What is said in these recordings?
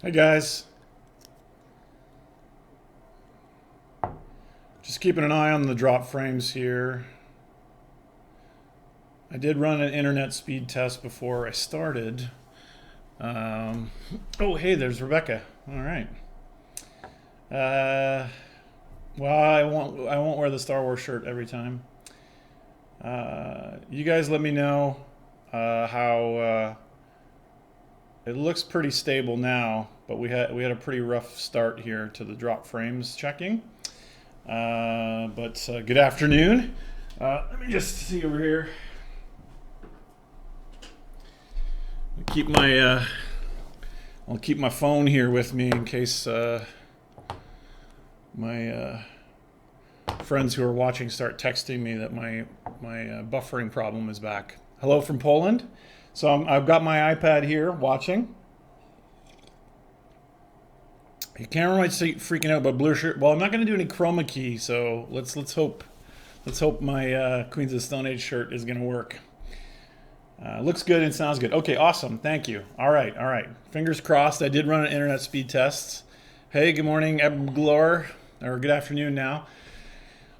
Hey guys, just keeping an eye on the drop frames here. I did run an internet speed test before I started. Um, oh, hey, there's Rebecca. All right. Uh, well, I won't wear the Star Wars shirt every time. You guys, let me know how it looks pretty stable now, but we had a pretty rough start here to the drop frames checking. But good afternoon. Let me just see over here. Keep my I'll keep my phone here with me in case my friends who are watching start texting me that my buffering problem is back. Hello from Poland. So I've got my iPad here watching. You can't really see freaking out about blue shirt. Well, I'm not going to do any chroma key, so let's hope my Queens of the Stone Age shirt is going to work. Looks good and sounds good. Okay, awesome. Thank you. All right. Fingers crossed. I did run an internet speed test. Hey, good morning, Ebglor, or good afternoon now.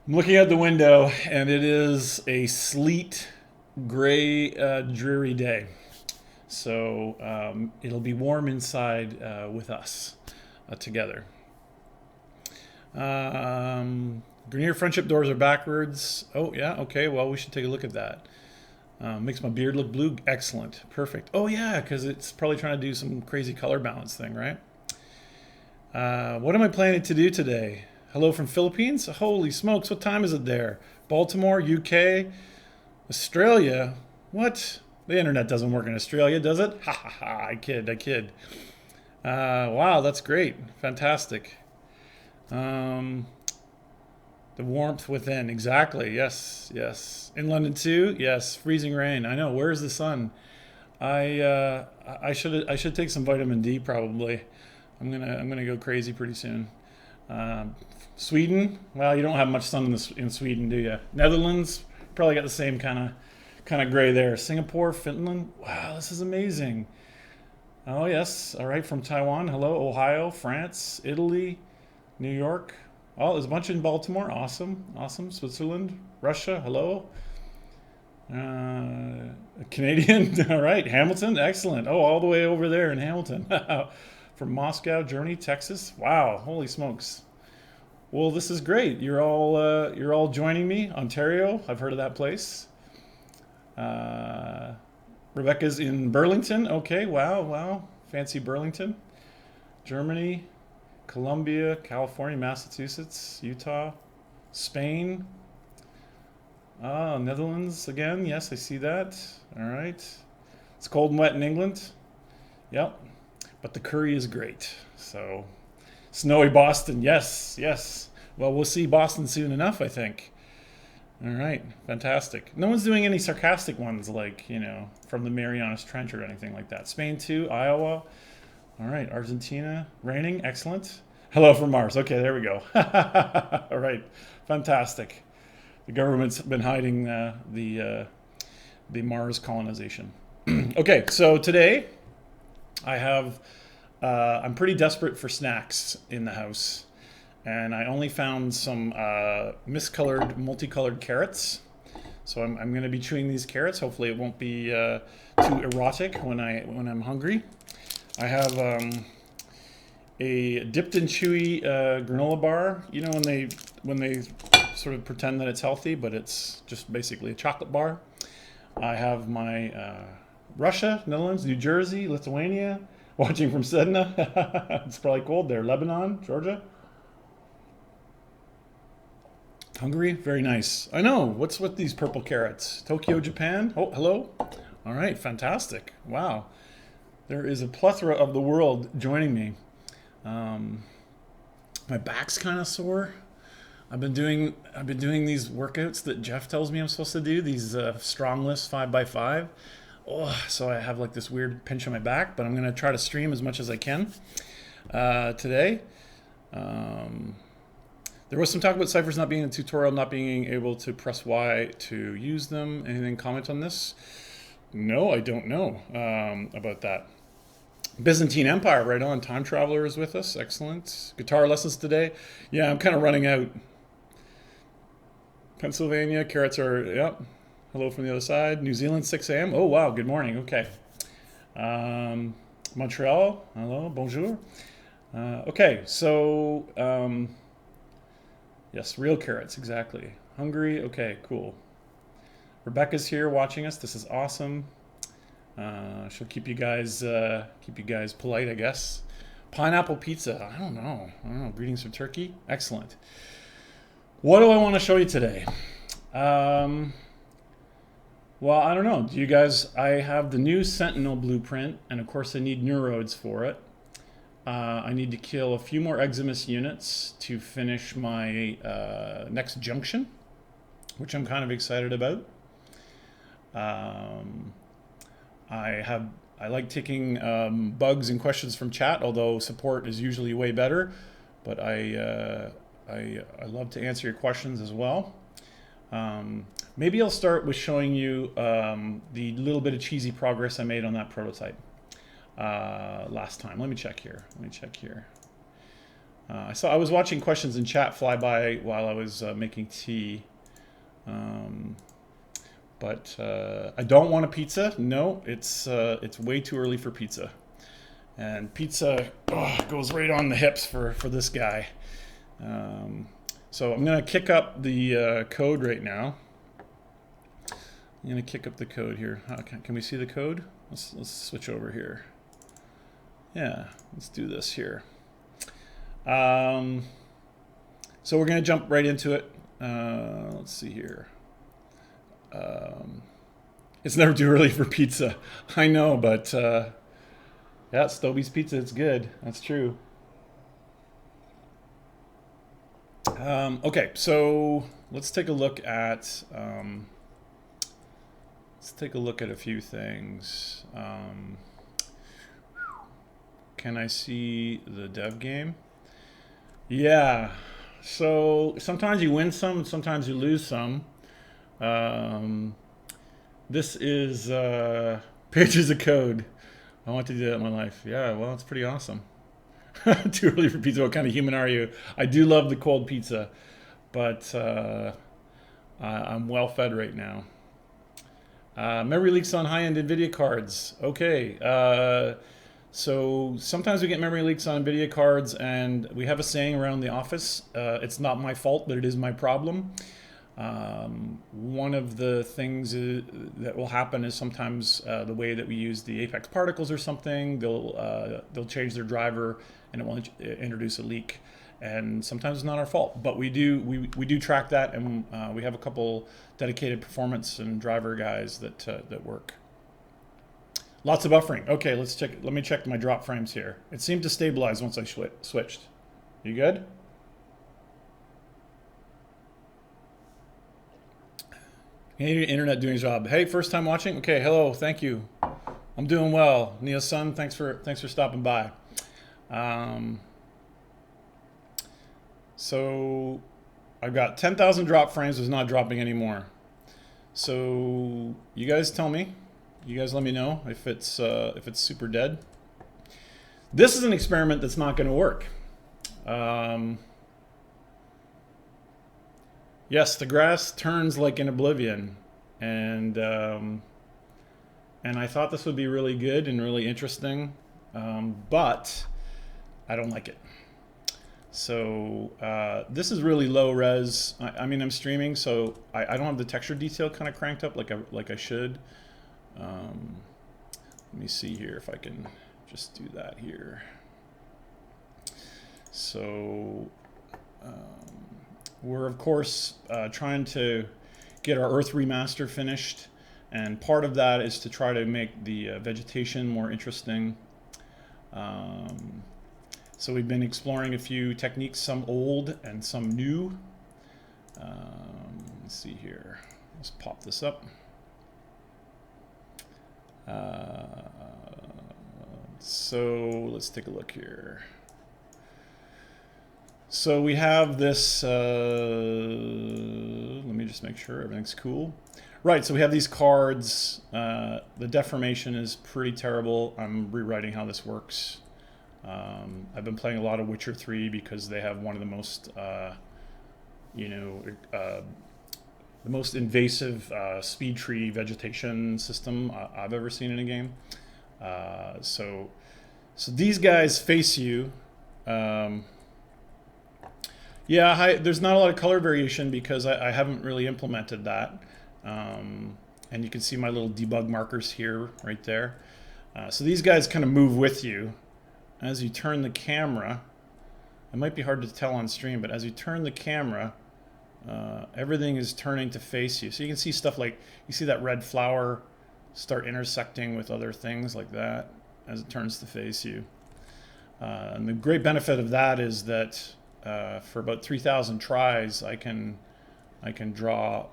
I'm looking out the window, and it is a sleet, gray, dreary day. So it'll be warm inside with us together. Grenier friendship doors are backwards. Oh, yeah. Okay, well, we should take a look at that. Makes my beard look blue. Excellent. Perfect. Oh, yeah, because it's probably trying to do some crazy color balance thing, right? What am I planning to do today? Hello from Philippines? Holy smokes, what time is it there? Baltimore, UK, Australia? What? The internet doesn't work in Australia, does it? Ha ha ha, I kid. Wow, that's great. Fantastic. The warmth within, exactly. Yes. In London too. Yes, freezing rain. I know. Where's the sun? I should take some vitamin D probably. I'm gonna go crazy pretty soon. Sweden. Well, you don't have much sun in Sweden, do you? Netherlands probably got the same kind of gray there. Singapore, Finland. Wow, this is amazing. Oh yes. All right, from Taiwan. Hello, Ohio, France, Italy, New York. Oh, there's a bunch in Baltimore. Awesome. Switzerland, Russia. Hello. Canadian. All right. Hamilton. Excellent. Oh, all the way over there in Hamilton. From Moscow, Germany, Texas. Wow. Holy smokes. Well, this is great. You're all joining me. Ontario. I've heard of that place. Rebecca's in Burlington. Okay. Wow. Fancy Burlington. Germany. Colombia, California, Massachusetts, Utah, Spain, Netherlands again. Yes, I see that. All right. It's cold and wet in England. Yep. But the curry is great. So, snowy Boston. Yes. Well, we'll see Boston soon enough, I think. All right. Fantastic. No one's doing any sarcastic ones like, from the Marianas Trench or anything like that. Spain too, Iowa. All right, Argentina, raining, excellent. Hello from Mars. Okay, there we go. All right, fantastic. The government's been hiding the Mars colonization. Okay, so today I'm pretty desperate for snacks in the house, and I only found some multicolored carrots. So I'm going to be chewing these carrots. Hopefully, it won't be too erotic when I'm hungry. I have a dipped and chewy granola bar. You know when they sort of pretend that it's healthy, but it's just basically a chocolate bar. I have my Russia, Netherlands, New Jersey, Lithuania. Watching from Sedna. It's probably cold there. Lebanon, Georgia. Hungary, very nice. I know. What's with these purple carrots? Tokyo, Japan. Oh, hello. All right, fantastic. Wow. There is a plethora of the world joining me. My back's kind of sore. I've been doing these workouts that Jeff tells me I'm supposed to do. These strongless 5x5. Oh, so I have like this weird pinch on my back, but I'm gonna try to stream as much as I can today. There was some talk about ciphers not being in the tutorial, not being able to press Y to use them. Anything comment on this? No, I don't know about that. Byzantine Empire, right on. Time Traveler is with us. Excellent. Guitar lessons today. Yeah, I'm kind of running out. Pennsylvania, carrots are, yep. Hello from the other side. New Zealand, 6 a.m. Oh, wow, good morning. Okay. Montreal, hello, bonjour. Okay, so, yes, real carrots, exactly. Hungary, okay, cool. Rebecca's here watching us. This is awesome. She'll keep you guys polite, I guess. Pineapple pizza. I don't know. Greetings from Turkey. Excellent. What do I want to show you today? Well, I don't know. Do you guys? I have the new Sentinel blueprint, and of course I need neurodes for it. I need to kill a few more Eximus units to finish my next junction, which I'm kind of excited about. I like taking bugs and questions from chat, although support is usually way better. But I love to answer your questions as well. Maybe I'll start with showing you the little bit of cheesy progress I made on that prototype last time. Let me check here. I was watching questions in chat fly by while I was making tea. But I don't want a pizza. No, it's way too early for pizza. And pizza goes right on the hips for this guy. So I'm going to kick up the code right now. I'm going to kick up the code here. Can we see the code? Let's switch over here. Yeah, let's do this here. So we're going to jump right into it. Let's see here. It's never too early for pizza. I know, but yeah, Stobie's Pizza, it's good. That's true. Okay, so let's take a look at a few things. Can I see the dev game? Yeah. So sometimes you win some, sometimes you lose some. This is pages of code. I want to do that in my life. Yeah, well, it's pretty awesome. Too early for pizza. What kind of human are you? I do love the cold pizza, but I'm well fed right now. Memory leaks on high-end NVIDIA cards. Okay. So sometimes we get memory leaks on NVIDIA cards, and we have a saying around the office, it's not my fault, but it is my problem. One of the things that will happen is sometimes the way that we use the Apex particles or something, they'll change their driver and it will introduce a leak. And sometimes it's not our fault, but we do track that, and we have a couple dedicated performance and driver guys that work. Lots of buffering. Okay, let me check my drop frames here. It seemed to stabilize once I switched. You good? Internet doing his job. Hey, first time watching? Okay, hello, thank you. I'm doing well. Neo's son, thanks for stopping by. So I've got 10,000 drop frames. It's not dropping anymore. So you guys tell me. You guys let me know if it's super dead. This is an experiment that's not going to work. Yes, the grass turns like in Oblivion, and I thought this would be really good and really interesting, but I don't like it. So this is really low res. I mean, I'm streaming, so I don't have the texture detail kind of cranked up like I should. Let me see here if I can just do that here. So we're of course trying to get our Earth remaster finished, and part of that is to try to make the vegetation more interesting. So we've been exploring a few techniques, some old and some new. Let's see here. Let's pop this up. So let's take a look here. So we have this, let me just make sure everything's cool. Right, so we have these cards. The deformation is pretty terrible. I'm rewriting how this works. I've been playing a lot of Witcher 3 because they have one of the most, the most invasive speed tree vegetation system I've ever seen in a game. So these guys face you. Yeah, there's not a lot of color variation because I haven't really implemented that. And you can see my little debug markers here, right there. So these guys kind of move with you. As you turn the camera, it might be hard to tell on stream, but as you turn the camera, everything is turning to face you. So you can see stuff like, you see that red flower start intersecting with other things like that as it turns to face you. And the great benefit of that is that for about 3,000 tries, I can draw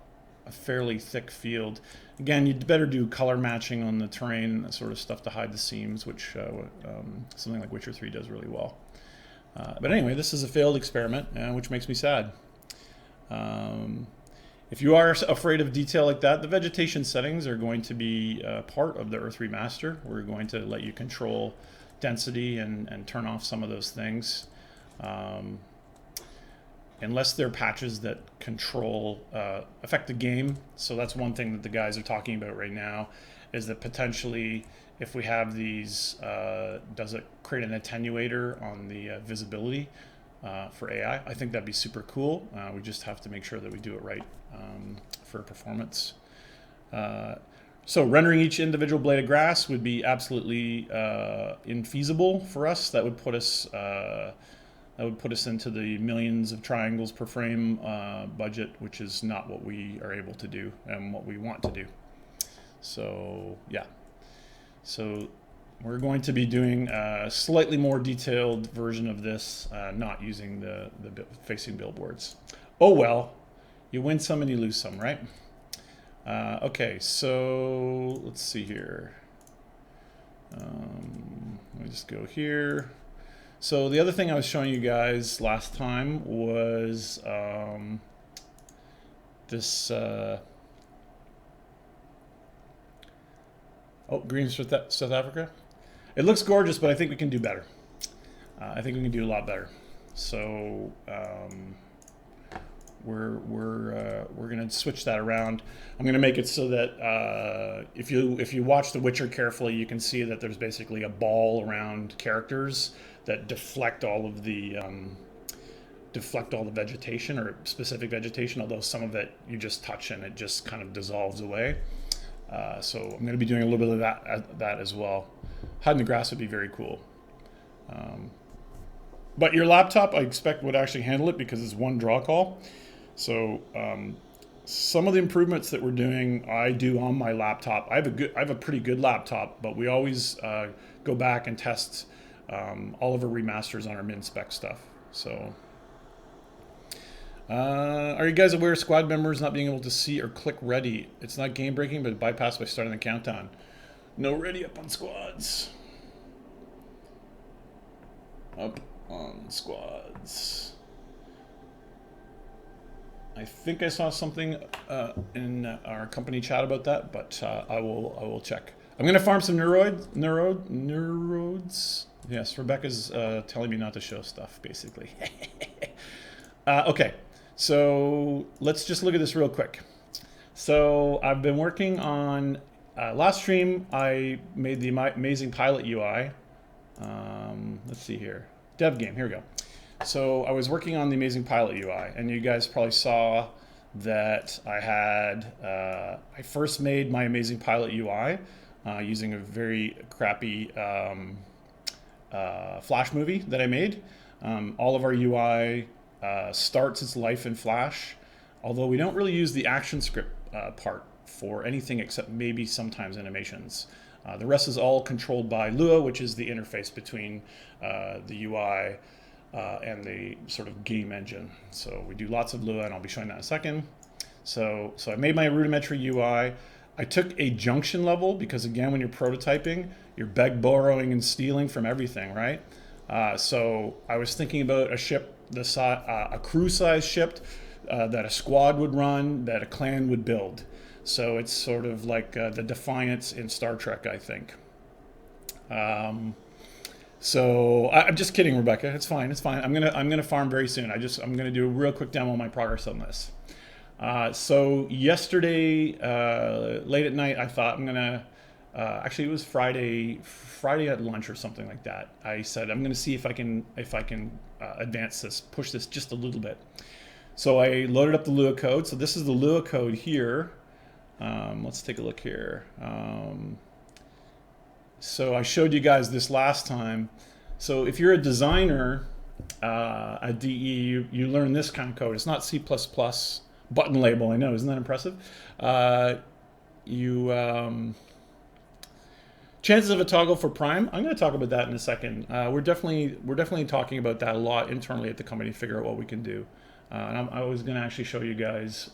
a fairly thick field. Again, you'd better do color matching on the terrain, that sort of stuff to hide the seams, which something like Witcher 3 does really well. But anyway, this is a failed experiment, which makes me sad. If you are afraid of detail like that, the vegetation settings are going to be part of the Earth Remaster. We're going to let you control density and turn off some of those things. Unless they're patches that affect the game. So that's one thing that the guys are talking about right now, is that potentially if we have these, does it create an attenuator on the visibility for AI? I think that'd be super cool. We just have to make sure that we do it right for performance. So rendering each individual blade of grass would be absolutely infeasible for us. That would put us into the millions of triangles per frame budget, which is not what we are able to do and what we want to do. So yeah, so we're going to be doing a slightly more detailed version of this, not using the facing billboards. Oh well, you win some and you lose some, right? Okay, so let's see here. Let me just go here. So the other thing I was showing you guys last time was this. Green South Africa. It looks gorgeous, but I think we can do better. I think we can do a lot better. So we're gonna switch that around. I'm gonna make it so that if you watch The Witcher carefully, you can see that there's basically a ball around characters that deflect all the vegetation, or specific vegetation, although some of it you just touch and it just kind of dissolves away. So I'm going to be doing a little bit of that as well. Hiding the grass would be very cool. But your laptop, I expect, would actually handle it because it's one draw call. So some of the improvements that we're doing, I do on my laptop. I have a pretty good laptop, but we always go back and test all of our remasters on our min-spec stuff. So, are you guys aware of squad members not being able to see or click ready? It's not game breaking, but bypassed by starting the countdown. No ready up on squads. Up on squads. I think I saw something in our company chat about that, but I will check. I'm gonna farm some neurodes. Yes, Rebecca's telling me not to show stuff, basically. Okay, so let's just look at this real quick. So I've been working on, last stream I made the amazing pilot UI. Let's see here, dev game, here we go. So I was working on the amazing pilot UI, and you guys probably saw that I had, I first made my amazing pilot UI using a very crappy Flash movie that I made. All of our UI starts its life in Flash, although we don't really use the action script part for anything except maybe sometimes animations. The rest is all controlled by Lua, which is the interface between the UI and the sort of game engine. So we do lots of Lua, and I'll be showing that in a second. So I made my rudimentary UI. I took a junction level because, again, when you're prototyping, you're borrowing and stealing from everything, right? So I was thinking about a ship a crew size ship that a squad would run, that a clan would build. So it's sort of like the Defiance in Star Trek, I think. So I'm just kidding, Rebecca. It's fine. It's fine. I'm gonna farm very soon. I'm gonna do a real quick demo of my progress on this. So yesterday, late at night, I thought I'm gonna. Actually, it was Friday at lunch or something like that. I said I'm gonna see if I can advance this, push this just a little bit. So I loaded up the Lua code. So this is the Lua code here. Let's take a look here. So I showed you guys this last time. So if you're a designer at DE, you learn this kind of code. It's not C++ button label. I know, isn't that impressive? Chances of a toggle for Prime. I'm going to talk about that in a second. We're definitely talking about that a lot internally at the company to figure out what we can do. And I was going to actually show you guys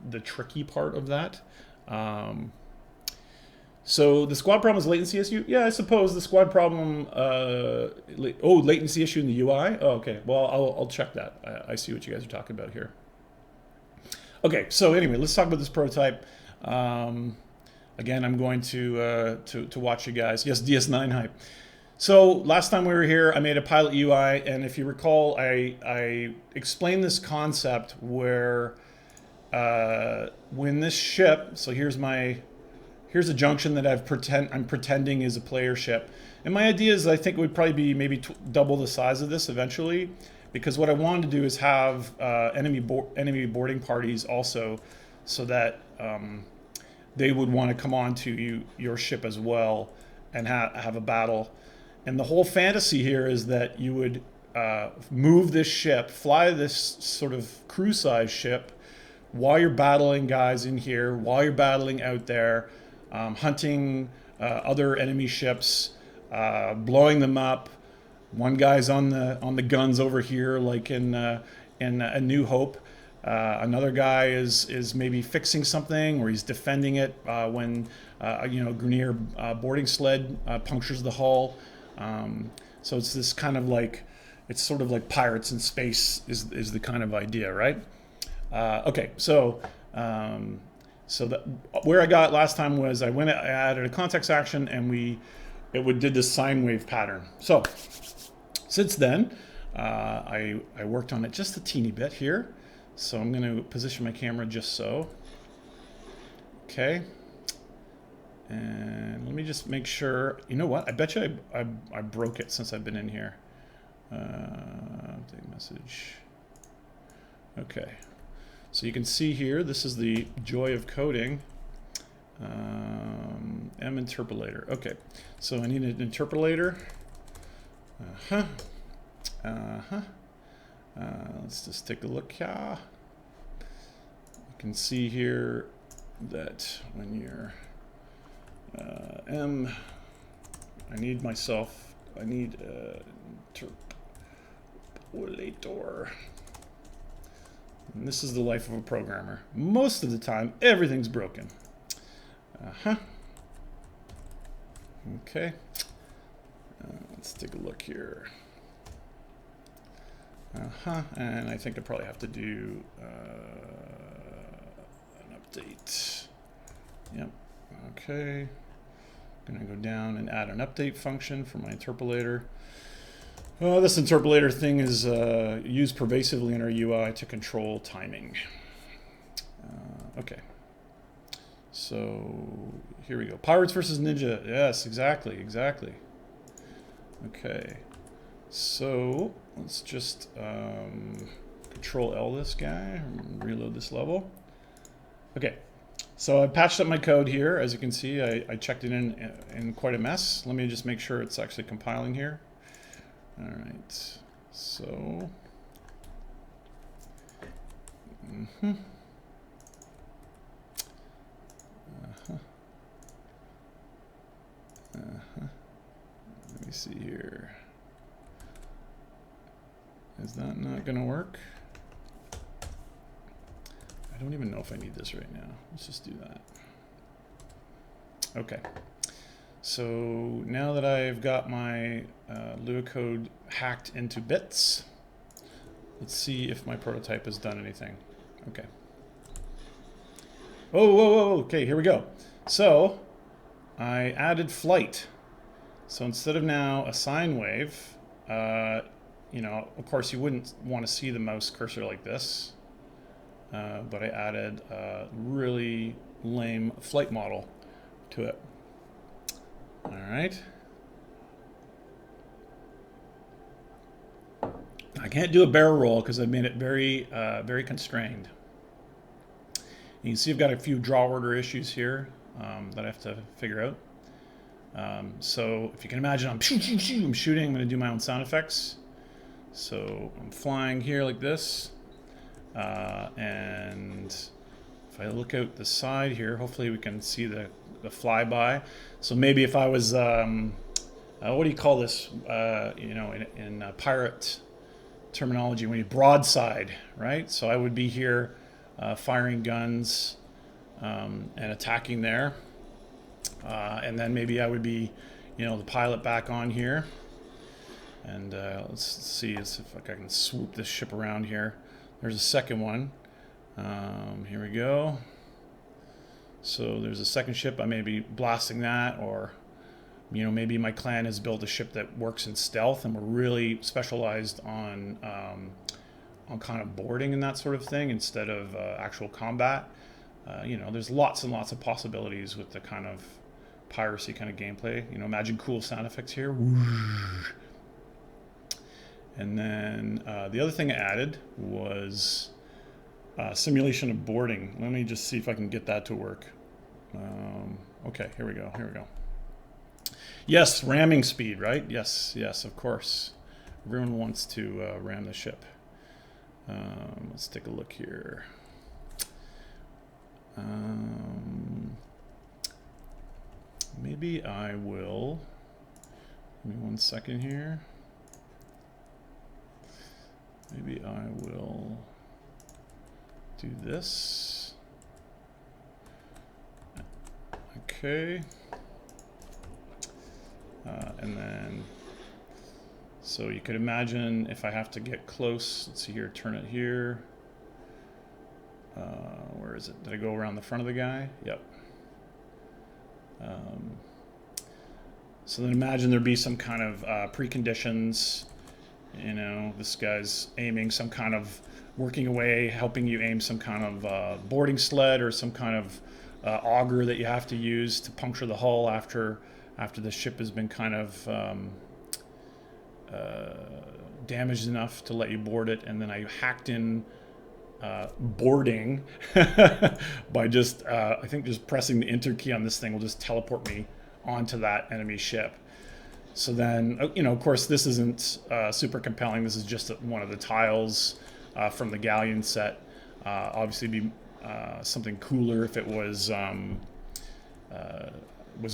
the tricky part of that. So the squad problem is latency issue? Yeah, I suppose the squad problem, latency issue in the UI? Oh, okay, well, I'll check that. I see what you guys are talking about here. Okay, so anyway, let's talk about this prototype. Again, I'm going to watch you guys. Yes, DS9 hype. So last time we were here, I made a pilot UI, and if you recall, I explained this concept where when this ship, so here's a junction that I'm pretending is a player ship. And my idea is I think it would probably be maybe double the size of this eventually, because what I wanted to do is have enemy boarding parties also, so that they would want to come on to your ship as well and have a battle. And the whole fantasy here is that you would move this ship, fly this sort of crew-size ship while you're battling guys in here, while you're battling out there, hunting other enemy ships, blowing them up. One guy's on the guns over here, like in A New Hope. Another guy is maybe fixing something, or he's defending it when Grenier boarding sled punctures the hull. So it's this kind of like, it's sort of like pirates in space is the kind of idea, right? Okay, so where I got last time was I added a context action, and it did this sine wave pattern. So since then, I worked on it just a teeny bit here. So I'm going to position my camera just so. Okay. And let me just make sure. You know what? I bet you I broke it since I've been in here. Update message. Okay. So you can see here, this is the joy of coding. M interpolator. Okay. So I need an interpolator. Let's just take a look here. You can see here that when you're I need interpolator. And this is the life of a programmer. Most of the time, everything's broken. Okay. Let's take a look here. And I think I probably have to do an update. Yep. Okay. I'm gonna go down and add an update function for my interpolator. This interpolator thing is used pervasively in our UI to control timing. Okay. So here we go. Pirates versus Ninja. Yes, exactly. Okay. So let's just Control L this guy and reload this level. Okay, so I patched up my code here. As you can see, I checked it in quite a mess. Let me just make sure it's actually compiling here. All right, so let me see here. Is that not going to work? I don't even know if I need this right now. Let's just do that. Okay. So now that I've got my Lua code hacked into bits, Let's see if my prototype has done anything. Okay. Oh, whoa, whoa, okay, here we go. So I added flight. So instead of now a sine wave, you know, of course you wouldn't want to see the mouse cursor like this, but I added a really lame flight model to it. All right. I can't do a barrel roll because I made it very, very constrained. You can see I've got a few draw order issues here that I have to figure out. So if you can imagine, I'm shooting. I'm going to do my own sound effects. So I'm flying here like this, and if I look out the side here, hopefully we can see the flyby. So maybe if I was, what do you call this? You know, in pirate terminology, when you broadside, right? So I would be here firing guns and attacking there. And then maybe I would be, you know, the pilot back on here. And let's see if I can swoop this ship around here. There's a second one. Here we go. So there's a second ship. I may be blasting that, or, you know, maybe my clan has built a ship that works in stealth, and we're really specialized on kind of boarding and that sort of thing instead of actual combat. You know, there's lots and lots of possibilities with the kind of piracy kind of gameplay. You know, imagine cool sound effects here. And then the other thing I added was simulation of boarding. Let me just see if I can get that to work. Okay, here we go. Here we go. Yes, ramming speed, right? Yes, yes, of course. Everyone wants to ram the ship. Let's take a look here. Maybe I will. Give me 1 second here. Maybe I will do this. Okay. And then, so you could imagine if I have to get close, let's see here, turn it here. Where is it? Did I go around the front of the guy? Yep. So then imagine there'd be some kind of preconditions. You know, this guy's aiming some kind of, working away, helping you aim some kind of boarding sled or some kind of auger that you have to use to puncture the hull after the ship has been kind of damaged enough to let you board it. And then I hacked in boarding by just, I think just pressing the enter key on this thing will just teleport me onto that enemy ship. So then, you know, of course, this isn't super compelling. This is just one of the tiles from the galleon set. Obviously, it'd be something cooler if it was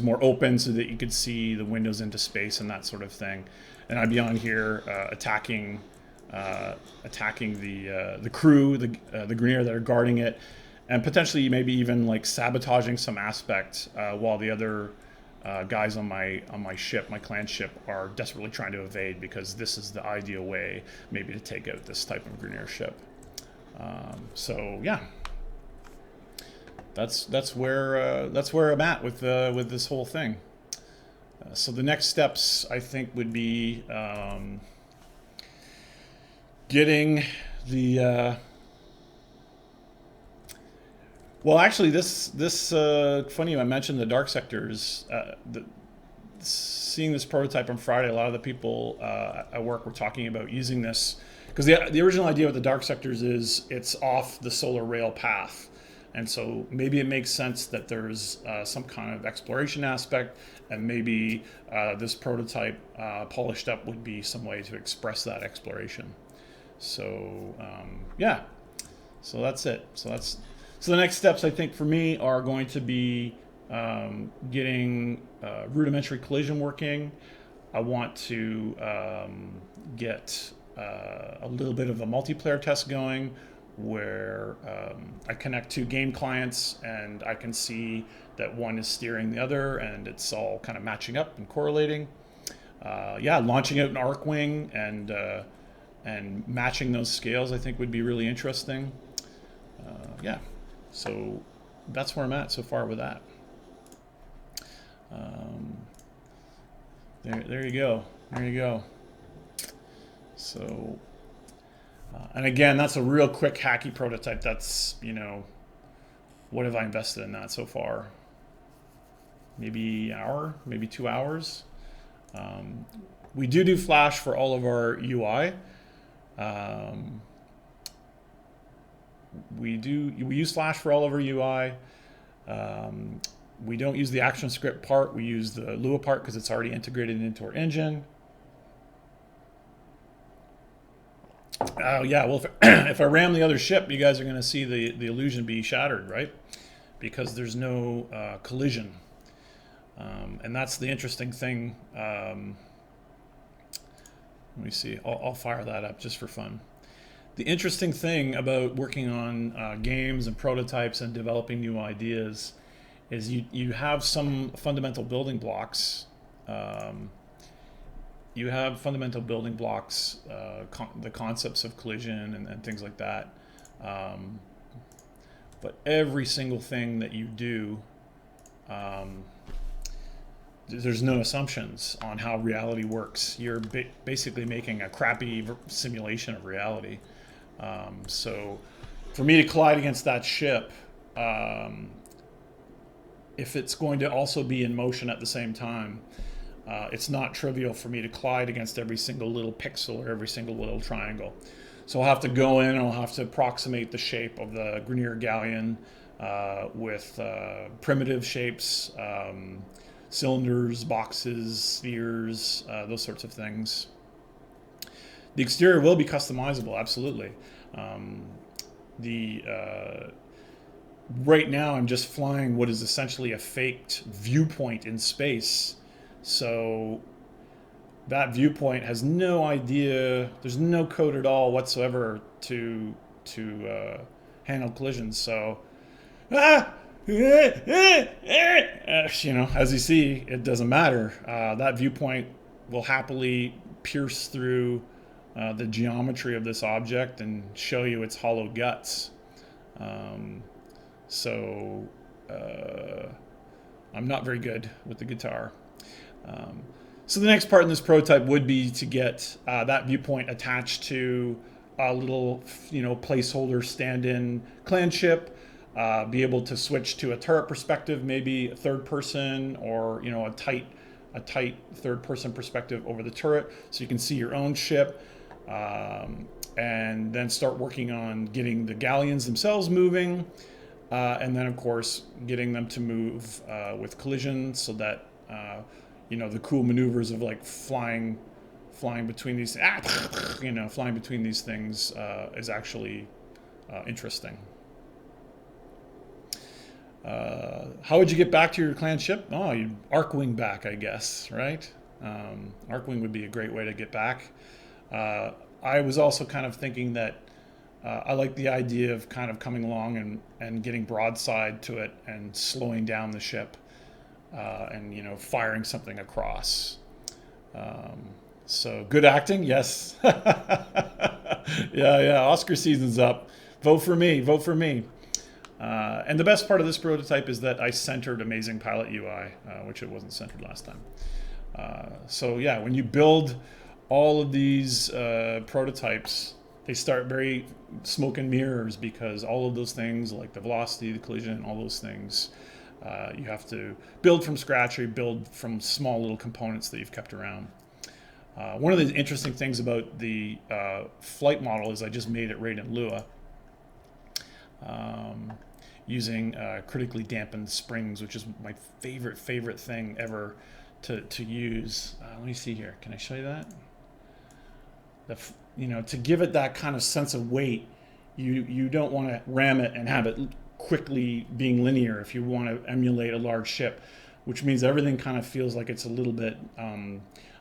more open so that you could see the windows into space and that sort of thing. And I'd be on here attacking the crew, the Greener that are guarding it, and potentially maybe even like sabotaging some aspect while the other guys on my ship, my clan ship, are desperately trying to evade, because this is the ideal way maybe to take out this type of Greener ship. So yeah, that's where I'm at with this whole thing. So the next steps, I think, would be getting the well, actually, this funny I mentioned the dark sectors. Seeing this prototype on Friday, a lot of the people at work were talking about using this, because the original idea with the dark sectors is it's off the solar rail path, and so maybe it makes sense that there's some kind of exploration aspect, and maybe this prototype polished up would be some way to express that exploration. So yeah, so that's it. So the next steps, I think, for me are going to be getting rudimentary collision working. I want to get a little bit of a multiplayer test going where I connect two game clients and I can see that one is steering the other and it's all kind of matching up and correlating. Yeah, launching out an Arcwing and and matching those scales, I think, would be really interesting. Yeah, so that's where I'm at so far with that. There you go. There you go. So, and again, that's a real quick hacky prototype. That's, you know, what have I invested in that so far? Maybe an hour, maybe 2 hours. We do Flash for all of our UI. We use Flash for all of our UI. We don't use the ActionScript part. We use the Lua part because it's already integrated into our engine. Oh yeah, well, if I ram the other ship, you guys are going to see the illusion be shattered, right? Because there's no collision. And that's the interesting thing. Let me see. I'll fire that up just for fun. The interesting thing about working on games and prototypes and developing new ideas is you have some fundamental building blocks. You have fundamental building blocks, the concepts of collision and things like that. But every single thing that you do, there's no assumptions on how reality works. You're basically making a crappy simulation of reality. So for me to collide against that ship, if it's going to also be in motion at the same time, it's not trivial for me to collide against every single little pixel or every single little triangle. So I'll have to go in and I'll have to approximate the shape of the Grineer galleon with primitive shapes, cylinders, boxes, spheres, those sorts of things. The exterior will be customizable, absolutely. Right now I'm just flying what is essentially a faked viewpoint in space. So that viewpoint has no idea, there's no code at all whatsoever to handle collisions. So, you know, as you see, it doesn't matter. That viewpoint will happily pierce through the geometry of this object and show you its hollow guts. So I'm not very good with the guitar. So the next part in this prototype would be to get that viewpoint attached to a little, you know, placeholder stand-in clan ship, be able to switch to a turret perspective, maybe a third person, or, you know, a tight third person perspective over the turret, so you can see your own ship, and then start working on getting the galleons themselves moving, and then of course getting them to move with collision, so that you know, the cool maneuvers of like flying between these, you know, flying between these things is actually interesting. How would you get back to your clan ship? Oh, you'd Arcwing back, I guess, right? Arcwing would be a great way to get back. I was also kind of thinking that I like the idea of kind of coming along and getting broadside to it and slowing down the ship. And, you know, firing something across. So good acting, yes. yeah, Oscar season's up. Vote for me. And the best part of this prototype is that I centered Amazing Pilot UI, which it wasn't centered last time. So yeah, when you build all of these prototypes, they start very smoke and mirrors, because all of those things, like the velocity, the collision, all those things, you have to build from scratch, or you build from small little components that you've kept around. One of the interesting things about the flight model is I just made it right in Lua, using critically dampened springs, which is my favorite thing ever to use. Let me see here. Can I show you that? You know, to give it that kind of sense of weight, you don't want to ram it and have it quickly being linear if you want to emulate a large ship, which means everything kind of feels like it's a little bit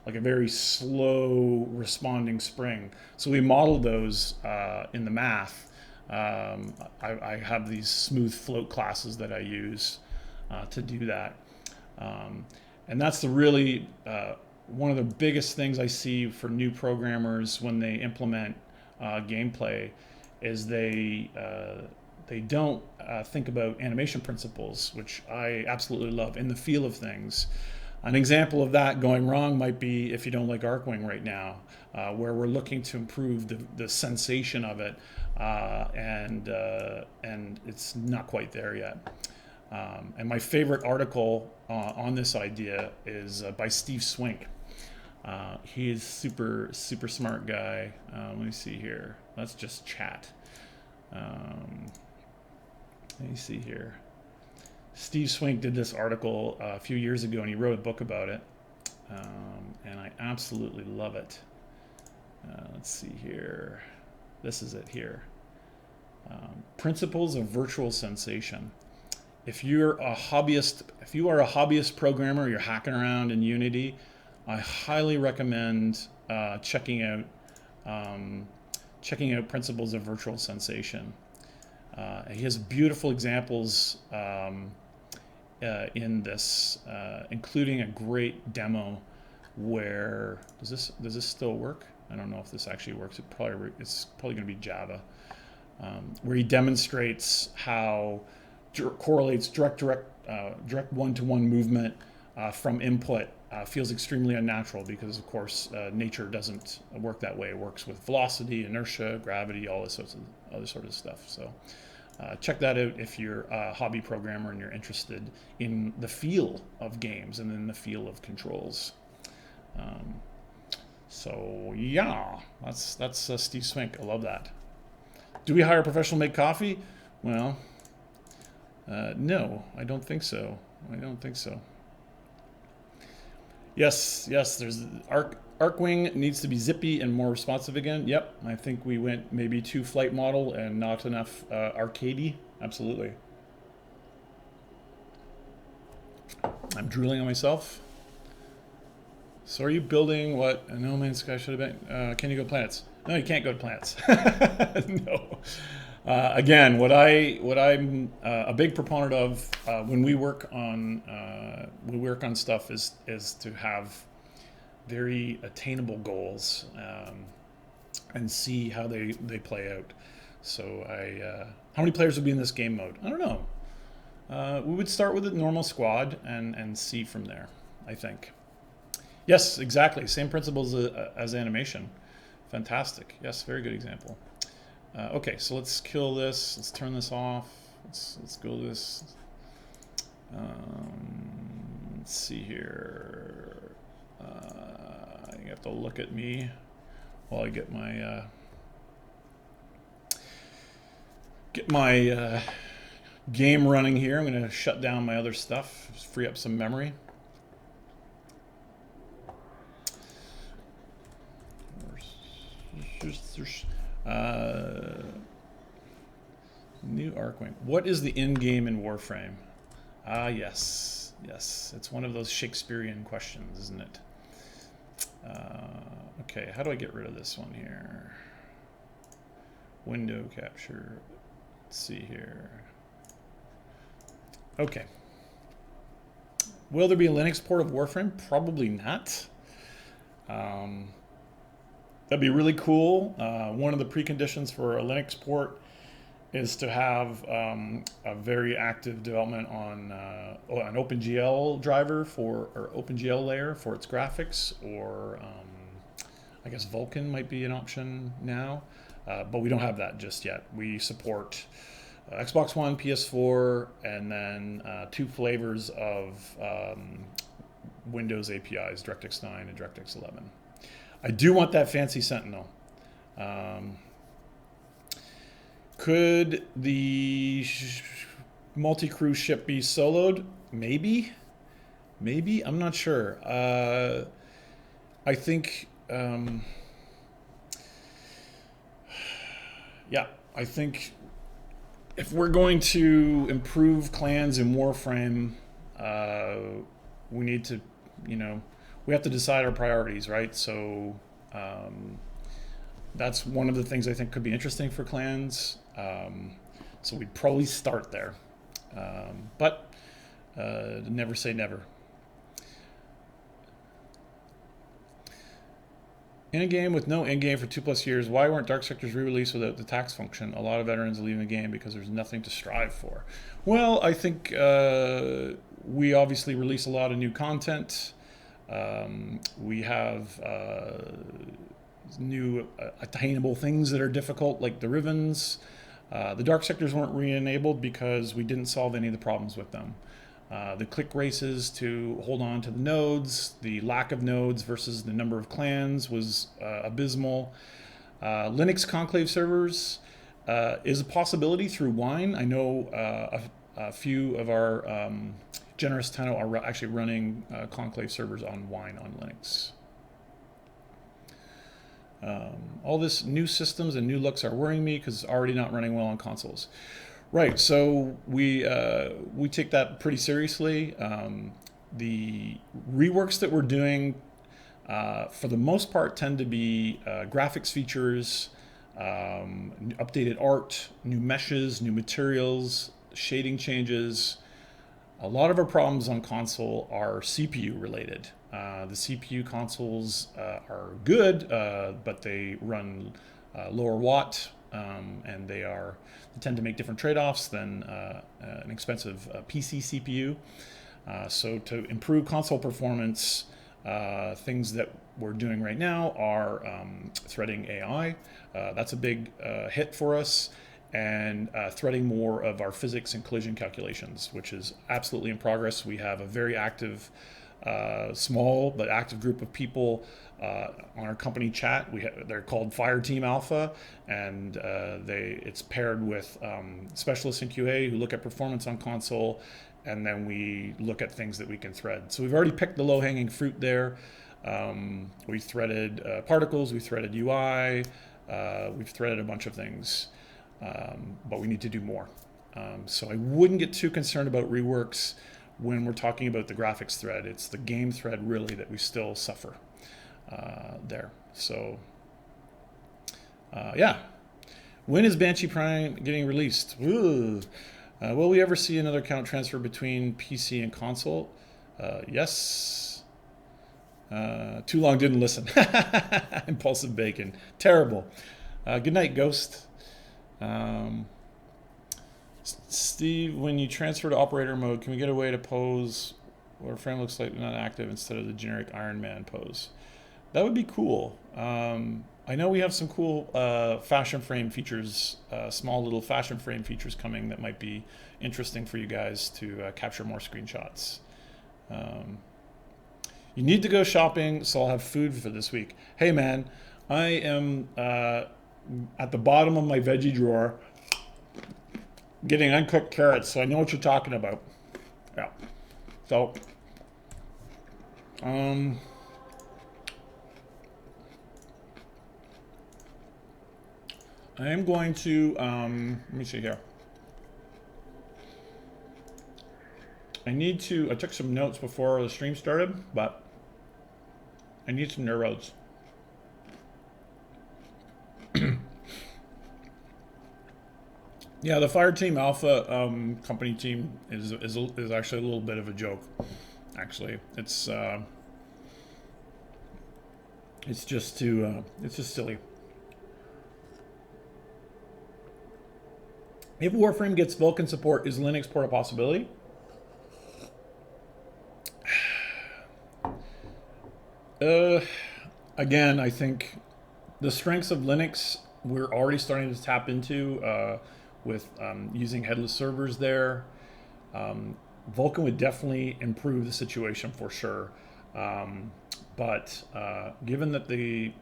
like a very slow responding spring. So we modeled those in the math. I have these smooth float classes that I use to do that. And that's the really one of the biggest things I see for new programmers when they implement gameplay is they don't think about animation principles, which I absolutely love, in the feel of things. An example of that going wrong might be if you don't like Arcwing right now, where we're looking to improve the sensation of it, and it's not quite there yet. And my favorite article on this idea is by Steve Swink. He is super smart guy. Let me see here. Let's just chat. Let me see here. Steve Swink did this article a few years ago, and he wrote a book about it. And I absolutely love it. Let's see here. This is it here. Principles of virtual sensation. If you are a hobbyist programmer, you're hacking around in Unity, I highly recommend checking out Principles of Virtual Sensation. He has beautiful examples in this, including a great demo where does this still work? I don't know if this actually works. It's probably going to be Java, where he demonstrates how correlates direct one-to-one movement from input feels extremely unnatural because, of course, nature doesn't work that way. It works with velocity, inertia, gravity, all this other sort of stuff. So check that out if you're a hobby programmer and you're interested in the feel of games and in the feel of controls. So yeah, that's Steve Swink. I love that. Do we hire a professional to make coffee? Well, no, I don't think so. Yes, there's Arcwing needs to be zippy and more responsive again. Yep, I think we went maybe too flight model and not enough arcadey. Absolutely. I'm drooling on myself. So are you building what No Man's Sky should have been? Can you go to planets? No, you can't go to planets. No. Again, what I'm a big proponent of when we work on stuff is to have very attainable goals and see how they play out. So how many players would be in this game mode? I don't know. We would start with a normal squad and see from there, I think. Yes, exactly. Same principles as animation. Fantastic. Yes, very good example. Okay, so let's kill this. Let's turn this off. Let's go this. Let's see here. You have to look at me while I get my game running here. I'm going to shut down my other stuff, just free up some memory. New Arcwing. What is the end game in Warframe? Yes. It's one of those Shakespearean questions, isn't it? Okay, how do I get rid of this one here? Window capture. Let's see here. Okay. Will there be a Linux port of Warframe? Probably not. That'd be really cool. One of the preconditions for a Linux port is to have a very active development on an OpenGL driver or OpenGL layer for its graphics, or I guess Vulkan might be an option now, but we don't have that just yet. We support Xbox One, PS4, and then 2 flavors of Windows APIs, DirectX 9 and DirectX 11. I do want that fancy Sentinel. Could the multi-crew ship be soloed? Maybe. I'm not sure. I think. I think if we're going to improve clans in Warframe, we need to, we have to decide our priorities, right? So that's one of the things I think could be interesting for clans. So we'd probably start there. But never say never. In a game with no in-game for 2+ years, why weren't Dark Sectors re-released without the tax function? A lot of veterans are leaving the game because there's nothing to strive for. Well, I think we obviously release a lot of new content. We have new attainable things that are difficult, like the Rivens. The Dark Sectors weren't re-enabled because we didn't solve any of the problems with them. The click races to hold on to the nodes, the lack of nodes versus the number of clans was abysmal. Linux conclave servers is a possibility through Wine. I know a few of our generous Tenno are actually running conclave servers on Wine on Linux. All this new systems and new looks are worrying me because it's already not running well on consoles. Right, so we take that pretty seriously. The reworks that we're doing, for the most part, tend to be graphics features, updated art, new meshes, new materials, shading changes. A lot of our problems on console are CPU related. The CPU consoles are good, but they run lower watt, and they tend to make different trade-offs than an expensive PC CPU. So to improve console performance, things that we're doing right now are threading AI. That's a big hit for us. And threading more of our physics and collision calculations, which is absolutely in progress. We have a very active, small but active group of people on our company chat. They're called Fire Team Alpha, and it's paired with specialists in QA who look at performance on console, and then we look at things that we can thread. So we've already picked the low-hanging fruit there. We threaded particles, we threaded UI, we've threaded a bunch of things. But we need to do more. So I wouldn't get too concerned about reworks when we're talking about the graphics thread. It's the game thread really that we still suffer there. So yeah. When is Banshee Prime getting released? Will we ever see another count transfer between PC and console? Yes. Too long, didn't listen. Impulsive bacon. Terrible. Good night, Ghost. Steve, when you transfer to operator mode, can we get a way to pose Warframe looks like not active instead of the generic Iron Man pose? That would be cool. I know we have some cool fashion frame features, small little fashion frame features coming that might be interesting for you guys to capture more screenshots. You need to go shopping, so I'll have food for this week. Hey man, I am at the bottom of my veggie drawer getting uncooked carrots, so I know what you're talking about. Yeah. So, I am going to, let me see here. I took some notes before the stream started, but I need some neurodes. Yeah, the Fire Team Alpha company team is actually a little bit of a joke. Actually, it's just silly. If Warframe gets Vulkan support, is Linux port a possibility? Again, I think the strengths of Linux we're already starting to tap into with using headless servers there. Vulkan would definitely improve the situation for sure. But given that the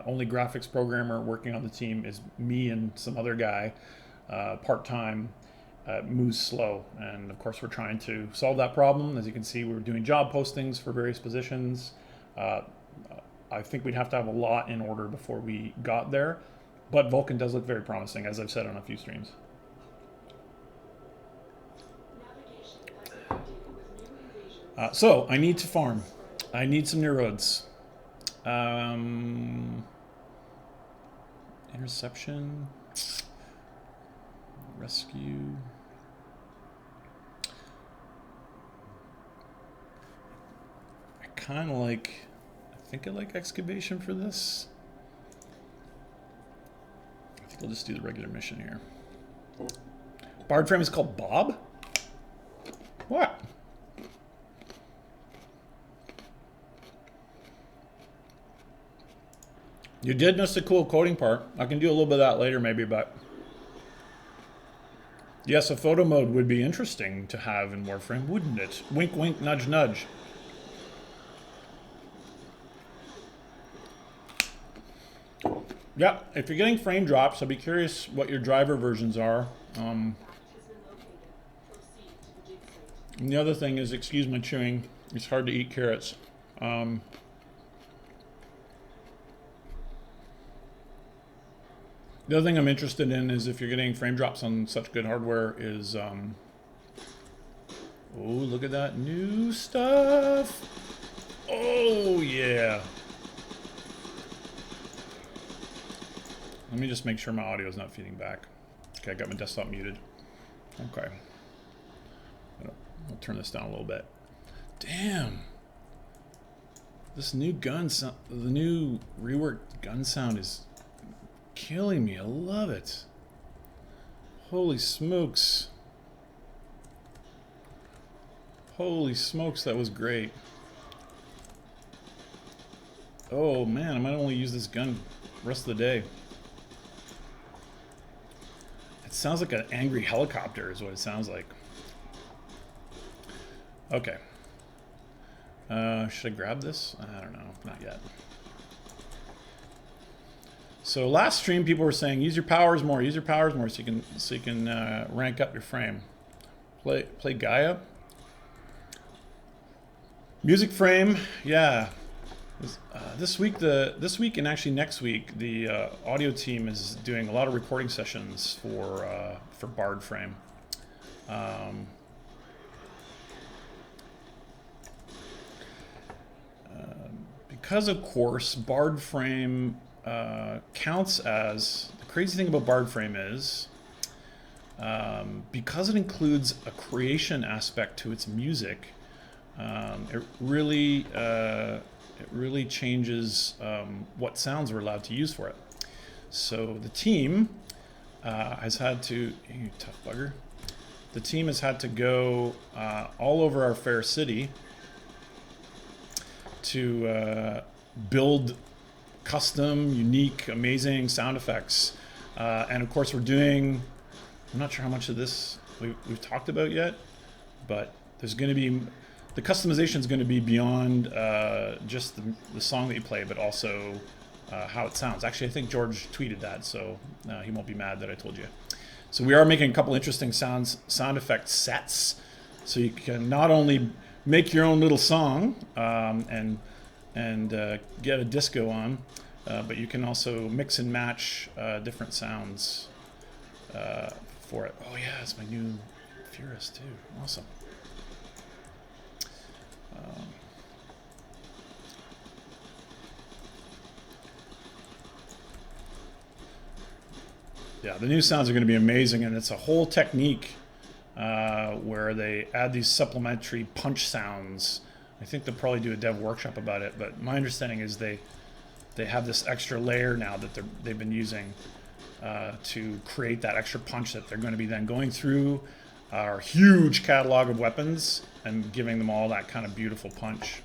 only graphics programmer working on the team is me and some other guy, part-time, moves slow. And of course, we're trying to solve that problem. As you can see, we're doing job postings for various positions. I think we'd have to have a lot in order before we got there. But Vulkan does look very promising, as I've said on a few streams. So, I need to farm. I need some neurodes. Interception. Rescue. I kind of like... I think I like excavation for this. I think I'll just do the regular mission here. Bard frame is called Bob? What? You did miss the cool coding part. I can do a little bit of that later maybe, but... Yes, a photo mode would be interesting to have in Warframe, wouldn't it? Wink, wink, nudge, nudge. Yeah, if you're getting frame drops, I'll be curious what your driver versions are. And the other thing is, excuse my chewing, it's hard to eat carrots. The other thing I'm interested in is if you're getting frame drops on such good hardware is, oh, look at that new stuff. Oh, yeah. Let me just make sure my audio is not feeding back. Okay, I got my desktop muted. Okay. I'll turn this down a little bit. Damn. This new gun sound, the new reworked gun sound is killing me. I love it. Holy smokes. Holy smokes, that was great. Oh man, I might only use this gun the rest of the day. It sounds like an angry helicopter is what it sounds like. Okay. Should I grab this? I don't know, not yet. So last stream, people were saying use your powers more, so you can rank up your frame. Play Gaia. Music frame, yeah. This week and actually next week, the audio team is doing a lot of recording sessions for Bard frame. Because of course, Bard frame counts as, the crazy thing about Bard frame is, because it includes a creation aspect to its music, it really changes what sounds we're allowed to use for it. So the team has had to, you tough bugger, the team has had to go all over our fair city to build custom, unique, amazing sound effects. And of course we're doing, I'm not sure how much of this we've talked about yet, but there's going to be, the customization is going to be beyond just the song that you play, but also how it sounds. Actually, I think George tweeted that, so he won't be mad that I told you. So we are making a couple interesting sound effect sets, so you can not only make your own little song and get a disco on, but you can also mix and match different sounds for it. Oh yeah, it's my new Furus too. Awesome. Yeah, the new sounds are going to be amazing, and it's a whole technique where they add these supplementary punch sounds. I think they'll probably do a dev workshop about it, but my understanding is they have this extra layer now that they've been using to create that extra punch that they're going to be then going through our huge catalog of weapons and giving them all that kind of beautiful punch.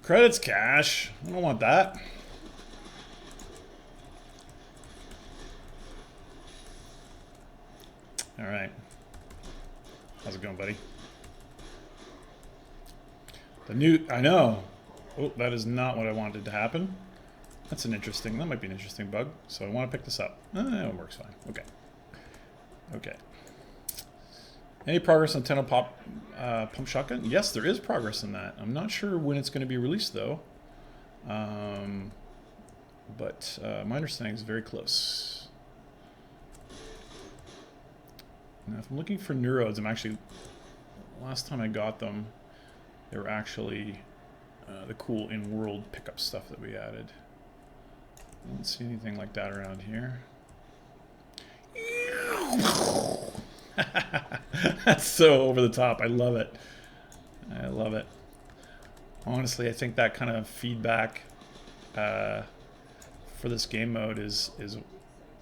Credits cash. I don't want that. All right. How's it going, buddy? The new, I know. Oh, that is not what I wanted to happen. That might be an interesting bug. So I want to pick this up. It works fine. Okay. Okay. Any progress on Tenno Pump Shotgun? Yes, there is progress in that. I'm not sure when it's going to be released, though. But my understanding is very close. Now, if I'm looking for neurodes, I'm actually... Last time I got them, they were actually the cool in-world pickup stuff that we added. I don't see anything like that around here. That's so over the top. I love it. I love it. Honestly, I think that kind of feedback for this game mode is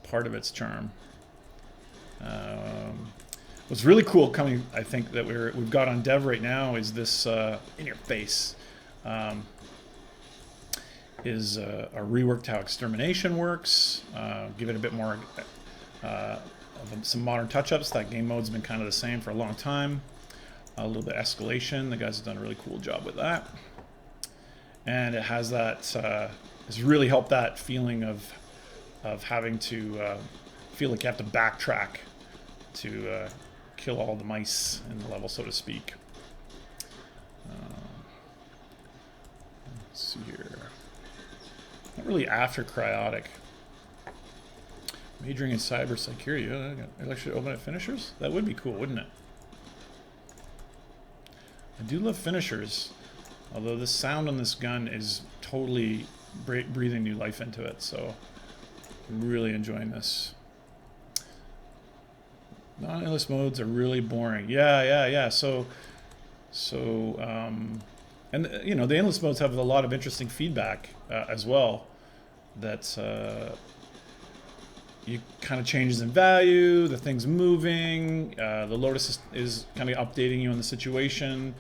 part of its charm. What's really cool coming, I think, that we've got on dev right now is this in your face. Is a reworked how extermination works. Give it a bit more of some modern touch-ups. That game mode's been kind of the same for a long time. A little bit of escalation. The guys have done a really cool job with that. And it has that, has really helped that feeling of having to feel like you have to backtrack to kill all the mice in the level, so to speak. Let's see here. Not really after cryotic. Majoring in cybersecurity. I should open at finishers? That would be cool, wouldn't it? I do love finishers. Although the sound on this gun is totally breathing new life into it. So I'm really enjoying this. Non-endless modes are really boring. Yeah. And you know, the endless modes have a lot of interesting feedback as well. That's you kind of changes in value, the thing's moving, the Lotus is kind of updating you on the situation.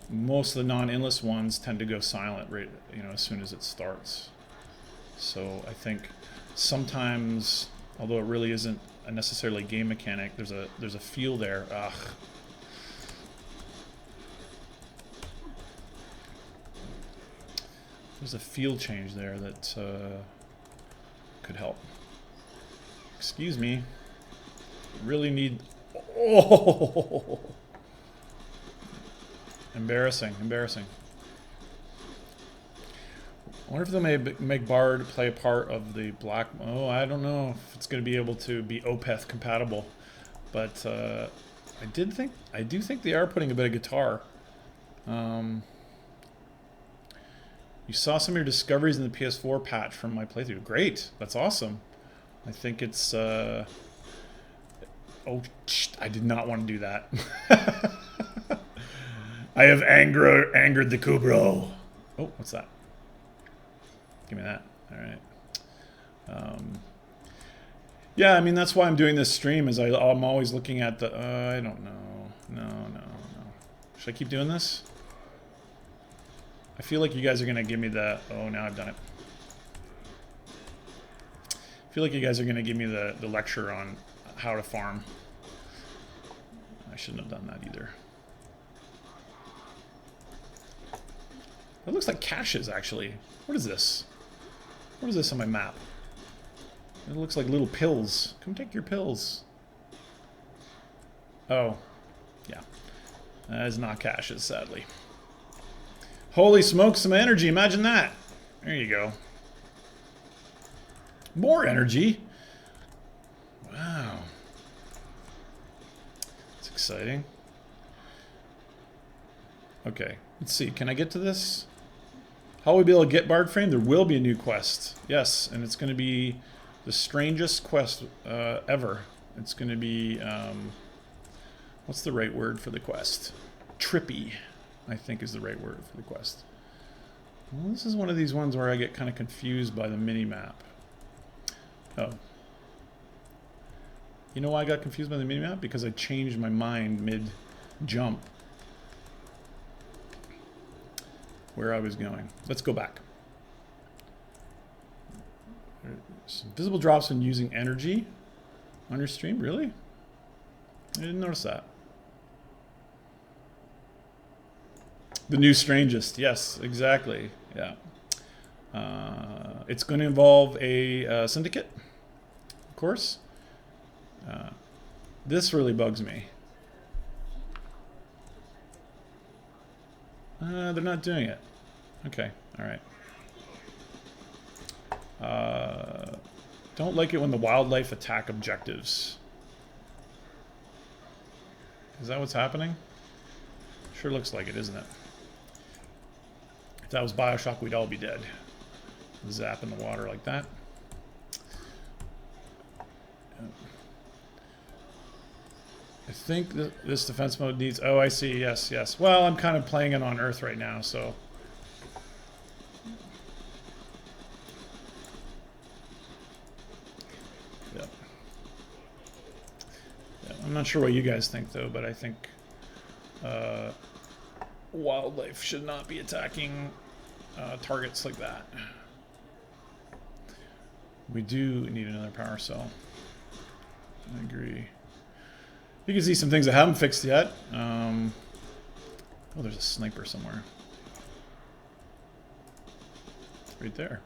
Most of the non-endless ones tend to go silent right, you know, as soon as it starts. So I think sometimes, although it really isn't a necessarily game mechanic, there's a feel there. Ugh. There's a feel change there that could help. Excuse me. Really need... Oh! Embarrassing. I wonder if they'll make Bard play a part of the black... Oh, I don't know if it's going to be able to be Opeth compatible. But I do think they are putting a bit of guitar. You saw some of your discoveries in the PS4 patch from my playthrough. Great. That's awesome. I think it's... Oh, I did not want to do that. I have angered the Kubro. Oh, what's that? Give me that. All right. Yeah, I mean, that's why I'm doing this stream, is I'm always looking at the... I don't know. No. Should I keep doing this? I feel like you guys are going to give me the... Oh, now I've done it. I feel like you guys are going to give me the lecture on how to farm. I shouldn't have done that either. It looks like caches, actually. What is this? What is this on my map? It looks like little pills. Come take your pills. Oh. Yeah. That is not caches, sadly. Holy smoke, some energy. Imagine that. There you go. More energy. Wow. That's exciting. Okay, let's see. Can I get to this? How will we be able to get Warframe? There will be a new quest. Yes, and it's going to be the strangest quest ever. It's going to be... what's the right word for the quest? Trippy, I think, is the right word for the quest. Well, this is one of these ones where I get kind of confused by the mini-map. Oh. You know why I got confused by the mini-map? Because I changed my mind mid-jump where I was going. Let's go back. Some visible drops when using energy on your stream? Really? I didn't notice that. The new strangest. Yes, exactly. Yeah. It's going to involve a syndicate, of course. This really bugs me. They're not doing it. Okay, all right. Don't like it when the wildlife attack objectives. Is that what's happening? Sure looks like it, isn't it? If that was Bioshock, we'd all be dead. Zap in the water like that. I think this defense mode needs... Oh, I see. Yes, yes. Well, I'm kind of playing it on Earth right now, so... Yep. Yeah, I'm not sure what you guys think, though, but I think wildlife should not be attacking targets like that. We do need another power cell. I agree. You can see some things I haven't fixed yet. Oh, there's a sniper somewhere. Right there.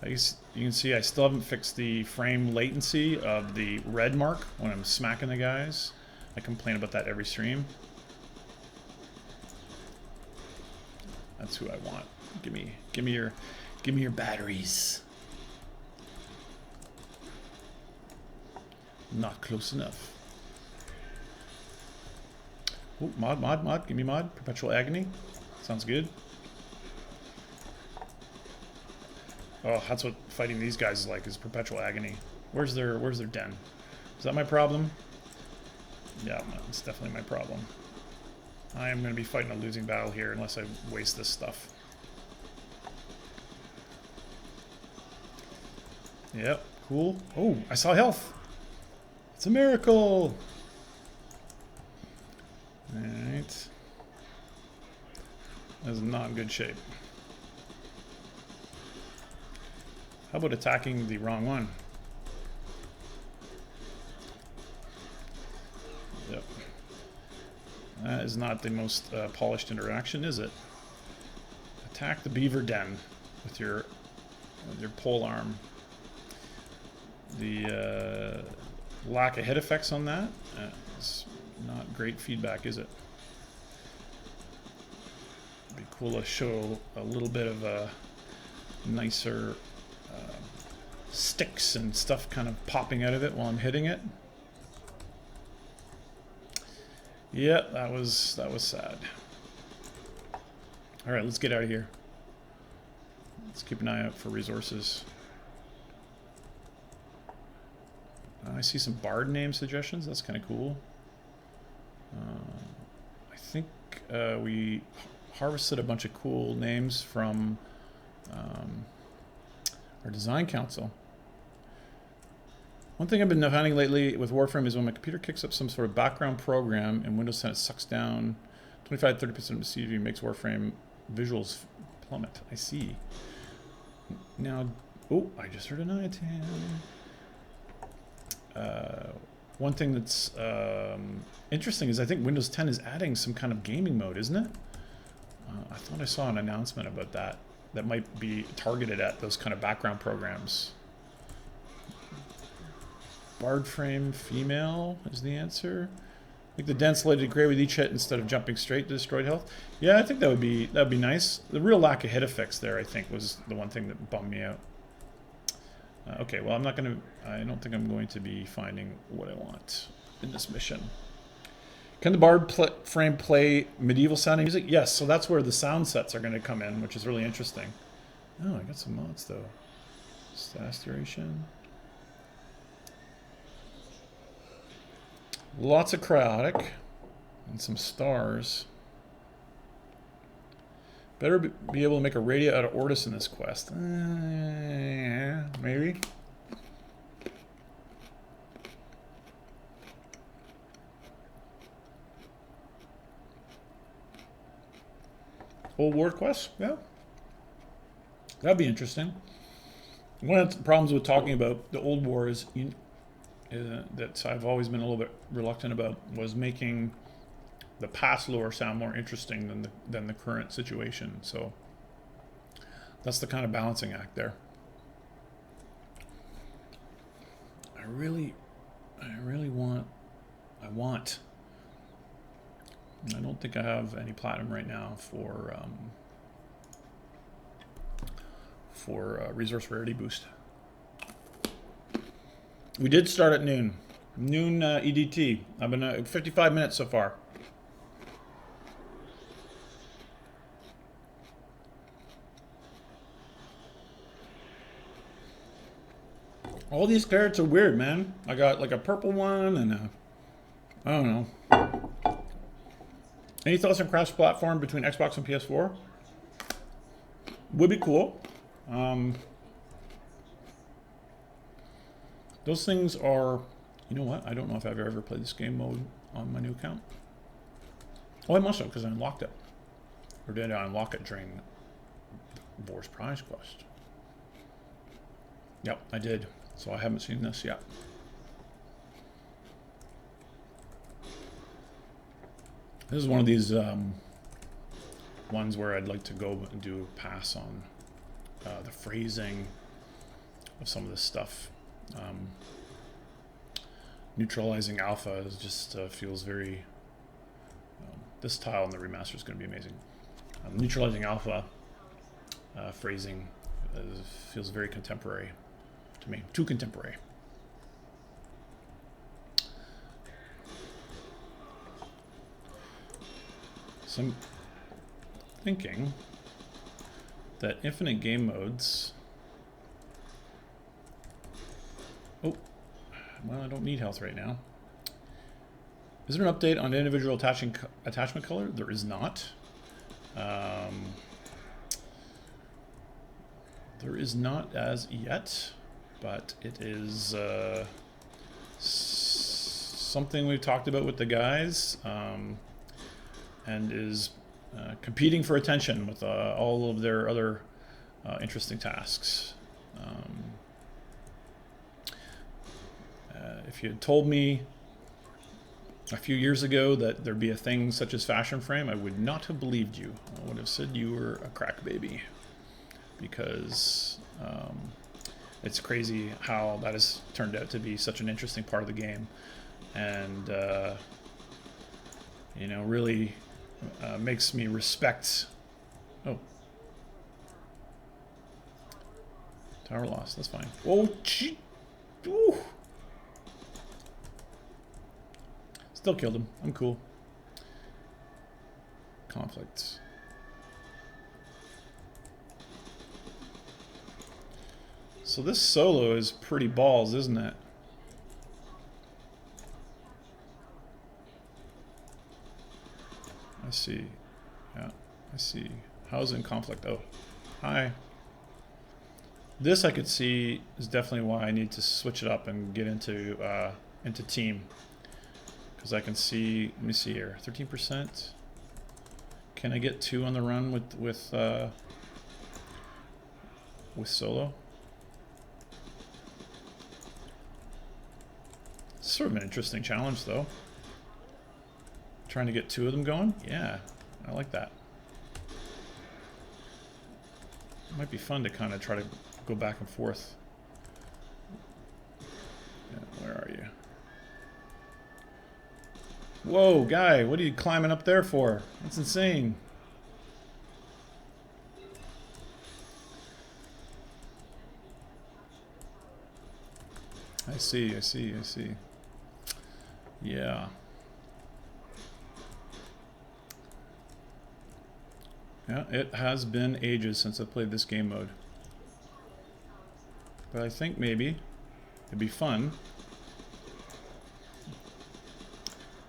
I guess you can see I still haven't fixed the frame latency of the red mark when I'm smacking the guys. I complain about that every stream. That's who I want. Give me your batteries. Not close enough. Oh, mod. Give me mod. Perpetual agony. Sounds good. Oh, that's what fighting these guys is like, is perpetual agony. Where's their den? Is that my problem? Yeah, it's definitely my problem. I am going to be fighting a losing battle here unless I waste this stuff. Yep, cool. Oh, I saw health. It's a miracle. Alright. That is not in good shape. How about attacking the wrong one? Yep. That is not the most polished interaction, is it? Attack the beaver den with your pole arm. The lack of hit effects on that is not great feedback, is it? It'd be cool to show a little bit of a nicer sticks and stuff kind of popping out of it while I'm hitting it. Yeah, that was sad. All right, let's get out of here. Let's keep an eye out for resources. I see some bard name suggestions. That's kind of cool. I think we harvested a bunch of cool names from our design council. One thing I've been finding lately with Warframe is when my computer kicks up some sort of background program and Windows 10 it sucks down 25-30% of the CPU, makes Warframe visuals plummet. I see. Now, oh, I just heard an item. One thing that's interesting is I think Windows 10 is adding some kind of gaming mode, isn't it? I thought I saw an announcement about that. That might be targeted at those kind of background programs. Warframe female is the answer. I think the den slated gray with each hit instead of jumping straight to destroyed health. Yeah, I think that would be nice. The real lack of hit effects there, I think, was the one thing that bummed me out. Okay, well, I don't think I'm going to be finding what I want in this mission. Can the bard frame play medieval sounding music? Yes, so that's where the sound sets are going to come in, which is really interesting. Oh, I got some mods though. Saturation. Lots of cryotic and some stars. Better be able to make a radio out of Ortis in this quest. Yeah, maybe. Old War quest? Yeah. That'd be interesting. One of the problems with talking about the Old War is that I've always been a little bit reluctant about was making the past lore sound more interesting than the current situation. So that's the kind of balancing act there. I don't think I have any platinum right now for resource rarity boost. We did start at noon EDT. I've been 55 minutes so far. All these carrots are weird, man. I got like a purple one and I don't know. Any thoughts on cross-platform between Xbox and PS4? Would be cool. Those things are, you know what? I don't know if I've ever played this game mode on my new account. Oh, I must have, because I unlocked it. Or did I unlock it during Vor's Prize Quest? Yep, I did. So I haven't seen this yet. This is one of these ones where I'd like to go and do a pass on the phrasing of some of this stuff. Neutralizing alpha is just feels very... this tile in the remaster is going to be amazing. Neutralizing alpha phrasing feels very contemporary to me. Too contemporary. So I'm thinking that infinite game modes... Oh, well, I don't need health right now. Is there an update on individual attachment color? There is not. There is not as yet, but it is something we've talked about with the guys, and is competing for attention with all of their other interesting tasks. If you had told me a few years ago that there'd be a thing such as Fashion Frame, I would not have believed you. I would have said you were a crack baby, because it's crazy how that has turned out to be such an interesting part of the game, and you know, really makes me respect. Oh, tower lost. That's fine. Oh, gee. Ooh. Still killed him. I'm cool. Conflicts. So this solo is pretty balls, isn't it? I see. Yeah, I see. How's in conflict? Oh, hi. This I could see is definitely why I need to switch it up and get into team. Because I can see, let me see here, 13%. Can I get 2 on the run with solo? It's sort of an interesting challenge, though. Trying to get 2 of them going? Yeah, I like that. It might be fun to kind of try to go back and forth. Yeah, where are you? Whoa, guy, what are you climbing up there for? That's insane. I see, I see, I see. Yeah. Yeah, it has been ages since I played this game mode. But I think maybe it'd be fun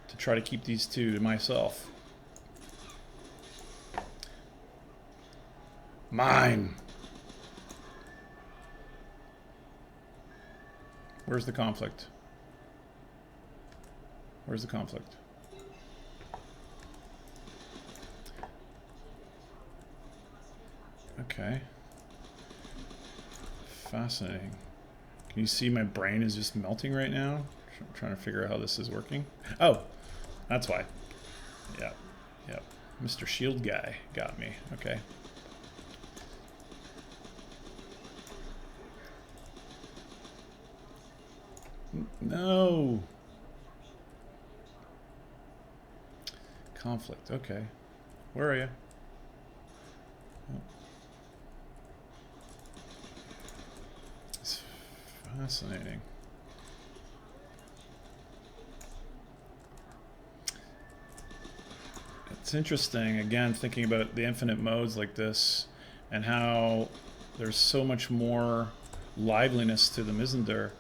to try to keep these 2 to myself. Mine! Where's the conflict? Where's the conflict? Okay. Fascinating. Can you see my brain is just melting right now? I'm trying to figure out how this is working. Oh, that's why. Yep, yep. Mr. Shield guy got me. Okay. No. Conflict. Okay. Where are you? Oh. It's fascinating. It's interesting, again, thinking about the infinite modes like this and how there's so much more liveliness to them, isn't there?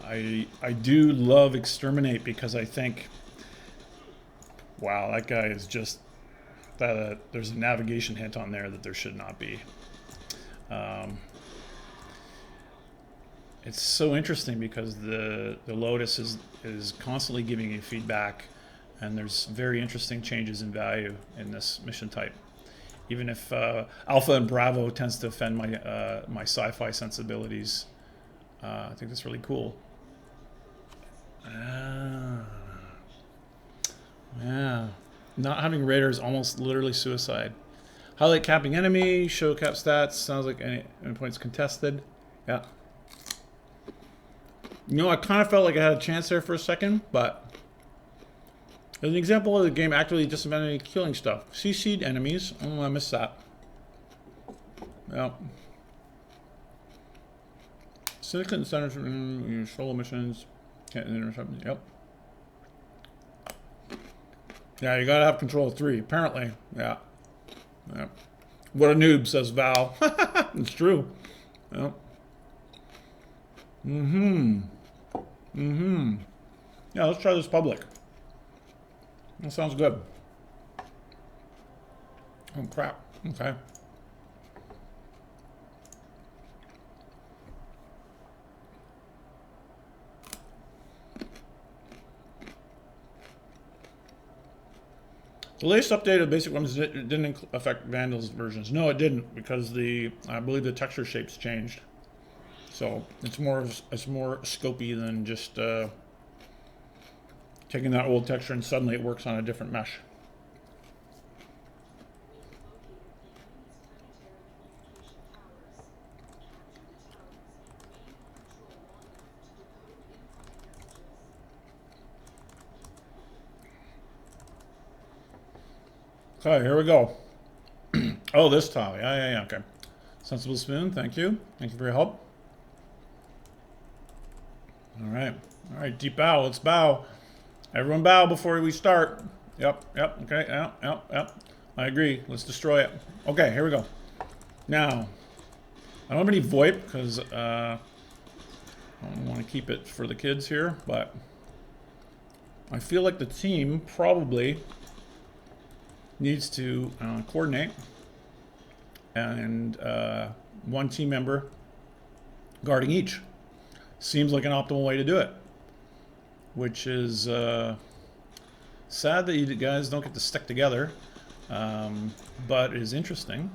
I do love Exterminate because I think, wow, that guy is just that. There's a navigation hint on there that there should not be. It's so interesting because the Lotus is constantly giving you feedback, and there's very interesting changes in value in this mission type. Even if Alpha and Bravo tends to offend my my sci-fi sensibilities, I think that's really cool. Yeah, not having radar is almost literally suicide. Highlight capping enemy, show cap stats. Sounds like any points contested. Yeah. You know, I kind of felt like I had a chance there for a second, but as an example of the game actively disadvantaging killing stuff. CC'd enemies. Oh, I missed that. Yeah. Syndicate incentives, solo missions. Can't intercept. Yep. Yeah, you gotta have control of 3, apparently. Yeah. Yep. What a noob, says Val. It's true. Yep. Yeah, let's try this public. That sounds good. Oh, crap. Okay. The latest update of basic weapons didn't affect Vandal's versions. No, it didn't, because I believe the texture shapes changed. So it's more scopy than just taking that old texture and suddenly it works on a different mesh. Okay, here we go. Oh, this tile. Yeah, okay. Sensible Spoon, thank you. Thank you for your help. All right, deep bow. Let's bow. Everyone bow before we start. Yep, okay, yep. I agree. Let's destroy it. Okay, here we go. Now, I don't have any VoIP because I don't want to keep it for the kids here, but I feel like the team probably needs to coordinate, and one team member guarding each. Seems like an optimal way to do it, which is sad that you guys don't get to stick together, but it is interesting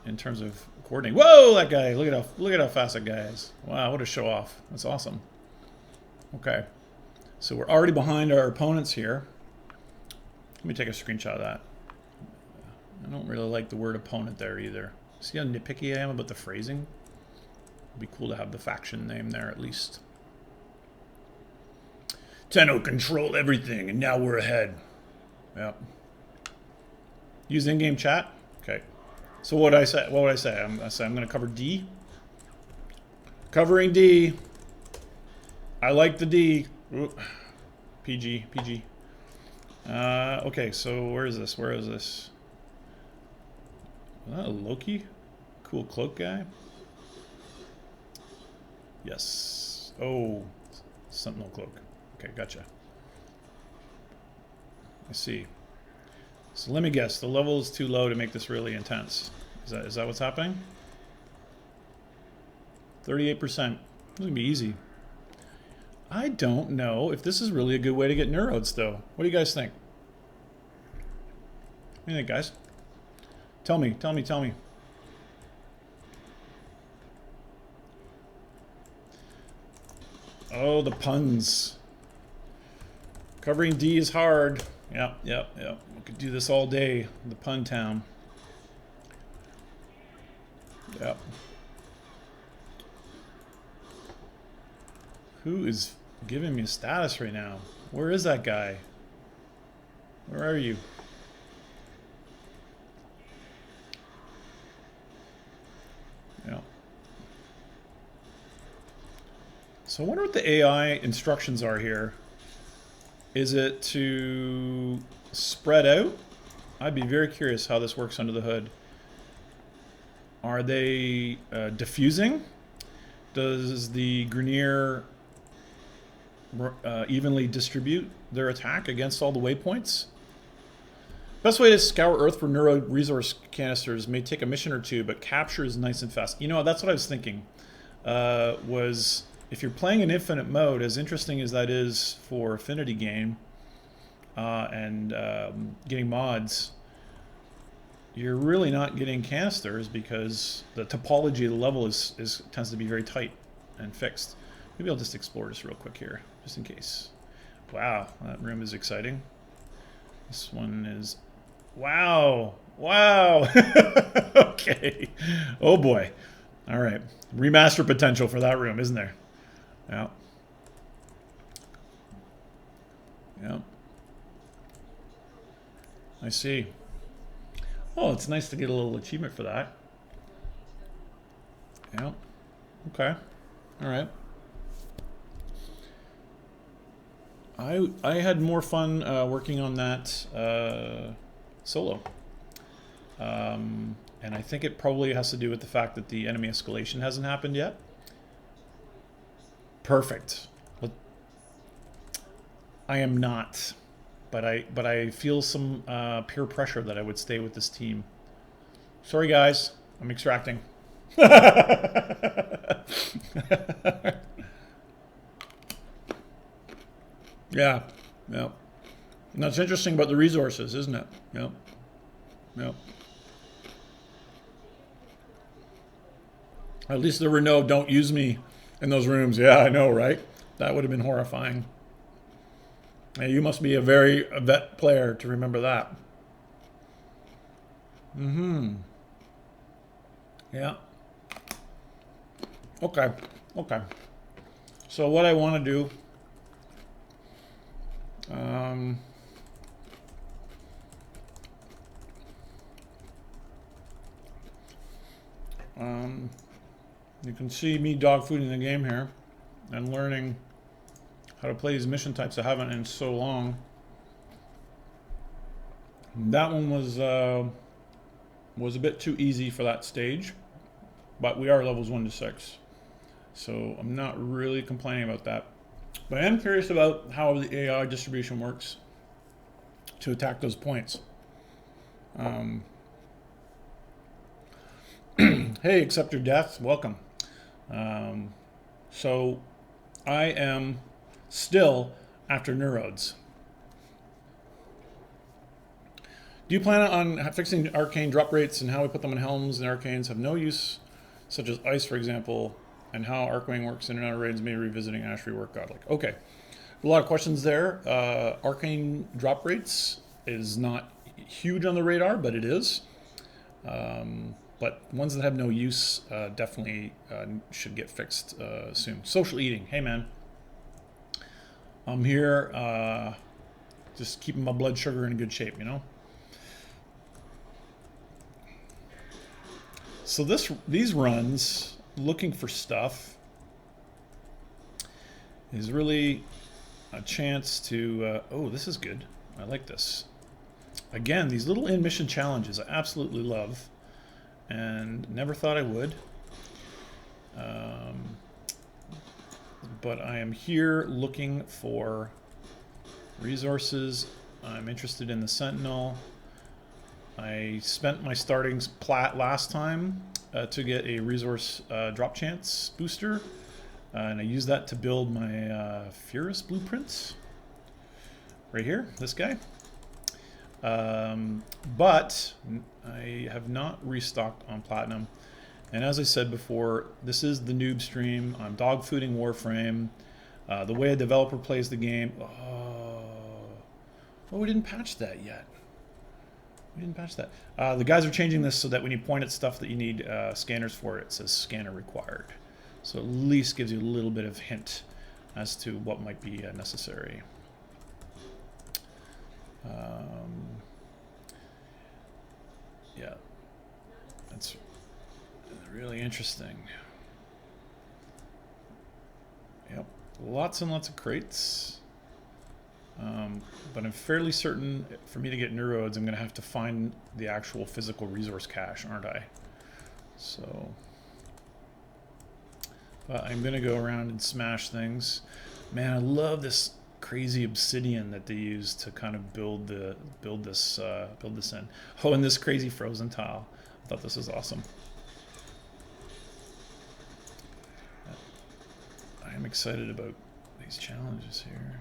in terms of coordinating. Whoa, that guy! Look at how fast that guy is! Wow, what a show off! That's awesome. Okay, so we're already behind our opponents here. Let me take a screenshot of that. I don't really like the word opponent there either. See how nitpicky I am about the phrasing? It'd be cool to have the faction name there at least. Tenno controlled everything and now we're ahead. Yep. Use in-game chat? Okay. So what would I say? I'm going to cover D. Covering D. I like the D. Ooh. PG. Okay, so where is this? Is that a Loki? Cool cloak guy? Yes. Oh, Sentinel cloak. Okay, gotcha. I see. So let me guess. The level is too low to make this really intense. Is that what's happening? 38%. This is gonna be easy. I don't know if this is really a good way to get neurodes, though. What do you guys think? What do you think, guys? Tell me. Oh, the puns. Covering D is hard. Yep. We could do this all day. The pun town. Yep. Who is giving me a status right now? Where is that guy? Where are you? Yeah. So I wonder what the AI instructions are here. Is it to spread out? I'd be very curious how this works under the hood. Are they diffusing? Does the Grenier evenly distribute their attack against all the waypoints? Best way to scour Earth for neuro resource canisters may take a mission or two, but capture is nice and fast. You know, that's what I was thinking. Was if you're playing in infinite mode, as interesting as that is for Affinity game and getting mods, you're really not getting canisters because the topology of the level tends to be very tight and fixed. Maybe I'll just explore this real quick here, just in case. Wow, that room is exciting. This one is... Wow! Wow! Okay. Oh boy. All right. Remaster potential for that room, isn't there? Yeah. Yeah. I see. Oh, it's nice to get a little achievement for that. Yeah. Okay. All right. I had more fun working on that solo. And I think it probably has to do with the fact that the enemy escalation hasn't happened yet. Perfect. I am not. But I feel some peer pressure that I would stay with this team. Sorry guys, I'm extracting. Yeah, yeah. And that's interesting about the resources, isn't it? Yep. Yep. At least there were no "don't use me" in those rooms. Yeah, I know, right? That would have been horrifying. Hey, you must be a vet player to remember that. Mm-hmm. Yeah. Okay. Okay. So what I want to do... you can see me dogfooding the game here and learning how to play these mission types I haven't in so long. That one was a bit too easy for that stage, but we are levels 1 to 6, so I'm not really complaining about that. But I am curious about how the AI distribution works to attack those points. Hey, accept your death. Welcome. So I am still after neurodes. Do you plan on fixing arcane drop rates and how we put them in helms and arcanes have no use, such as ice, for example, and how Arcwing works in and out of raids, maybe revisiting Ash rework godlike? Okay. A lot of questions there. Arcane drop rates is not huge on the radar, but it is. But ones that have no use definitely should get fixed soon. Social eating. Hey, man. I'm here just keeping my blood sugar in good shape, you know? So these runs, looking for stuff, is really a chance to... oh, this is good. I like this. Again, these little in-mission challenges I absolutely love. And never thought I would. But I am here looking for resources. I'm interested in the Sentinel. I spent my starting plat last time to get a resource drop chance booster. And I used that to build my Furus blueprints. Right here, this guy. But I have not restocked on Platinum. And as I said before, this is the noob stream. I'm dogfooding Warframe. The way a developer plays the game... Oh, we didn't patch that yet. We didn't patch that. The guys are changing this so that when you point at stuff that you need scanners for, it says scanner required. So at least gives you a little bit of hint as to what might be necessary. Yeah, that's really interesting. Yep, lots and lots of crates. But I'm fairly certain for me to get neurodes, I'm going to have to find the actual physical resource cache, aren't I? So But I'm gonna go around and smash things. Man, I love this crazy obsidian that they use to kind of build this in. Oh, and this crazy frozen tile. I thought this was awesome. I am excited about these challenges here.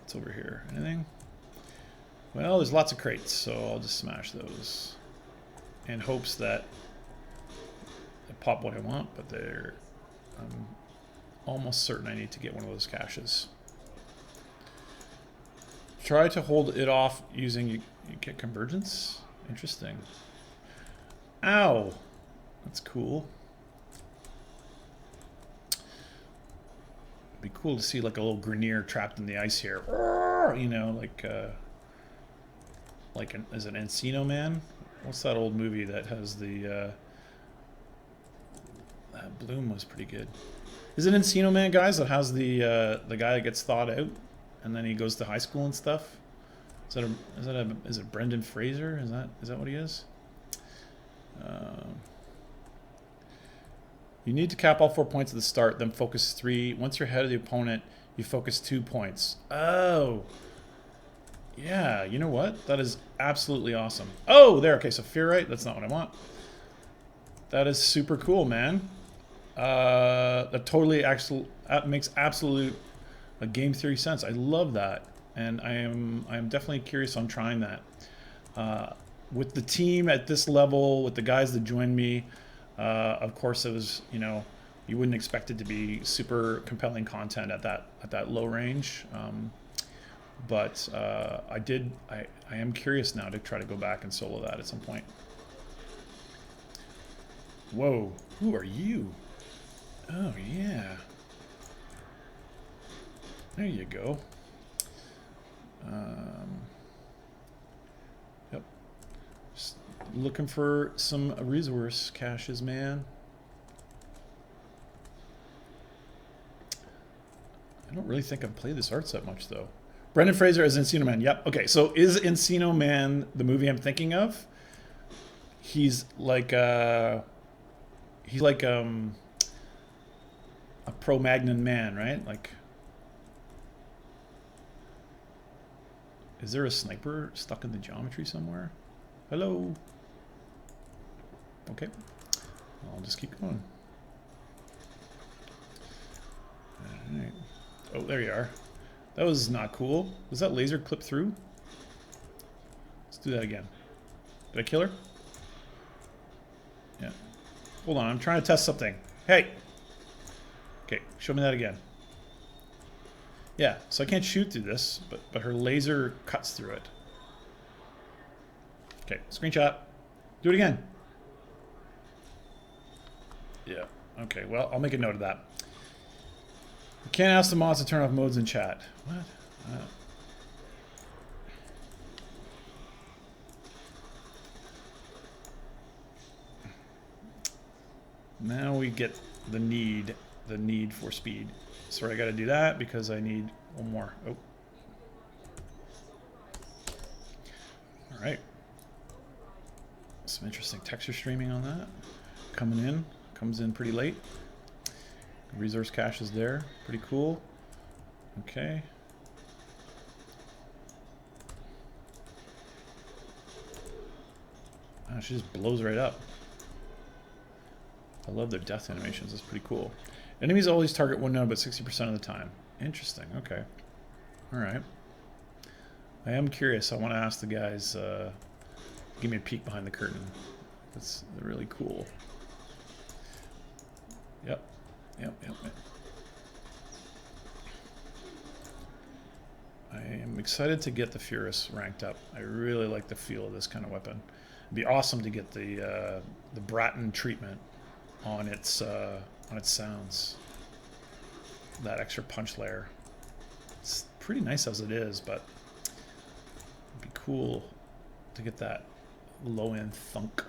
What's over here? Anything? Well, there's lots of crates, so I'll just smash those in hopes that I pop what I want, but I'm almost certain I need to get one of those caches. Try to hold it off using, you get convergence? Interesting. Ow! That's cool. It'd be cool to see like a little Grenier trapped in the ice here. You know, like is it Encino Man? What's that old movie that has the that Bloom was pretty good. Is it Encino Man, guys, that has the guy that gets thawed out and then he goes to high school and stuff? Is it Brendan Fraser? Is that what he is? You need to cap all 4 points at the start, then focus 3. Once you're ahead of the opponent, you focus 2 points. Oh. Yeah, you know what? That is absolutely awesome. Oh, there. Okay, so Fearite. That's not what I want. That is super cool, man. That totally makes absolute game theory sense. I love that, and I am definitely curious on trying that. With the team at this level, with the guys that joined me, of course it was, you know, you wouldn't expect it to be super compelling content at that low range. But I am curious now to try to go back and solo that at some point. Whoa, who are you? Oh yeah. There you go. Yep. Just looking for some resource caches, man. I don't really think I've played this art set much though. Brendan Fraser as Encino Man. Yep. Okay, so is Encino Man the movie I'm thinking of? He's like a Pro-Magnon man, right? Like, is there a sniper stuck in the geometry somewhere? Hello. Okay. I'll just keep going. All right. Oh, there you are. That was not cool. Was that laser clip through? Let's do that again. Did I kill her? Yeah. Hold on, I'm trying to test something. Hey! Okay, show me that again. Yeah, so I can't shoot through this, but her laser cuts through it. Okay, screenshot. Do it again. Yeah, okay, well, I'll make a note of that. You can't ask the mods to turn off modes in chat. What? Now we get the need for speed. So I got to do that because I need one more. Oh. All right. Some interesting texture streaming on that. Comes in pretty late. Resource cache is there. Pretty cool. Okay. Oh, she just blows right up. I love their death animations. That's pretty cool. Enemies always target one node about 60% of the time. Interesting. Okay. All right. I am curious. I want to ask the guys, give me a peek behind the curtain. That's really cool. Yep. I am excited to get the Furus ranked up. I really like the feel of this kind of weapon. It'd be awesome to get the Bratton treatment on its sounds. That extra punch layer. It's pretty nice as it is, but it'd be cool to get that low-end thunk.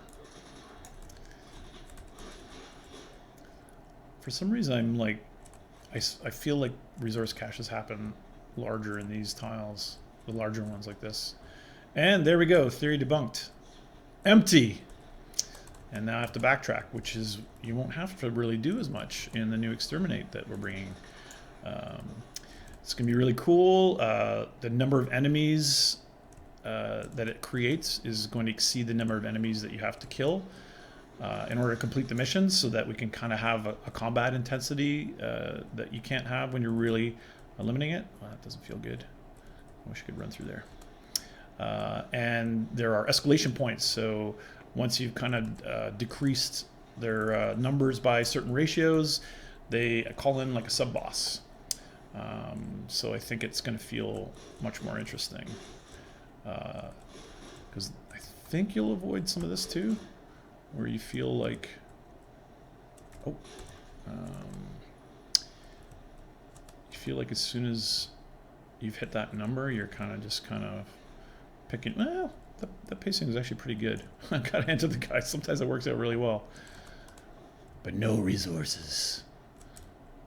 For some reason, I'm like, I feel like resource caches happen larger in these tiles, the larger ones like this. And there we go, theory debunked. Empty. And now I have to backtrack, which is, you won't have to really do as much in the new Exterminate that we're bringing. It's going to be really cool. The number of enemies that it creates is going to exceed the number of enemies that you have to kill in order to complete the missions, so that we can kind of have a combat intensity that you can't have when you're really eliminating it. Well, that doesn't feel good. I wish I could run through there. And there are escalation points, so once you've kind of decreased their numbers by certain ratios, they call in like a sub-boss. So I think it's going to feel much more interesting. Because I think you'll avoid some of this too, where you feel like, you feel like as soon as you've hit that number, you're kind of picking. Well, the pacing is actually pretty good. I gotta enter the guys. Sometimes it works out really well, but no resources,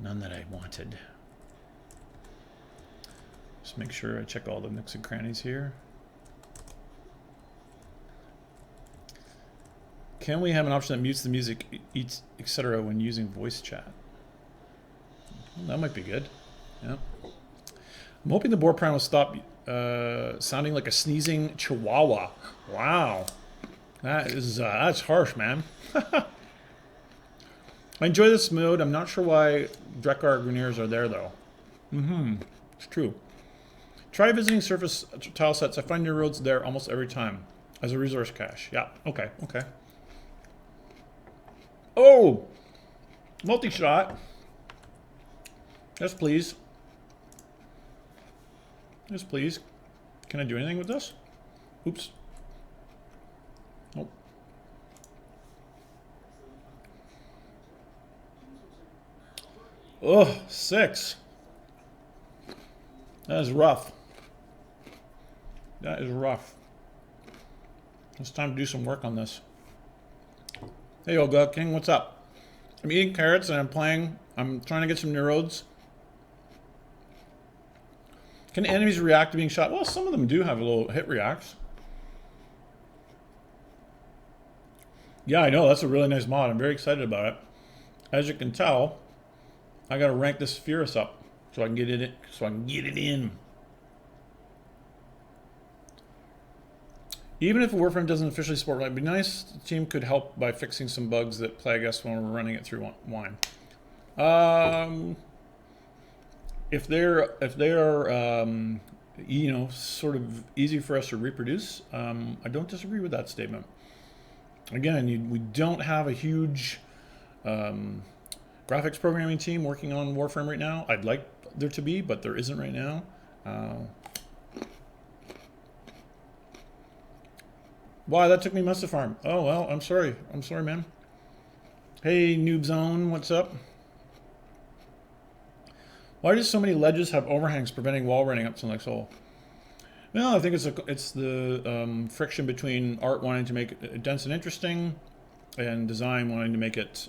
none that I wanted. Just make sure I check all the nooks and crannies here. Can we have an option that mutes the music, etc. when using voice chat? Well, that might be good. Yeah. I'm hoping the Warframe will stop sounding like a sneezing chihuahua. Wow. That is that's harsh, man. I enjoy this mode. I'm not sure why Drekar Greniers are there though. It's true. Try visiting surface tile sets. I find new roads there almost every time as a resource cache. Yeah. Okay. Okay. Oh, multi-shot. Yes, please. Yes, please. Can I do anything with this? Oops. Nope. Oh, 6. That is rough. That is rough. It's time to do some work on this. Hey, Olga King, what's up? I'm eating carrots and I'm trying to get some neurodes. Can enemies react to being shot? Well, some of them do have a little hit reacts. Yeah, I know, that's a really nice mod. I'm very excited about it. As you can tell, I gotta rank this Spherus up so I can get it in. Even if Warframe doesn't officially support it, it'd be nice the team could help by fixing some bugs that plague us when we're running it through wine. If they're you know, sort of easy for us to reproduce, I don't disagree with that statement. Again, we don't have a huge graphics programming team working on Warframe right now. I'd like there to be, but there isn't right now. Wow, that took me months to farm. Oh, well, I'm sorry. I'm sorry, man. Hey, Noob Zone, what's up? Why do so many ledges have overhangs preventing wall running up to the next hole? Well, I think it's the friction between art wanting to make it dense and interesting and design wanting to make it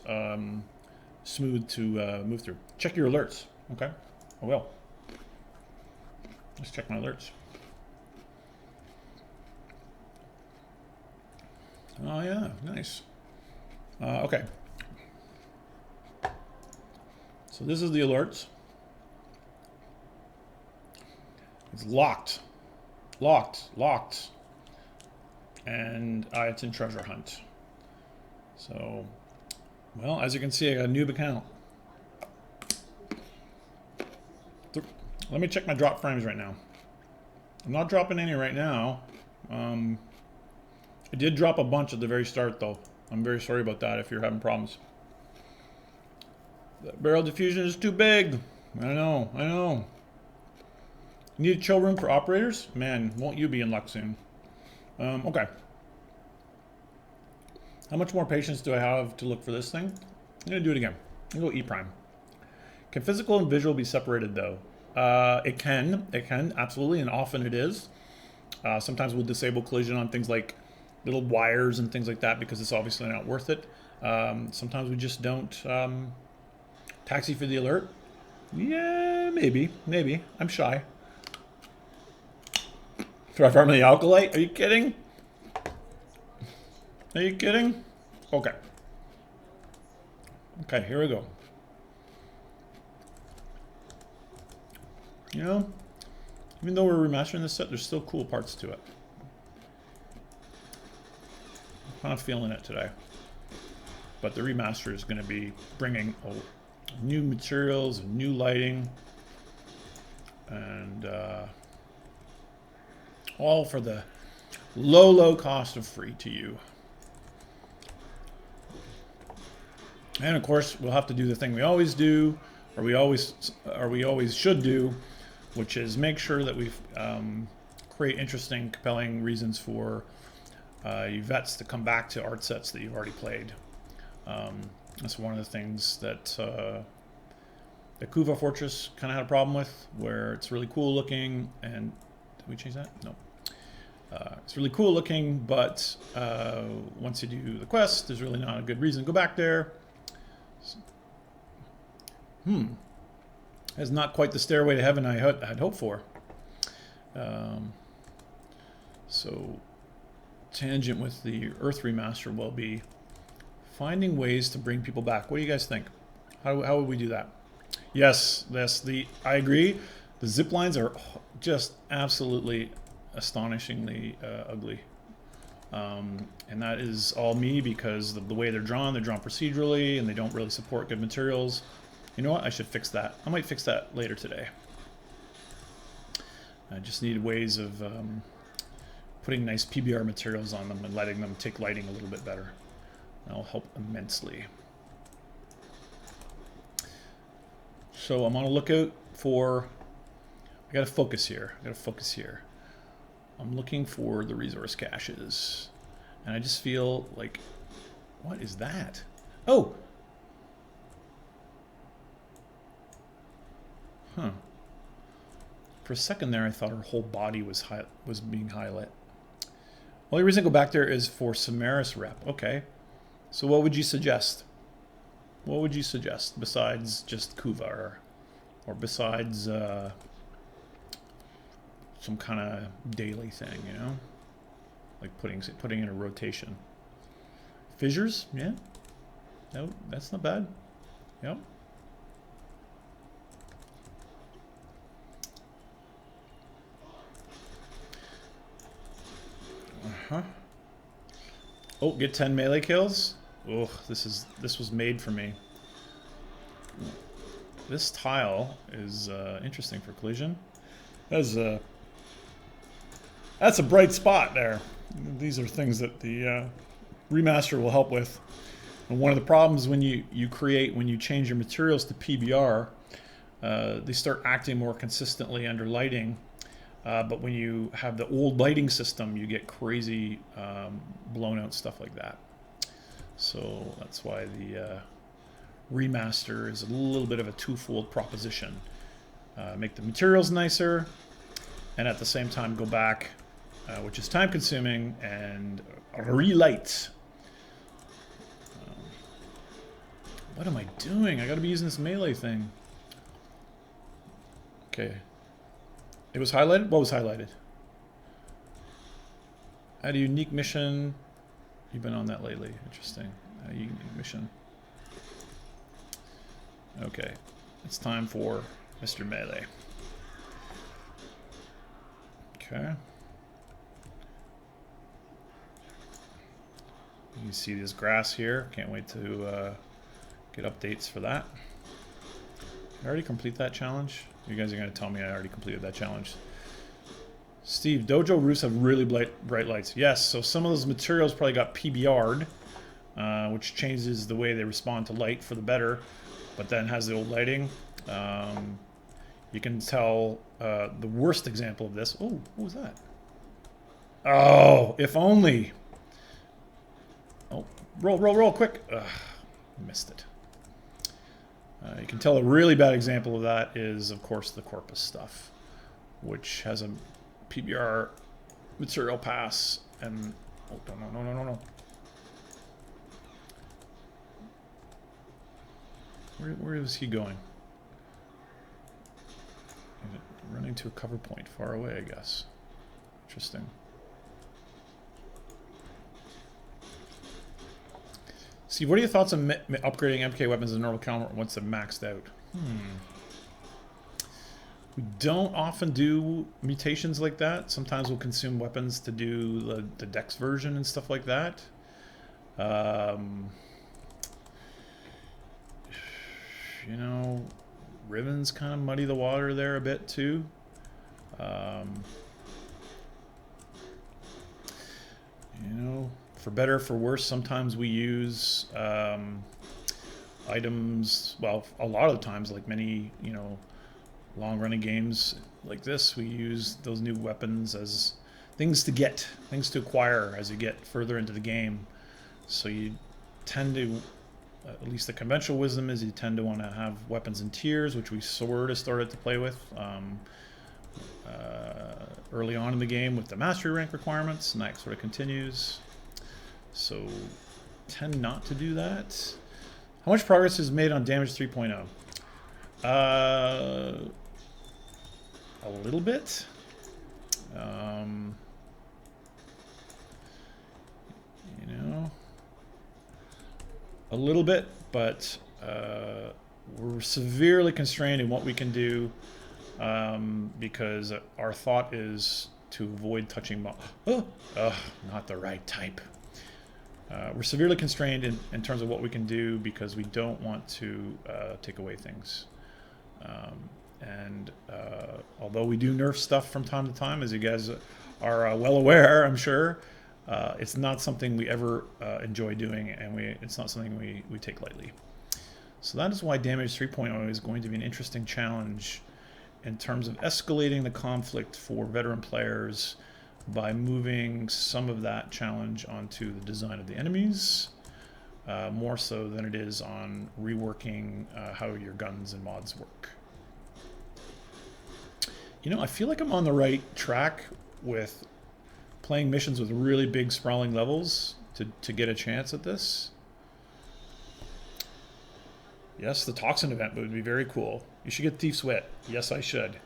smooth to move through. Check your alerts. Okay, I will. Let's check my alerts. Oh yeah, nice. Okay. So this is the alerts. It's locked. Locked. And it's in treasure hunt. So, well, as you can see, I got a noob account. Let me check my drop frames right now. I'm not dropping any right now. I did drop a bunch at the very start, though. I'm very sorry about that if you're having problems. The barrel diffusion is too big. I know. You need a chill room for operators? Man, won't you be in luck soon. Okay. How much more patience do I have to look for this thing? I'm going to do it again. I'm going to go E prime. Can physical and visual be separated, though? It can, absolutely, and often it is. Sometimes we'll disable collision on things like little wires and things like that because it's obviously not worth it. Sometimes we just don't taxi for the alert. Yeah, maybe. I'm shy. Do I farm the alkalite? Are you kidding? Okay. Okay, here we go. You know, even though we're remastering this set, there's still cool parts to it. I'm kind of feeling it today. But the remaster is going to be bringing new materials, new lighting, and all for the low cost of free to you. And of course, we'll have to do the thing we always do, or we always should do, which is make sure that we create interesting, compelling reasons for you vets to come back to art sets that you've already played. That's one of the things that the Kuva Fortress kind of had a problem with, where it's really cool looking, and did we change that? No. It's really cool looking, but once you do the quest, there's really not a good reason to go back there. It's not quite the stairway to heaven I had hoped for. So, tangent with the Earth remaster will be finding ways to bring people back. What do you guys think? How would we do that? Yes, I agree. The zip lines are just absolutely astonishingly ugly. And that is all me because the way they're drawn procedurally, and they don't really support good materials. You know what? I should fix that. I might fix that later today. I just need ways of putting nice PBR materials on them and letting them take lighting a little bit better. That'll help immensely. So I'm on a lookout for... I gotta focus here. I'm looking for the resource caches. And I just feel like... What is that? Oh! Huh. For a second there, I thought her whole body was being highlit. Only reason I go back there is for Samaris rep. Okay. So what would you suggest? What would you suggest besides just Kuva, or besides some kind of daily thing, you know? Like putting in a rotation. Fissures? Yeah. No, that's not bad. Yep. Oh, get 10 melee kills. Oh, this was made for me. This tile is interesting for collision. That's a bright spot there. These are things that the remaster will help with. And one of the problems when you change your materials to PBR, they start acting more consistently under lighting. But when you have the old lighting system, you get crazy blown out stuff like that. So that's why the remaster is a little bit of a twofold proposition. Make the materials nicer, and at the same time go back, which is time consuming, and relight. What am I doing? I gotta be using this melee thing. Okay. It was highlighted? What was highlighted? Add a unique mission. You've been on that lately. Interesting. A unique mission. Okay. It's time for Mr. Melee. Okay. You can see this grass here. Can't wait to get updates for that. Did I already complete that challenge? You guys are going to tell me I already completed that challenge. Steve, dojo roofs have really bright lights. Yes, so some of those materials probably got PBR'd, which changes the way they respond to light for the better, but then has the old lighting. You can tell the worst example of this. Oh, what was that? Oh, if only. Oh, roll, quick. Ugh, missed it. You can tell a really bad example of that is, of course, the Corpus stuff, which has a PBR material pass, and... Oh, no. Where is he going? Running to a cover point far away, I guess. Interesting. Steve, what are your thoughts on upgrading MK weapons in normal caliber once they're maxed out? We don't often do mutations like that. Sometimes we'll consume weapons to do the dex version and stuff like that. You know, Riven's kind of muddy the water there a bit too. You know, for better or for worse, sometimes we use items, well, a lot of the times, like many, you know, long-running games like this, we use those new weapons as things to get, things to acquire as you get further into the game. So you tend to, at least the conventional wisdom is, you tend to want to have weapons in tiers, which we sort of started to play with early on in the game with the mastery rank requirements, and that sort of continues. So tend not to do that. How much progress is made on damage 3.0? A little bit. You know, a little bit, but we're severely constrained in what we can do because our thought is to avoid touching not the right type. We're severely constrained in terms of what we can do because we don't want to take away things. Although we do nerf stuff from time to time, as you guys are well aware, I'm sure, it's not something we ever enjoy doing, and it's not something we take lightly. So that is why damage 3.0 is going to be an interesting challenge in terms of escalating the conflict for veteran players by moving some of that challenge onto the design of the enemies, more so than it is on reworking how your guns and mods work. You know, I feel like I'm on the right track with playing missions with really big sprawling levels to get a chance at this. Yes, the Toxin event would be very cool. You should get Thief's Wit. Yes, I should.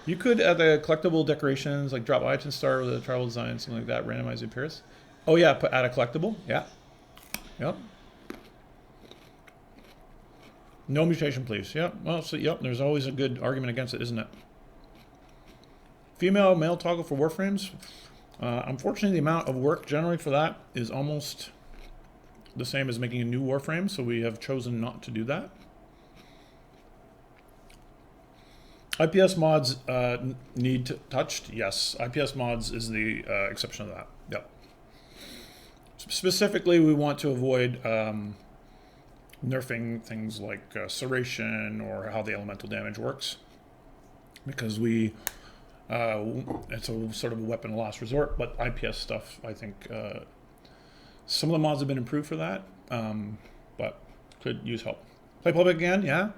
You could add the collectible decorations, like drop Item Star with a tribal design, something like that, randomize the appearance. Oh yeah, add a collectible. Yeah. Yep. No mutation, please. Yep. Well, so, yep, there's always a good argument against it, isn't it? Female, male toggle for Warframes. Unfortunately, the amount of work generally for that is almost the same as making a new Warframe, so we have chosen not to do that. IPS mods need touched. Yes, IPS mods is the exception of that. Yep. Specifically, we want to avoid nerfing things like serration or how the elemental damage works, because it's a sort of a weapon of last resort. But IPS stuff, I think some of the mods have been improved for that, but could use help. Play public again, yeah.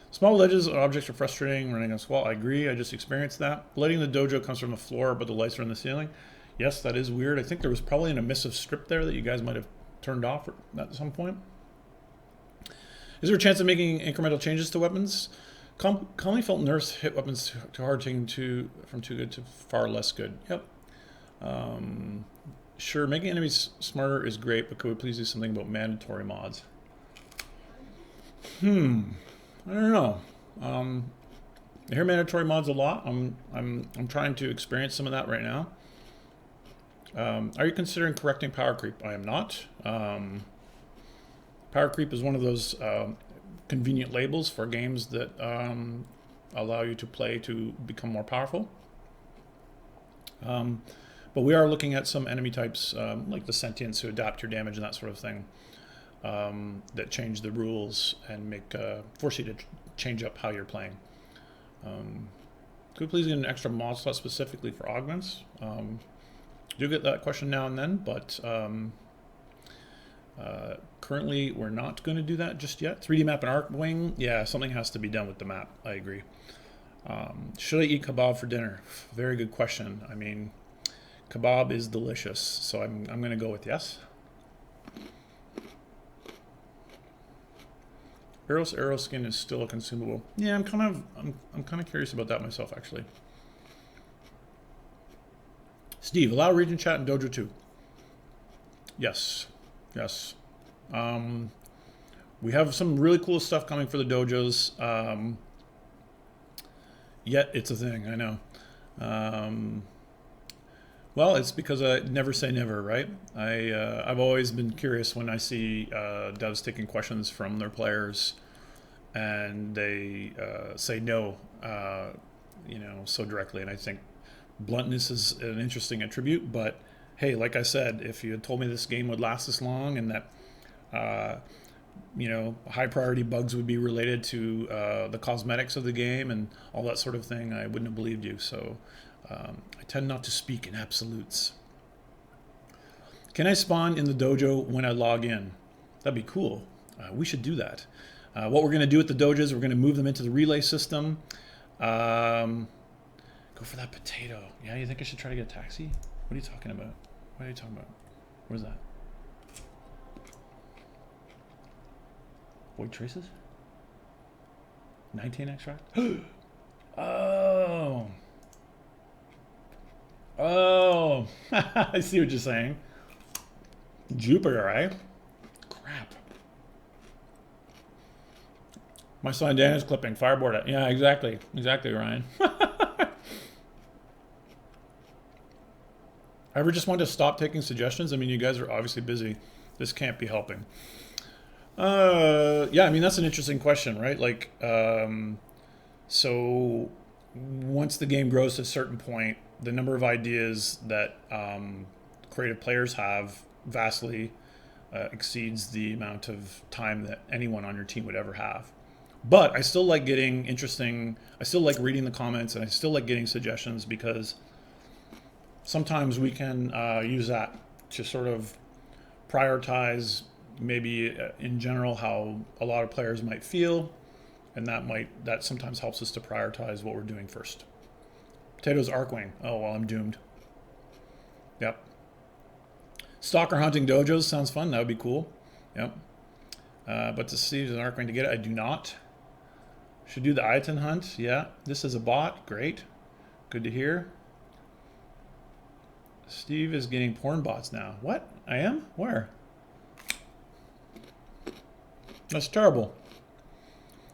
Small ledges or objects are frustrating running on squall. I agree, I just experienced that. Lighting the dojo comes from the floor, but the lights are in the ceiling. Yes, that is weird. I think there was probably an emissive strip there that you guys might have turned off at some point. Is there a chance of making incremental changes to weapons? Commonly felt nerfs hit weapons too hard, taking from too good to far less good. Yep. Sure, making enemies smarter is great, but could we please do something about mandatory mods? I don't know. I hear mandatory mods a lot. I'm trying to experience some of that right now. Are you considering correcting power creep? I am not. Power creep is one of those convenient labels for games that allow you to play to become more powerful. But we are looking at some enemy types, like the sentients, who adapt your damage and that sort of thing, that change the rules and force you to change up how you're playing. Could we please get an extra mod slot specifically for augments? Do get that question now and then, but currently we're not going to do that just yet. 3D map and Arcwing, yeah, something has to be done with the map. I agree. Should I eat kebab for dinner? Very good question. I mean, kebab is delicious, so I'm going to go with yes. Arrow skin is still a consumable. Yeah, I'm kind of curious about that myself, actually. Steve, allow region chat in Dojo 2. Yes. Yes. We have some really cool stuff coming for the dojos. Yet it's a thing, I know. Well, it's because I never say never, right? I've always been curious when I see devs taking questions from their players, and they say no, so directly. And I think bluntness is an interesting attribute. But hey, like I said, if you had told me this game would last this long and that high priority bugs would be related to the cosmetics of the game and all that sort of thing, I wouldn't have believed you. So I tend not to speak in absolutes. Can I spawn in the dojo when I log in? That'd be cool. We should do that. What we're going to do with the dojos, we're going to move them into the relay system. Go for that potato. Yeah, you think I should try to get a taxi? What are you talking about? What are you talking about? Where's that? Void traces? 19 extract? Oh. Oh. I see what you're saying. Jupiter, eh? Crap. My son Dan is clipping. Fireboard it. Yeah, exactly. Exactly, Ryan. I ever just want to stop taking suggestions? I mean, you guys are obviously busy. This can't be helping. Yeah, I mean, that's an interesting question, right? Like, so once the game grows to a certain point, the number of ideas that creative players have vastly exceeds the amount of time that anyone on your team would ever have. But I still like getting I still like reading the comments, and I still like getting suggestions, because sometimes we can use that to sort of prioritize maybe in general how a lot of players might feel, and that sometimes helps us to prioritize what we're doing first. Potatoes Arcwing. Oh, well, I'm doomed. Yep. Stalker hunting dojos sounds fun. That would be cool. Yep. But to see an Arcwing to get it, I do not. Should do the Iton hunt. Yeah. This is a bot. Great. Good to hear. Steve is getting porn bots now. What? I am? Where? That's terrible.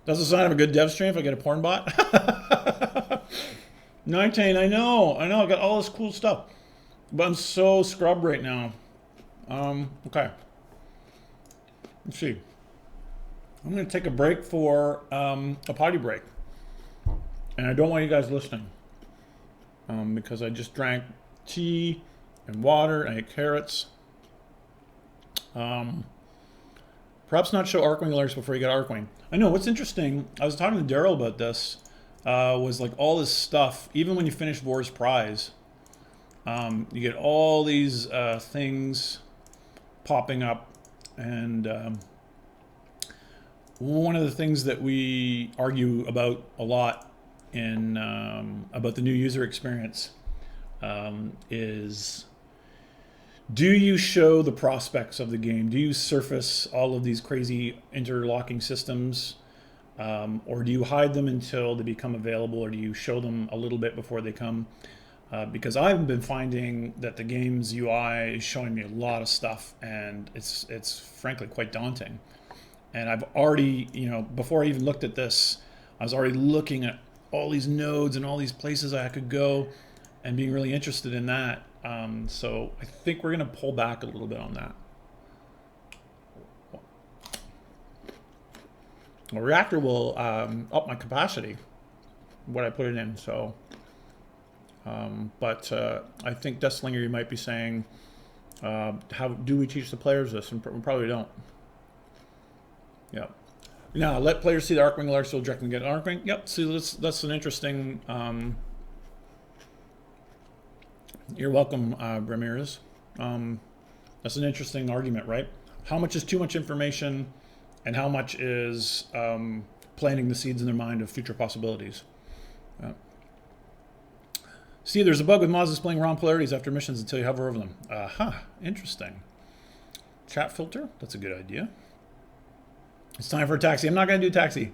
That's a sign of a good dev stream if I get a porn bot. 19, I know, I got all this cool stuff. But I'm so scrubbed right now. Okay. Let's see. I'm going to take a break for a potty break. And I don't want you guys listening. Because I just drank tea and water and I ate carrots. Perhaps not show Arcwing alerts before you get Arcwing. I know, what's interesting, I was talking to Daryl about this, was like all this stuff, even when you finish Vor's Prize, you get all these things popping up, and one of the things that we argue about a lot in about the new user experience is, do you show the prospects of the game? Do you surface all of these crazy interlocking systems? Or do you hide them until they become available? Or do you show them a little bit before they come? Because I've been finding that the game's UI is showing me a lot of stuff, and it's frankly quite daunting. And I've already, before I even looked at this, I was already looking at all these nodes and all these places I could go and being really interested in that. So I think we're going to pull back a little bit on that. A reactor will up my capacity, what I put it in. So, but I think Dustlinger, you might be saying, how do we teach the players this? And we probably don't. Yep. Now, let players see the Arcwing alerts so directly get an Arcwing. Yep. See, that's an interesting. You're welcome, Ramirez. That's an interesting argument, right? How much is too much information, and how much is planting the seeds in their mind of future possibilities? See, there's a bug with mods displaying wrong polarities after missions until you hover over them. Interesting. Chat filter, that's a good idea. It's time for a taxi. I'm not going to do taxi.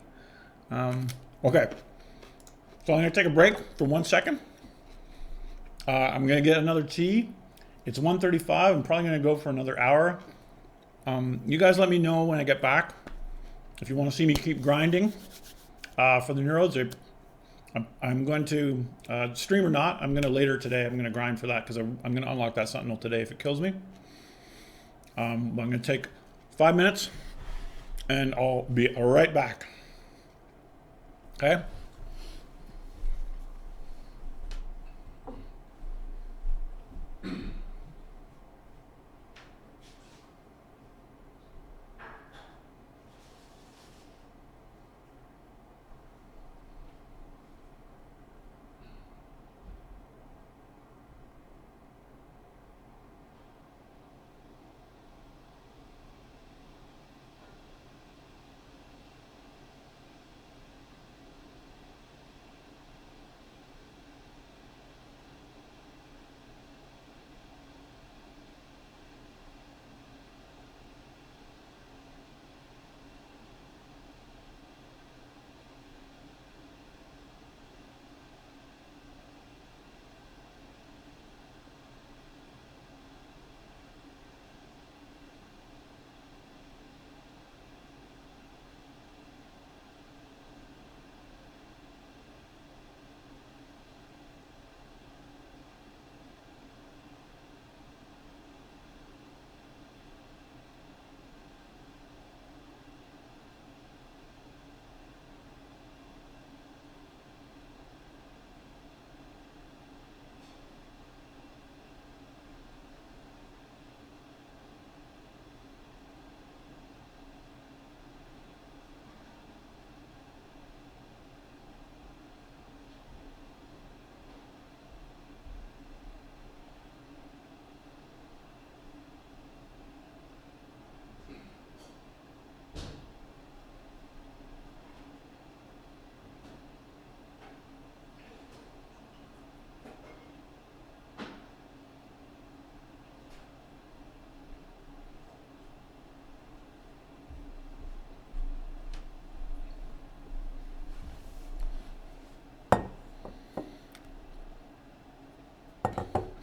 Okay. So I'm going to take a break for 1 second. I'm going to get another tea. It's 1:35. I'm probably going to go for another hour. You guys let me know when I get back if you want to see me keep grinding for the Neurodes. I'm going to stream or not. I'm going to later today. I'm going to grind for that because I'm going to unlock that Sentinel today if it kills me. But I'm going to take 5 minutes and I'll be right back. Okay?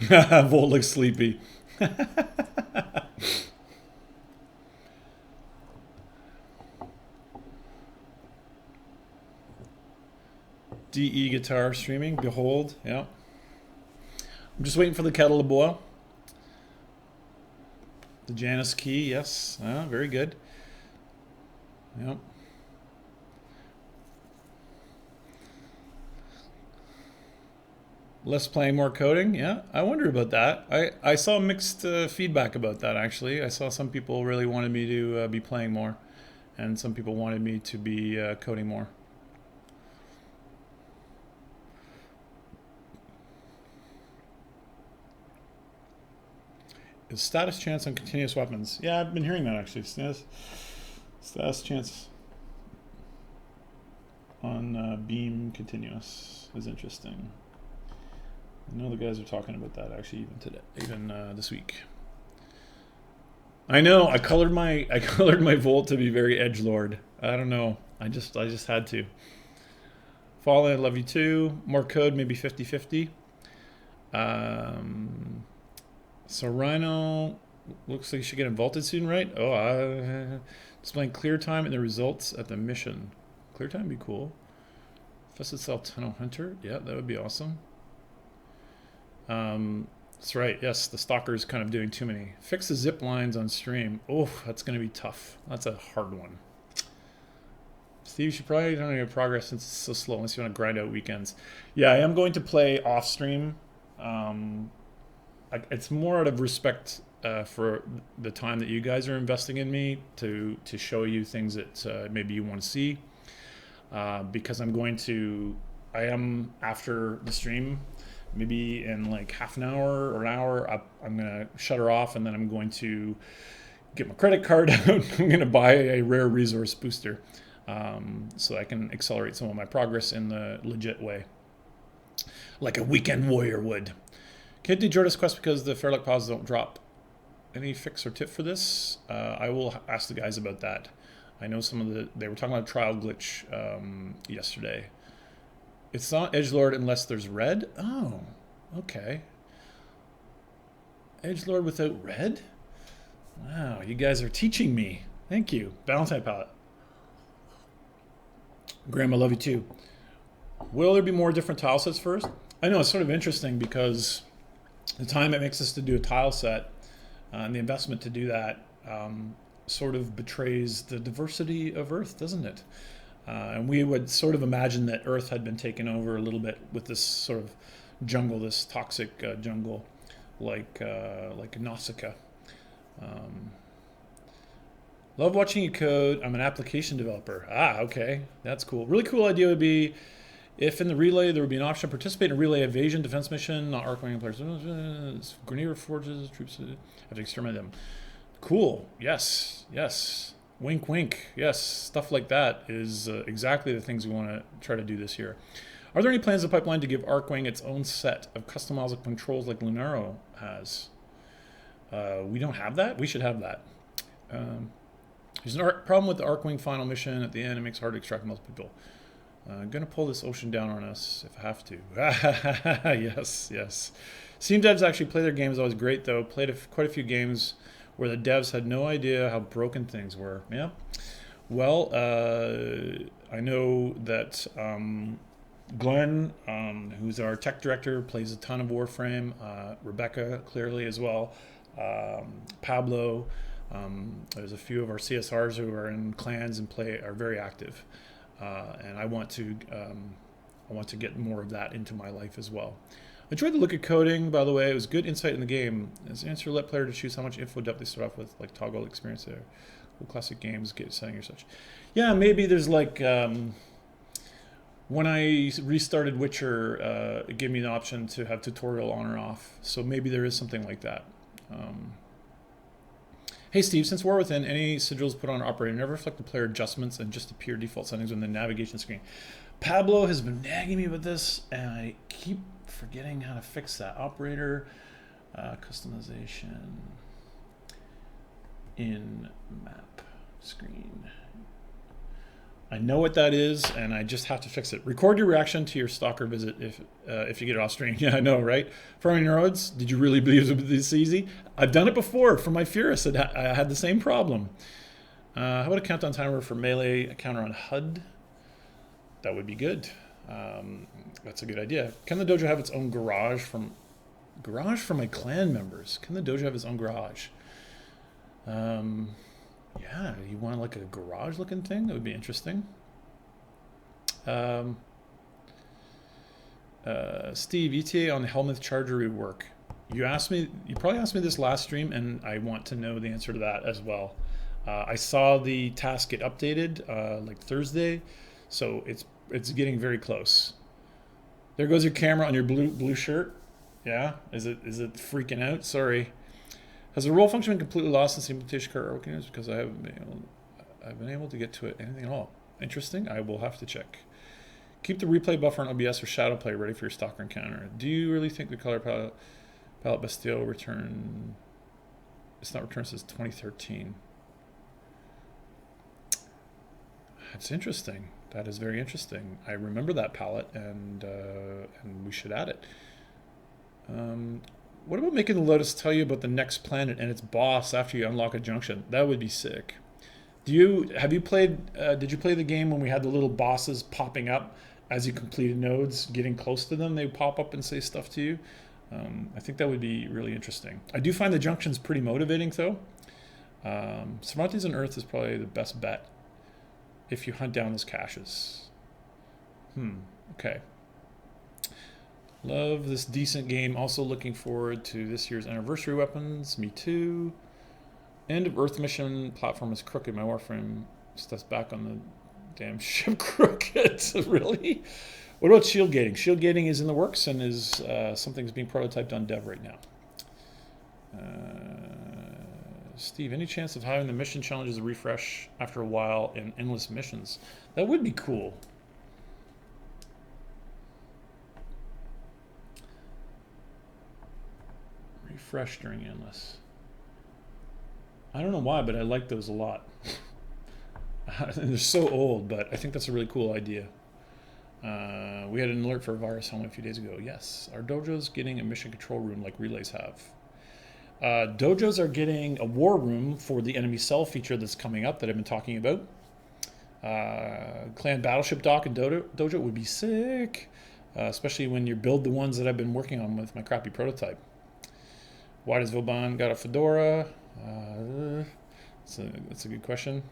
Volt looks sleepy. DE guitar streaming. Behold. Yeah. I'm just waiting for the kettle to boil. The Janus key. Yes. Very good. Yep. Less playing, more coding. Yeah, I wonder about that. I saw mixed feedback about that, actually. I saw some people really wanted me to be playing more, and some people wanted me to be coding more. Is status chance on continuous weapons? Yeah, I've been hearing that, actually. Status chance on beam continuous is interesting. I know the guys are talking about that actually even today, even this week. I know I colored my Volt to be very edgelord. I don't know. I just had to. Fallen, I love you too. More code, maybe 50-50. So Rhino looks like you should get vaulted soon, right? Oh, displaying clear time and the results at the mission. Clear time would be cool. Fested Cell Tunnel Hunter. Yeah, that would be awesome. That's right. Yes, the stalker's kind of doing too many. Fix the zip lines on stream. Oh, that's going to be tough. That's a hard one. Steve, you should probably don't have progress since it's so slow unless you want to grind out weekends. Yeah, I am going to play off stream. It's more out of respect for the time that you guys are investing in me to show you things that maybe you want to see. Because I am after the stream, maybe in like half an hour or an hour, I'm going to shut her off, and then I'm going to get my credit card out. I'm going to buy a rare resource booster so I can accelerate some of my progress in the legit way, like a weekend warrior would. Can't do Jordas Quest because the Fairlock pauses don't drop. Any fix or tip for this? I will ask the guys about that. I know they were talking about a trial glitch yesterday. It's not edgelord unless there's red? Oh, okay. Edgelord without red? Wow, you guys are teaching me. Thank you. Valentine palette. Graham, I love you too. Will there be more different tile sets first? I know it's sort of interesting because the time it makes us to do a tile set and the investment to do that sort of betrays the diversity of Earth, doesn't it? And we would sort of imagine that Earth had been taken over a little bit with this sort of jungle, this toxic jungle, like Nausicaa. Love watching you code. I'm an application developer. Ah, okay, that's cool. Really cool idea would be if in the relay there would be an option to participate in a relay evasion defense mission, not arc-wing players. Grenadier forges, troops have to exterminate them. Cool. Yes. Yes. Wink, wink. Yes. Stuff like that is exactly the things we want to try to do this year. Are there any plans in the pipeline to give Arcwing its own set of customizable controls like Lunaro has? We don't have that. We should have that. There's a problem with the Arcwing final mission at the end. It makes it hard to extract multiple people. I'm going to pull this ocean down on us if I have to. Yes, yes. Steam devs actually play their games always great, though. Played quite a few games where the devs had no idea how broken things were. Yeah. Well, I know that Glenn, who's our tech director, plays a ton of Warframe. Rebecca, clearly, as well. Pablo. There's a few of our CSRs who are in clans and are very active. And I want to get more of that into my life as well. I enjoyed the look at coding, by the way. It was good insight in the game. As the answer, let player to choose how much info depth they start off with, like toggle experience there. Cool classic games, get setting or such. Yeah, maybe there's like when I restarted Witcher, it gave me an option to have tutorial on or off. So maybe there is something like that. Hey Steve, since War Within, any sigils put on operator never reflect the player adjustments and just appear default settings on the navigation screen. Pablo has been nagging me with this, and I keep forgetting how to fix that. Operator customization in map screen. I know what that is, and I just have to fix it. Record your reaction to your stalker visit if you get it off stream. Yeah, I know, right? Farming Roads, did you really believe it was this easy? I've done it before for my Furus. I had the same problem. How about a countdown timer for melee counter on HUD? That would be good. That's a good idea. Can the dojo have its own garage for my clan members? Can the dojo have its own garage? Yeah, you want like a garage looking thing? That would be interesting. Steve, ETA on the Helmuth Charger rework. You probably asked me this last stream, and I want to know the answer to that as well. I saw the task get updated like Thursday, so it's getting very close. There goes your camera on your blue shirt. Yeah, is it freaking out? Sorry. Has the roll function been completely lost since the implementation card working? Because I've been able to get to it anything at all. Interesting. I will have to check. Keep the replay buffer on OBS or shadow play ready for your stalker encounter. Do you really think the color palette Bastille return? It's not returned since 2013. That's interesting. That is very interesting. I remember that palette, and we should add it. What about making the Lotus tell you about the next planet and its boss after you unlock a junction? That would be sick. Did you play the game when we had the little bosses popping up as you completed nodes, getting close to them? They pop up and say stuff to you. I think that would be really interesting. I do find the junctions pretty motivating, though. Cervantes on Earth is probably the best bet if you hunt down those caches. Okay. Love this decent game. Also looking forward to this year's anniversary weapons. Me too. End of Earth mission. Platform is crooked. My Warframe stuff's back on the damn ship crooked. Really? What about shield gating? Shield gating is in the works and is something's being prototyped on dev right now. Steve, any chance of having the mission challenges refresh after a while in endless missions? That would be cool. Refresh during endless. I don't know why, but I like those a lot. They're so old, but I think that's a really cool idea. We had an alert for a virus helmet a few days ago. Yes, our dojo's getting a mission control room like relays have. Dojos are getting a war room for the enemy cell feature that's coming up that I've been talking about. Clan Battleship Dock and Dojo would be sick, especially when you build the ones that I've been working on with my crappy prototype. Why does Vauban got a fedora? That's a good question.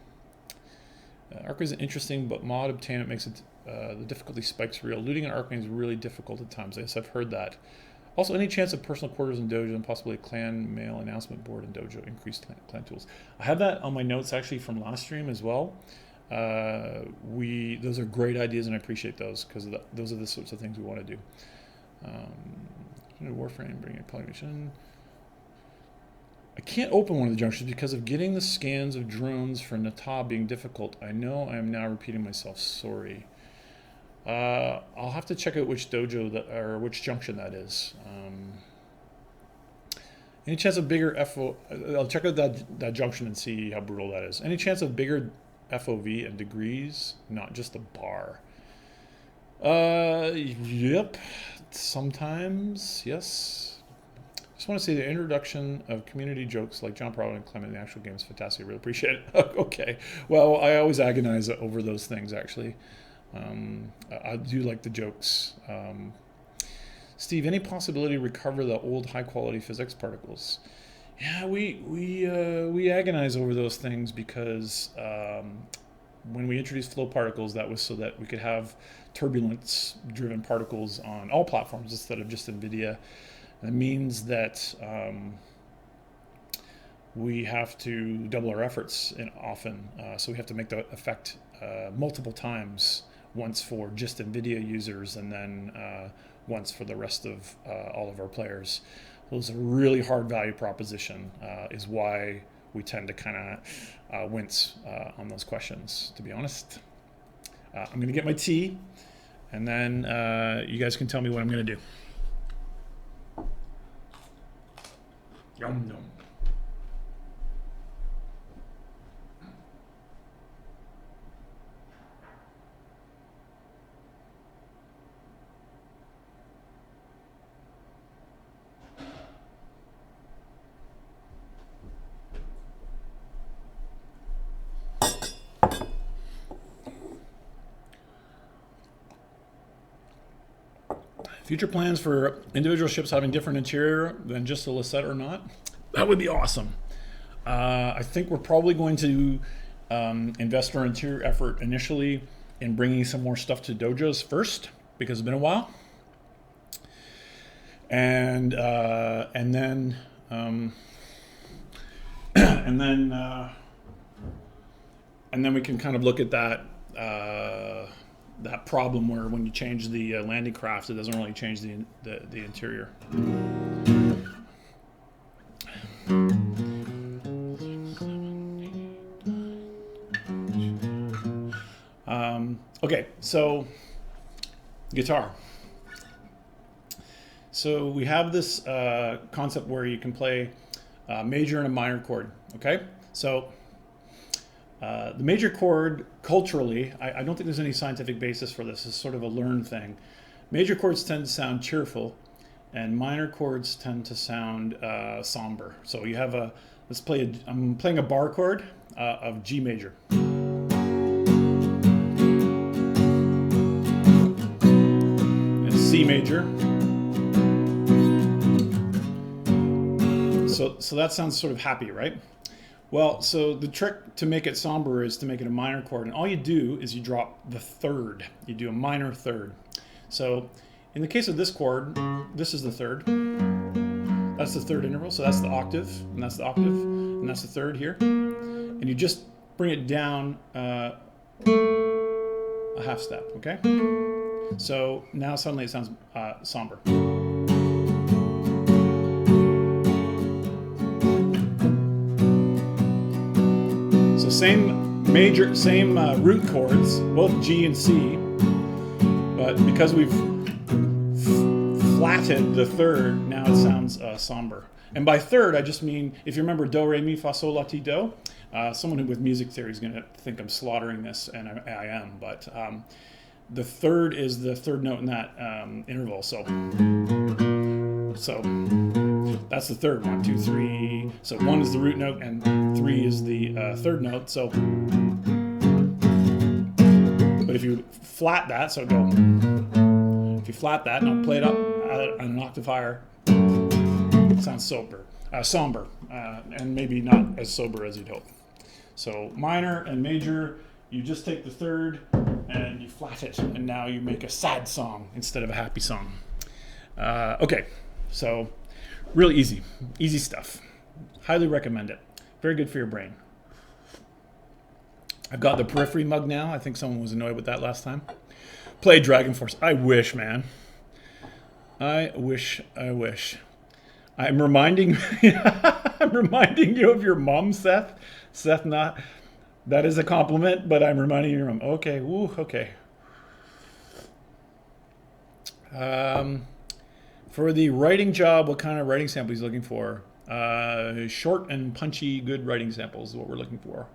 Arc is interesting, but mod obtainment makes it the difficulty spikes real. Looting an Arcane is really difficult at times. Yes, I've heard that. Also, any chance of personal quarters in Dojo and possibly a clan mail announcement board in Dojo, increased clan tools. I have that on my notes actually from last stream as well. Those are great ideas, and I appreciate those because those are the sorts of things we want to do. Warframe, bring it polymation. I can't open one of the junctions because of getting the scans of drones for Nata being difficult. I know I am now repeating myself. Sorry. I'll have to check out which dojo or which junction that is. Any chance of bigger FO? I'll check out that junction and see how brutal that is. Any chance of bigger FOV and degrees, not just a bar? Yep. Sometimes, yes. Just want to say the introduction of community jokes like John Prowell and Clement in the actual game is fantastic. I really appreciate it. Okay. Well, I always agonize over those things, actually. I do like the jokes. Steve, any possibility to recover the old high-quality physics particles? Yeah, we agonize over those things because when we introduced flow particles, that was so that we could have turbulence-driven particles on all platforms instead of just NVIDIA. That means that we have to double our efforts often. So we have to make the effect multiple times, once for just NVIDIA users and then once for the rest of all of our players. So it's a really hard value proposition, is why we tend to kind of wince on those questions, to be honest. I'm going to get my tea, and then you guys can tell me what I'm going to do. Yum, yum. Future plans for individual ships having different interior than just a Lisette or not? That would be awesome. I think we're probably going to invest our interior effort initially in bringing some more stuff to dojos first, because it's been a while, and then we can kind of look at that problem where when you change the landing craft, it doesn't really change the interior. Okay, so guitar. So we have this concept where you can play a major and a minor chord. Okay, so the major chord, culturally, I don't think there's any scientific basis for this. It's sort of a learned thing. Major chords tend to sound cheerful, and minor chords tend to sound somber. So you have I'm playing a bar chord of G major. And C major. So that sounds sort of happy, right? Well, so the trick to make it somber is to make it a minor chord, and all you do is you drop the third. You do a minor third. So in the case of this chord, this is the third. That's the third interval, so that's the octave, and that's the octave, and that's the third here. And you just bring it down a half step, okay? So now suddenly it sounds somber. So same root chords, both G and C, but because we've flatted the third, now it sounds somber. And by third, I just mean, if you remember do, re, mi, fa, sol, la, ti, do, someone who with music theory is going to think I'm slaughtering this, and I am, but the third is the third note in that interval. So That's the third. 1, 2, 3. So 1 is the root note and 3 is the third note. So, but if you flat that, so go. If you flat that, and I'll play it up an octave higher, it sounds somber, and maybe not as sober as you'd hope. So minor and major, you just take the third and you flat it, and now you make a sad song instead of a happy song. Okay, so really easy stuff. Highly recommend it. Very good for your brain. I've got the periphery mug now. I think someone was annoyed with that last time. Play Dragon Force. I wish, man. I wish. I'm reminding you of your mom, Seth. Seth, not that is a compliment, but I'm reminding you of your mom. Okay, woo, okay. For the writing job, what kind of writing sample he's looking for? Short and punchy, good writing samples is what we're looking for.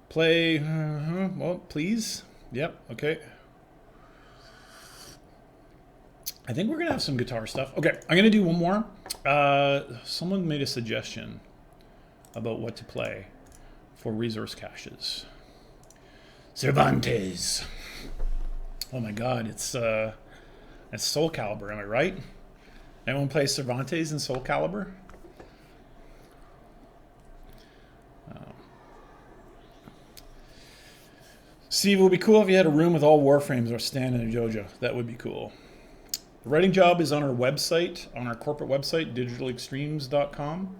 Play, well, please. Yep, okay. I think we're going to have some guitar stuff. Okay, I'm going to do one more. Someone made a suggestion about what to play for resource caches. Cervantes. Oh my God, it's Soul Calibur, am I right? Anyone play Cervantes in Soul Calibur? Steve, it would be cool if you had a room with all Warframes or Stan and a Jojo. That would be cool. The writing job is on our website, on our corporate website, digitalextremes.com.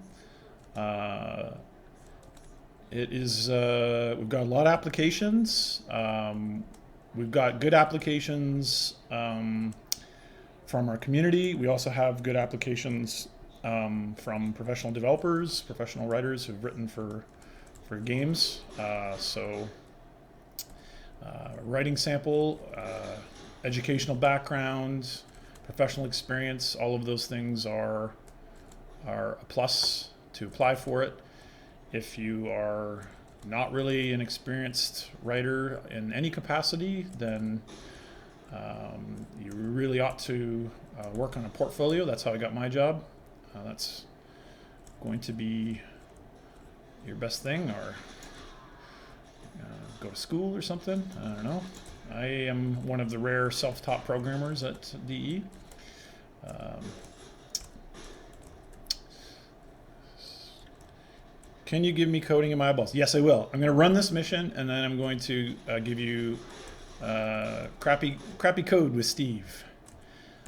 It is, we've got a lot of applications. We've got good applications from our community. We also have good applications from professional developers, professional writers who've written for games. Writing sample, educational background, professional experience, all of those things are a plus to apply for it. If you are not really an experienced writer in any capacity, then you really ought to work on a portfolio. That's how I got my job. That's going to be your best thing, or go to school or something. I don't know. I am one of the rare self-taught programmers at DE. Can you give me coding in my eyeballs? Yes, I will. I'm going to run this mission, and then I'm going to give you crappy code with Steve.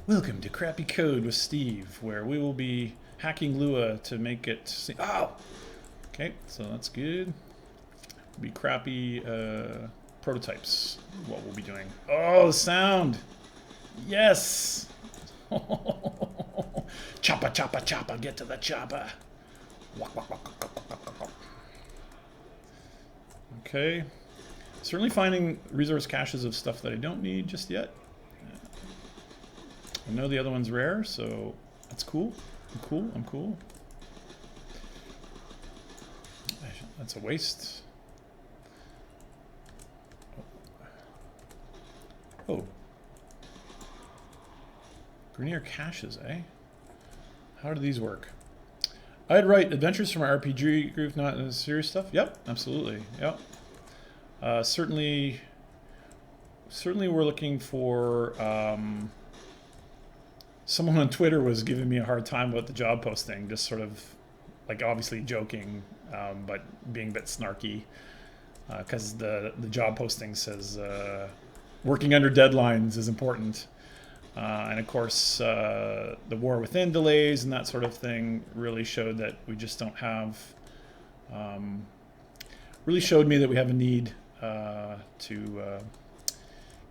Welcome to Crappy Code with Steve, where we will be hacking Lua to make it see. Oh! Okay, so that's good. Be crappy prototypes, what we'll be doing. Oh, the sound! Yes! Chopper, chopper, chopper, get to the chopper. Okay. Certainly finding resource caches of stuff that I don't need just yet. I know the other one's rare, so that's cool. I'm cool. That's a waste. Oh. Grenier caches, eh? How do these work? I'd write adventures from our RPG group, not serious stuff. Yep, absolutely. Yep. Certainly we're looking for... someone on Twitter was giving me a hard time about the job posting, just sort of, like, obviously joking, but being a bit snarky, because the job posting says working under deadlines is important. And of course, the war within delays and that sort of thing really showed that we just don't have, really showed me that we have a need to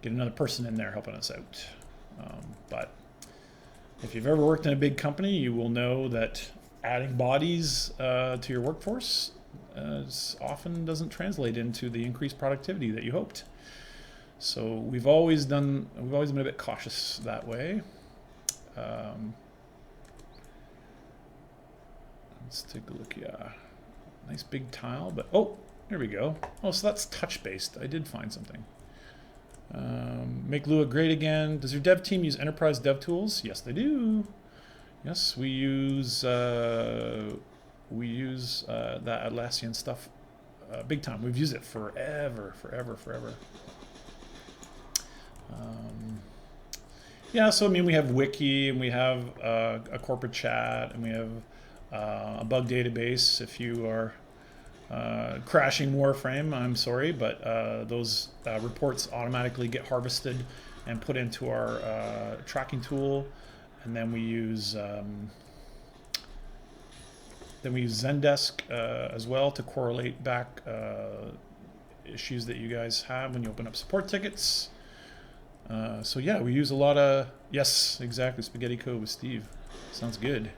get another person in there helping us out. But if you've ever worked in a big company, you will know that adding bodies to your workforce often doesn't translate into the increased productivity that you hoped. So we've always been a bit cautious that way. Let's take a look. Yeah, nice big tile, but oh, there we go. Oh, so that's touch based. I did find something. Make Lua great again. Does your dev team use enterprise dev tools? Yes, they do. Yes, we use that Atlassian stuff big time. We've used it forever. Yeah, so I mean, we have Wiki, and we have a corporate chat, and we have a bug database. If you are crashing Warframe, I'm sorry, but those reports automatically get harvested and put into our tracking tool, and then we use Zendesk as well to correlate back issues that you guys have when you open up support tickets. So yeah, we use a lot of, yes, exactly, spaghetti code with Steve. Sounds good.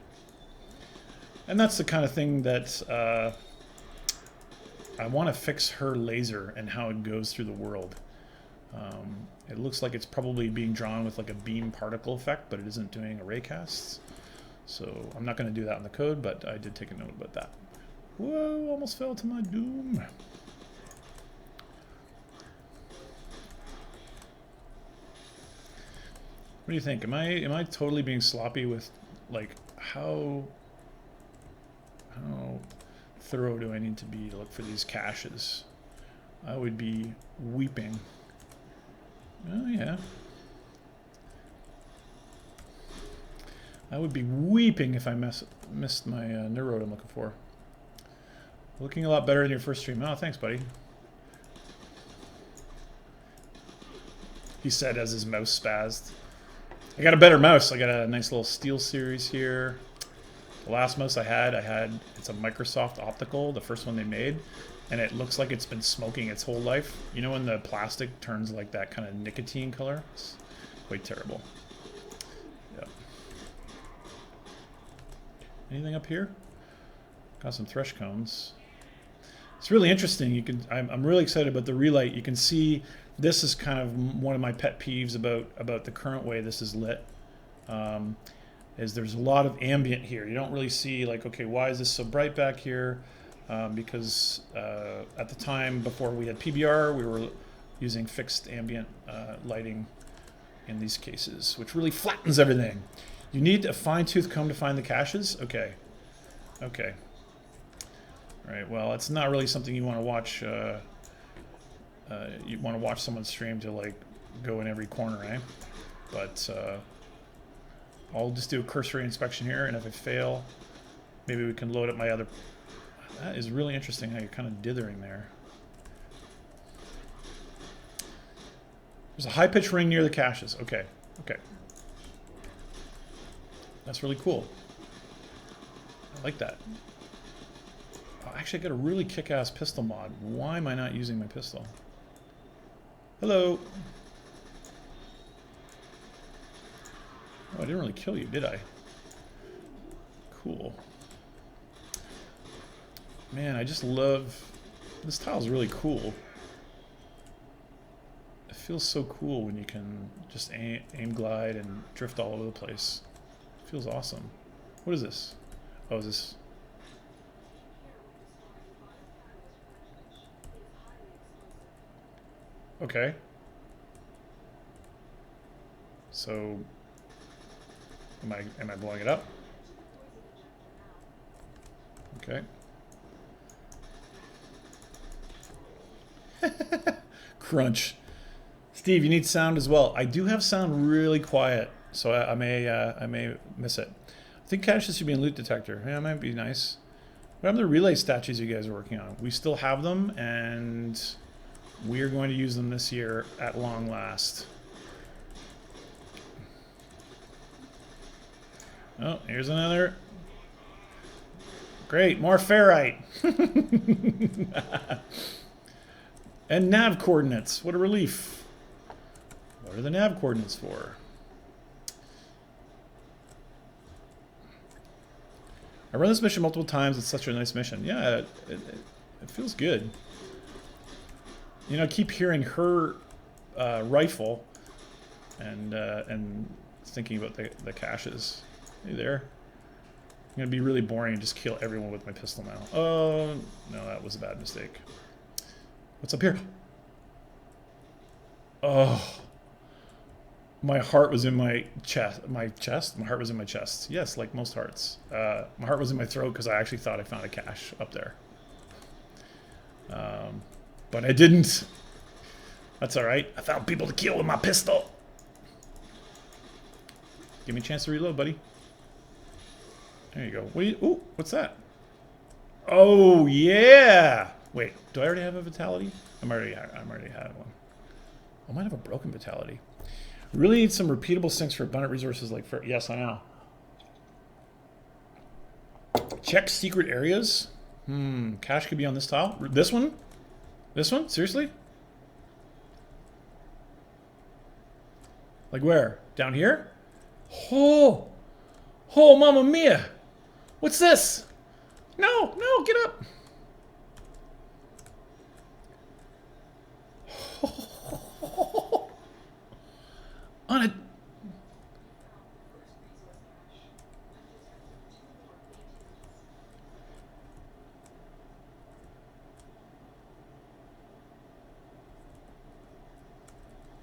And that's the kind of thing that I want to fix her laser and how it goes through the world. It looks like it's probably being drawn with like a beam particle effect, but it isn't doing array casts. So I'm not going to do that in the code, but I did take a note about that. Whoa, almost fell to my doom. What do you think? Am I totally being sloppy with like how thorough do I need to be to look for these caches? I would be weeping. Oh yeah. I would be weeping if I missed my neurode I'm looking for. Looking a lot better in your first stream. Oh, thanks, buddy. He said as his mouse spazzed. I got a better mouse. I got a nice little Steel Series here. The last mouse I had, it's a Microsoft Optical, the first one they made, and it looks like it's been smoking its whole life. You know when the plastic turns like that kind of nicotine color? It's quite terrible. Yep. Anything up here? Got some thresh cones. It's really interesting. I'm really excited about the relight. You can see this is kind of one of my pet peeves about the current way this is lit. Is there's a lot of ambient here. You don't really see like, okay, why is this so bright back here? Because at the time before we had PBR, we were using fixed ambient lighting in these cases, which really flattens everything. You need a fine-tooth comb to find the caches? Okay. Okay. All right, well, it's not really something you want to watch. You want to watch someone stream to like go in every corner, eh? But I'll just do a cursory inspection here, and if I fail, maybe we can load up my other. That is really interesting how you're kind of dithering there. There's a high-pitch ring near the caches. Okay, okay. That's really cool. I like that. Actually, I got a really kick-ass pistol mod. Why am I not using my pistol? Hello. Oh, I didn't really kill you, did I? Cool. Man, I just love... This tile's really cool. It feels so cool when you can just aim glide and drift all over the place. It feels awesome. What is this? Oh, is this... Okay. So, am I blowing it up? Okay. Crunch. Steve, you need sound as well. I do have sound really quiet, so I may miss it. I think caches should be in loot detector. Yeah, that might be nice. What happened to the relay statues you guys are working on? We still have them, and we are going to use them this year at long last. Oh, here's another. Great, more ferrite. And nav coordinates. What a relief. What are the nav coordinates for? I run this mission multiple times. It's such a nice mission. Yeah, it feels good. You know, I keep hearing her rifle and thinking about the caches. Hey there. I'm going to be really boring and just kill everyone with my pistol now. Oh, no, that was a bad mistake. What's up here? Oh, my heart was in my chest. My heart was in my chest. Yes, like most hearts. My heart was in my throat because I actually thought I found a cache up there. But I didn't. That's all right. I found people to kill with my pistol. Give me a chance to reload, buddy. There you go. What do you? Ooh, what's that? Oh yeah. Wait, do I already have a vitality? I'm already had one. I might have a broken vitality. Really need some repeatable sinks for abundant resources like for. Yes, I know. Check secret areas. Cache could be on this tile. This one? This one? Seriously? Like where? Down here? Oh! Oh, mamma mia! What's this? No, no, get up! On a...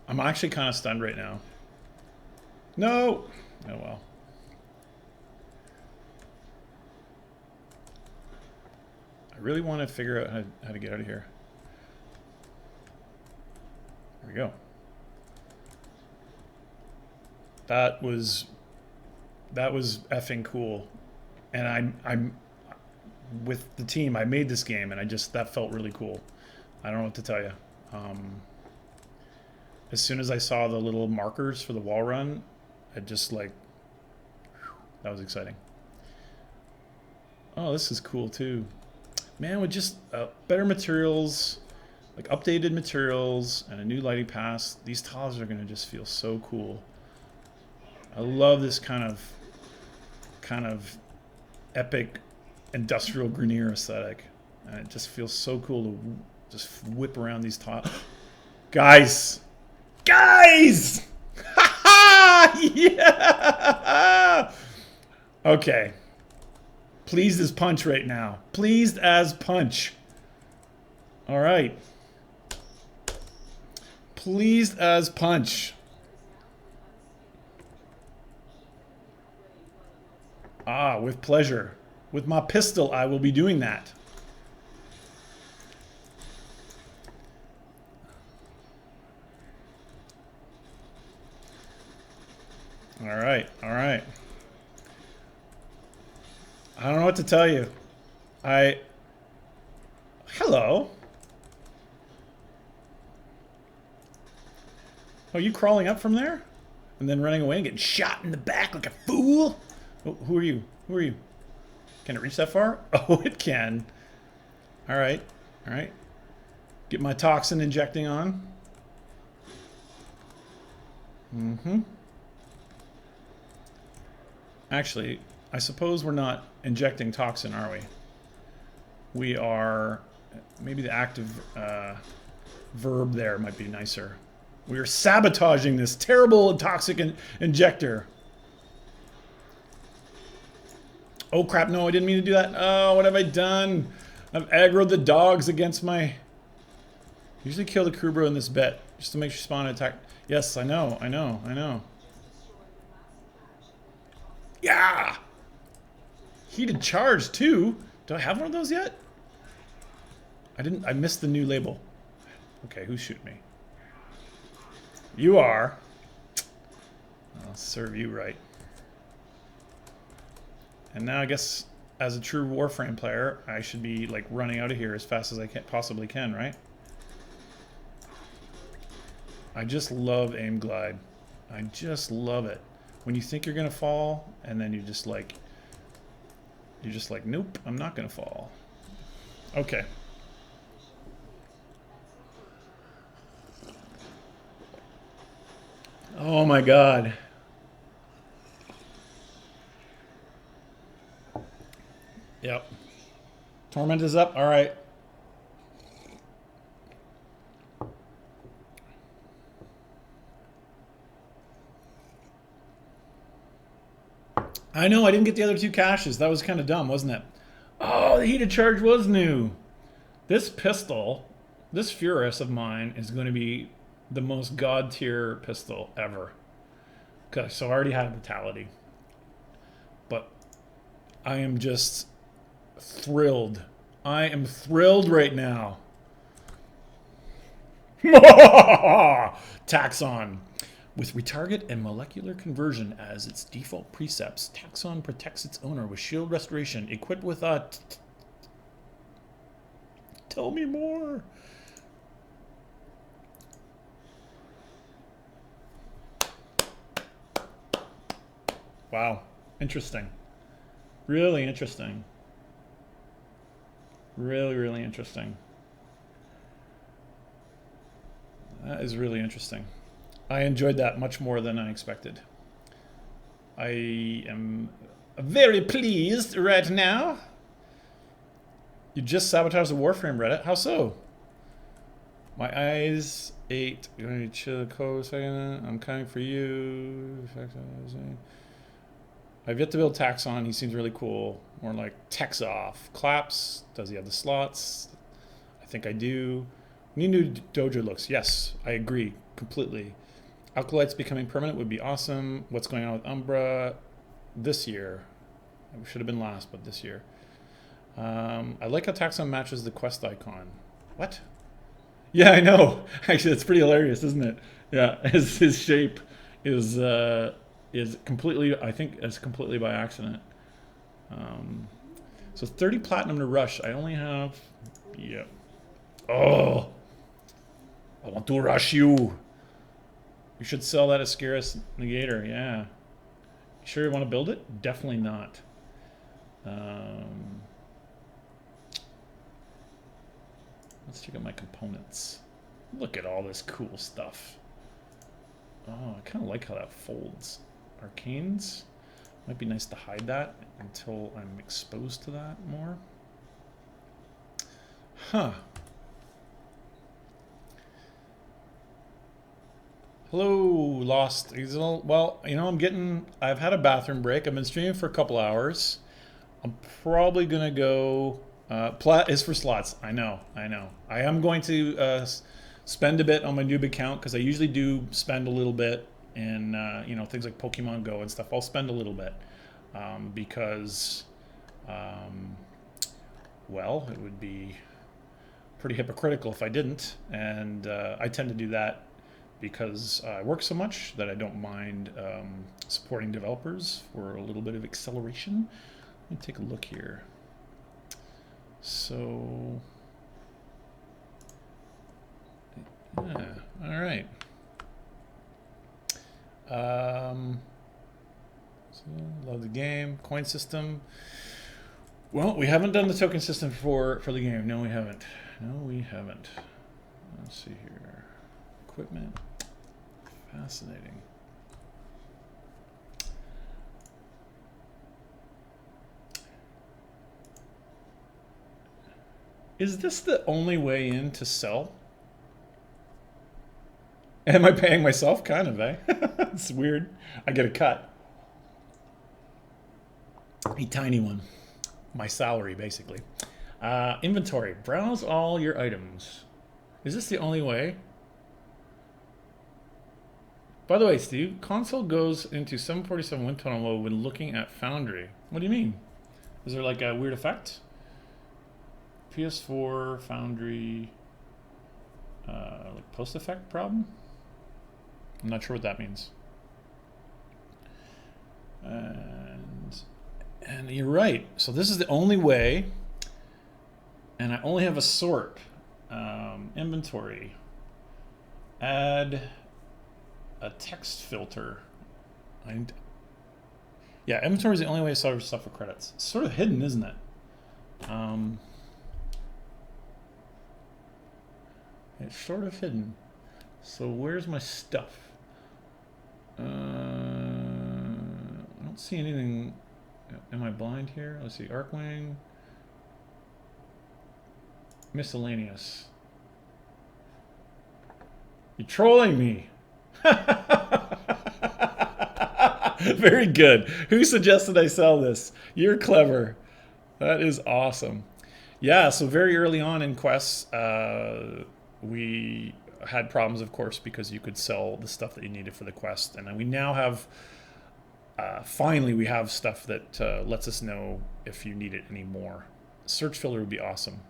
I'm actually kind of stunned right now. No! Oh well. I really want to figure out how to get out of here. There we go. That was effing cool. And I'm with the team. I made this game and that felt really cool. I don't know what to tell you. As soon as I saw the little markers for the wall run, I just like, whew, that was exciting. Oh, this is cool too. Man, with just better materials, like updated materials and a new lighting pass, these tiles are gonna just feel so cool. I love this kind of epic industrial Grenier aesthetic. And it just feels so cool to just whip around these tiles. Guys! Guys! Yeah! Okay. Pleased as punch right now. Pleased as punch. All right. Pleased as punch. Ah, with pleasure. With my pistol, I will be doing that. All right, all right. I don't know what to tell you. Hello. Oh, you crawling up from there? And then running away and getting shot in the back like a fool? Oh, who are you? Who are you? Can it reach that far? Oh, it can. All right, all right. Get my toxin injecting on. Mm-hmm. Actually, I suppose we're not injecting toxin, are we? We are... Maybe the active verb there might be nicer. We are sabotaging this terrible toxic injector. Oh crap, no, I didn't mean to do that. Oh, what have I done? I've aggroed the dogs against my... Usually kill the Krubro in this bet, just to make sure spawn and attack. Yes, I know, I know, I know. Yeah! Heated charge too? Do I have one of those yet? I missed the new label. Okay, who's shooting me? You are. I'll serve you right. And now I guess as a true Warframe player, I should be like running out of here as fast as I possibly can, right? I just love aim glide. I just love it. When you think you're gonna fall, and then you're just like, nope, I'm not gonna fall. Okay. Oh my god. Yep. Torment is up. All right. I know, I didn't get the other two caches. That was kind of dumb, wasn't it? Oh, the heated charge was new. This pistol, this Furus of mine, is going to be the most god tier pistol ever. Okay, so I already had a Vitality. But I am just thrilled. I am thrilled right now. Taxon. With retarget and molecular conversion as its default precepts, Taxon protects its owner with shield restoration, equipped with a... Tell me more. Wow. Interesting. Really interesting. Really, really interesting. That is really interesting. I enjoyed that much more than I expected. I am very pleased right now. You just sabotaged the Warframe Reddit? How so? My eyes ate. You want me to chill a second? I'm coming for you. I've yet to build Taxon. He seems really cool. More like Tex off. Claps. Does he have the slots? I think I do. Need new dojo looks. Yes, I agree completely. Alkalites becoming permanent would be awesome. What's going on with Umbra this year? It should have been last, but this year. I like how Taxon matches the quest icon. What? Yeah, I know. Actually, it's pretty hilarious, isn't it? Yeah, his shape is completely, I think it's completely by accident. So 30 platinum to rush. I only have, yeah. Oh, I want to rush you. You should sell that Ascaris Negator, yeah. You sure you want to build it? Definitely not. Let's check out my components. Look at all this cool stuff. Oh, I kind of like how that folds. Arcanes. Might be nice to hide that until I'm exposed to that more. Huh. Hello, Lost. Well, you know, I've had a bathroom break. I've been streaming for a couple hours. I'm probably going to go, plat is for slots. I know. I am going to spend a bit on my noob account because I usually do spend a little bit in, you know, things like Pokemon Go and stuff. I'll spend a little bit because, well, it would be pretty hypocritical if I didn't. And I tend to do that because I work so much that I don't mind supporting developers for a little bit of acceleration. Let me take a look here. So, yeah, all right. So love the game. Coin system. Well, we haven't done the token system for the game. No, we haven't. No, we haven't. Let's see here. Equipment. Fascinating. Is this the only way in to sell? Am I paying myself? Kind of, eh? It's weird. I get a cut. A tiny one. My salary, basically. Inventory. Browse all your items. Is this the only way? By the way, Steve, console goes into 747 wind tunnel mode when looking at Foundry. What do you mean? Is there like a weird effect? PS4, Foundry, like post effect problem? I'm not sure what that means. And you're right. So this is the only way, and I only have a sort. Inventory. Add a text filter. Yeah, inventory is the only way to sell stuff for credits. It's sort of hidden, isn't it? It's sort of hidden. So where's my stuff? I don't see anything. Am I blind here? Let's see. Arcwing. Miscellaneous. You're trolling me. Very good. Who suggested I sell this? You're clever. That is awesome. Yeah, so very early on in quests, we had problems, of course, because you could sell the stuff that you needed for the quest. And then we now have, finally, we have stuff that lets us know if you need it anymore. Search filter would be awesome.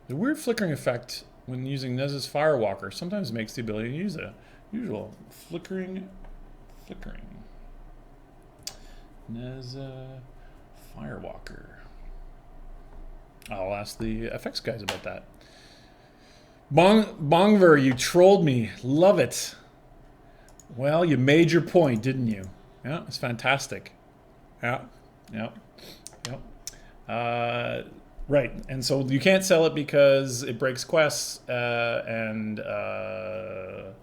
The weird flickering effect when using Nez's Firewalker sometimes makes the ability to use a usual flickering. Nez Firewalker. I'll ask the FX guys about that. Bongver, you trolled me. Love it. Well, you made your point, didn't you? Yeah, it's fantastic. Yeah. Right, and so you can't sell it because it breaks quests, and look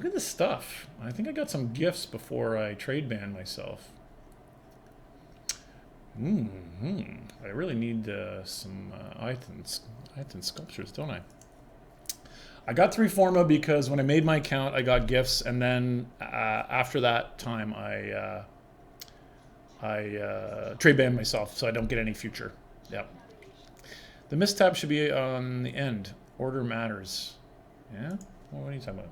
at this stuff. I think I got some gifts before I trade ban myself. I really need some Ithan sculptures, don't I? I got 3 Forma because when I made my account, I got gifts, and then after that time, I trade ban myself, so I don't get any future. Yep. The mistab should be on the end. Order matters. Yeah? Well, what are you talking about?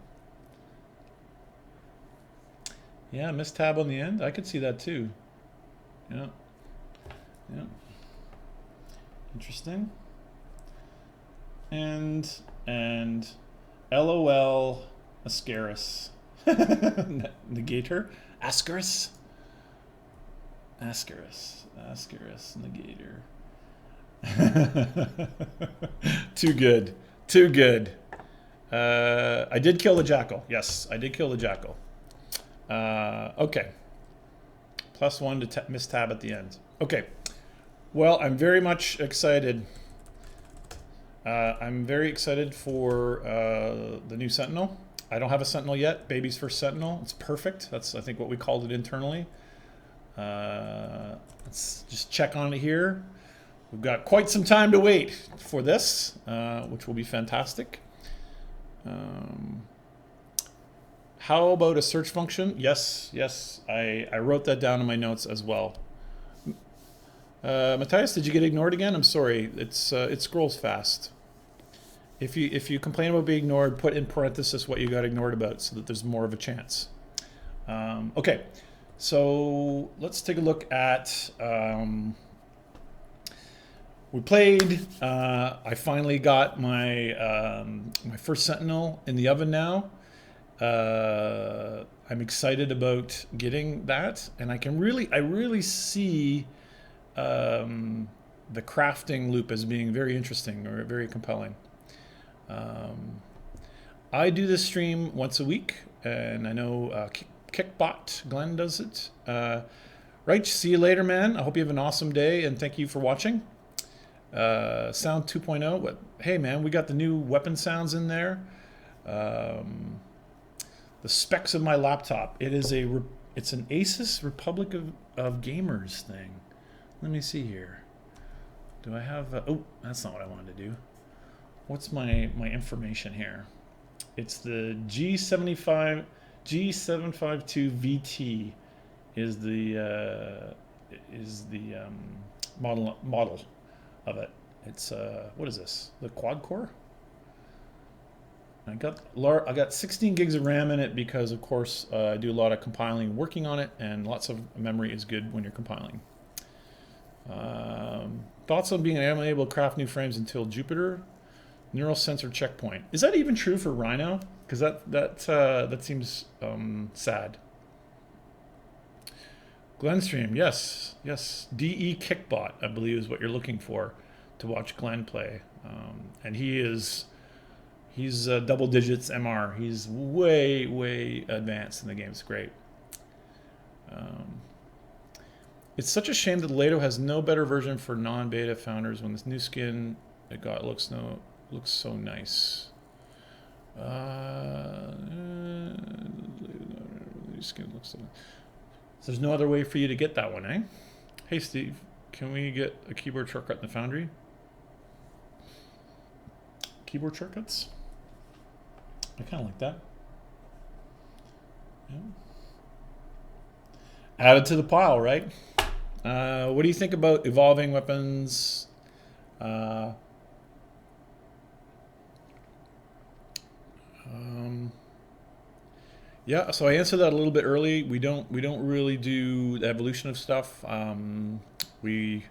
Yeah, mistab on the end? I could see that too. Yeah. Yeah. Interesting. And LOL Ascaris. Negator? Ascaris? Ascaris Negator. Too good. Too good. I did kill the jackal. Yes, I did kill the jackal. Okay. +1 to mistab at the end. Okay. Well, I'm very much excited. I'm very excited for the new Sentinel. I don't have a Sentinel yet. Baby's first Sentinel. It's perfect. That's, I think, what we called it internally. Let's just check on it here. We've got quite some time to wait for this, which will be fantastic. How about a search function? Yes, I wrote that down in my notes as well. Matthias, did you get ignored again? I'm sorry. It scrolls fast. If you complain about being ignored, put in parenthesis what you got ignored about so that there's more of a chance. Okay, so let's take a look at. We played. I finally got my my first Sentinel in the oven now. I'm excited about getting that, and I really see the crafting loop as being very interesting or very compelling. I do this stream once a week, and I know Kickbot Glenn does it. Right, see you later, man. I hope you have an awesome day, and thank you for watching. Sound 2.0. What? Hey, man, we got the new weapon sounds in there. The specs of my laptop. It's an Asus Republic of Gamers thing. Let me see here. Do I have? Oh, that's not what I wanted to do. What's my information here? It's the G752 VT is the model of it. It's what is this? The quad core? I got 16 gigs of RAM in it because, of course, I do a lot of compiling and working on it, and lots of memory is good when you're compiling. Thoughts on being unable to craft new frames until Jupiter? Neural sensor checkpoint. Is that even true for Rhino? Because that seems sad. Glenstream, yes. DE Kickbot, I believe, is what you're looking for to watch Glenn play, and he's double digits MR. He's way advanced in the game. It's great. It's such a shame that Lato has no better version for non-beta founders when this new skin it got looks so nice. New skin looks so nice. So there's no other way for you to get that one, eh? Hey Steve, can we get a keyboard shortcut in the Foundry? Keyboard shortcuts? I kind of like that. Yeah. Add it to the pile, right? What do you think about evolving weapons? Yeah, so I answered that a little bit early. We don't really do the evolution of stuff. We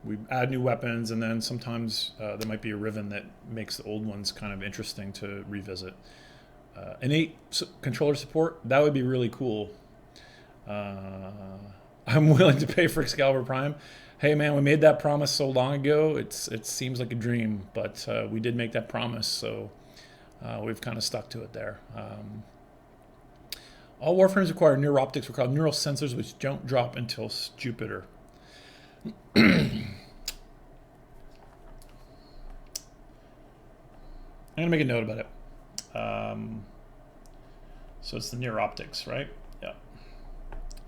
we add new weapons, and then sometimes there might be a Riven that makes the old ones kind of interesting to revisit. Innate controller support, that would be really cool. Uh, I'm willing to pay for Excalibur Prime. Hey man, we made that promise so long ago. It seems like a dream, but we did make that promise, so we've kind of stuck to it there. All warframes require neural optics, require neural sensors which don't drop until Jupiter. I'm gonna make a note about it. So it's the neural optics, right? Yeah.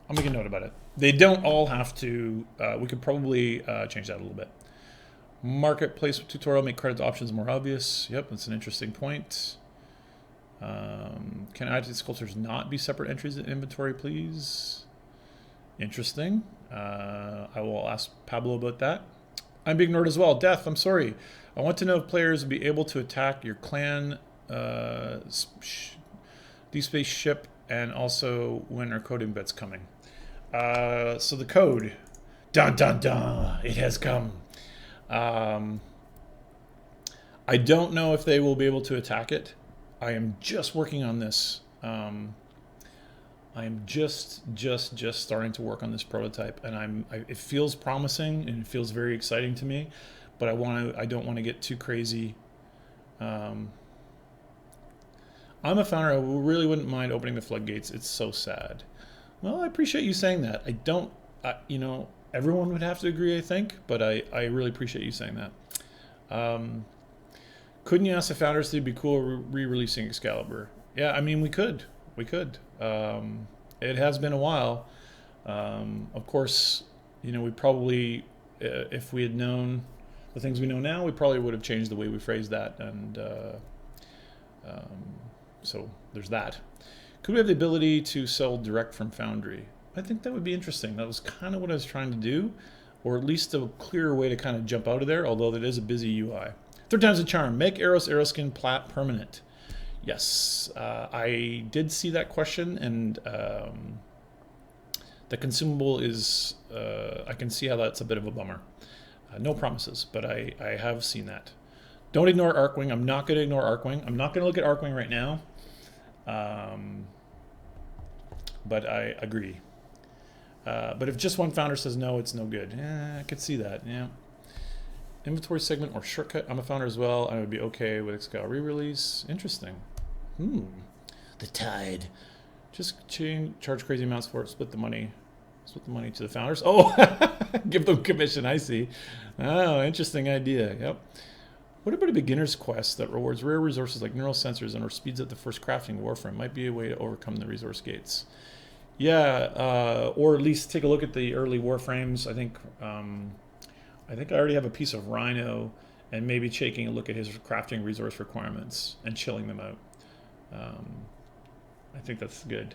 I'll make a note about it. They don't all have to. We could probably change that a little bit. Marketplace tutorial, make credit options more obvious. Yep, that's an interesting point. Can identity sculptures not be separate entries in inventory, please? Interesting. I will ask Pablo about that. I'm being ignored as well. Death, I'm sorry. I want to know if players will be able to attack your clan deep space ship, and also when our coding bet's coming. So the code. Dun dun dun. It has come. I don't know if they will be able to attack it. I am just working on this. I am just starting to work on this prototype, and it feels promising and it feels very exciting to me, but I don't want to get too crazy. I'm a founder. I really wouldn't mind opening the floodgates. It's so sad. Well, I appreciate you saying that. I don't, you know, everyone would have to agree, I think, but I really appreciate you saying that. Couldn't you ask the founders to be cool re-releasing Excalibur? Yeah, I mean, we could. It has been a while. Of course, you know, we probably, if we had known the things we know now, we probably would have changed the way we phrased that. And so there's that. Could we have the ability to sell direct from Foundry? I think that would be interesting. That was kind of what I was trying to do, or at least a clearer way to kind of jump out of there, although that is a busy UI. Third time's a charm. Make Eros Aeroskin plat permanent. Yes, I did see that question, and the consumable is, I can see how that's a bit of a bummer. No promises, but I have seen that. Don't ignore Arcwing. I'm not going to ignore Arcwing. I'm not going to look at Arcwing right now, but I agree. But if just one founder says no, it's no good. I could see that, yeah. Inventory segment or shortcut. I'm a founder as well. I would be okay with Excalibur re-release. Interesting. The Tide. Just charge crazy amounts for it. Split the money. Split the money to the founders. Oh, give them commission. I see. Oh, interesting idea. Yep. What about a beginner's quest that rewards rare resources like neural sensors and or speeds up the first crafting Warframe? Might be a way to overcome the resource gates. Yeah, or at least take a look at the early Warframes. I think I already have a piece of Rhino, and maybe taking a look at his crafting resource requirements and chilling them out. I think that's good.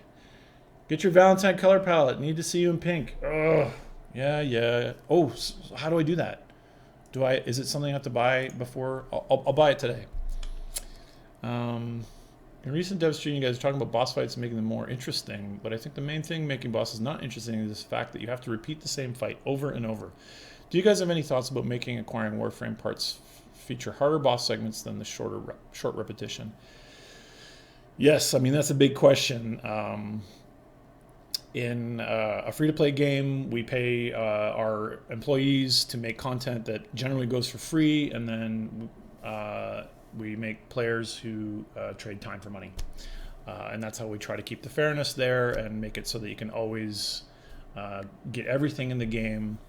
Get your Valentine color palette. Need to see you in pink. Ugh. Yeah. Oh, so how do I do that? Is it something I have to buy before? I'll buy it today. In recent dev stream, you guys are talking about boss fights and making them more interesting, but I think the main thing making bosses not interesting is this fact that you have to repeat the same fight over and over. Do you guys have any thoughts about making acquiring Warframe parts feature harder boss segments than the short repetition? Yes, I mean, that's a big question. In a free-to-play game, we pay our employees to make content that generally goes for free, and then we make players who trade time for money. And that's how we try to keep the fairness there and make it so that you can always get everything in the game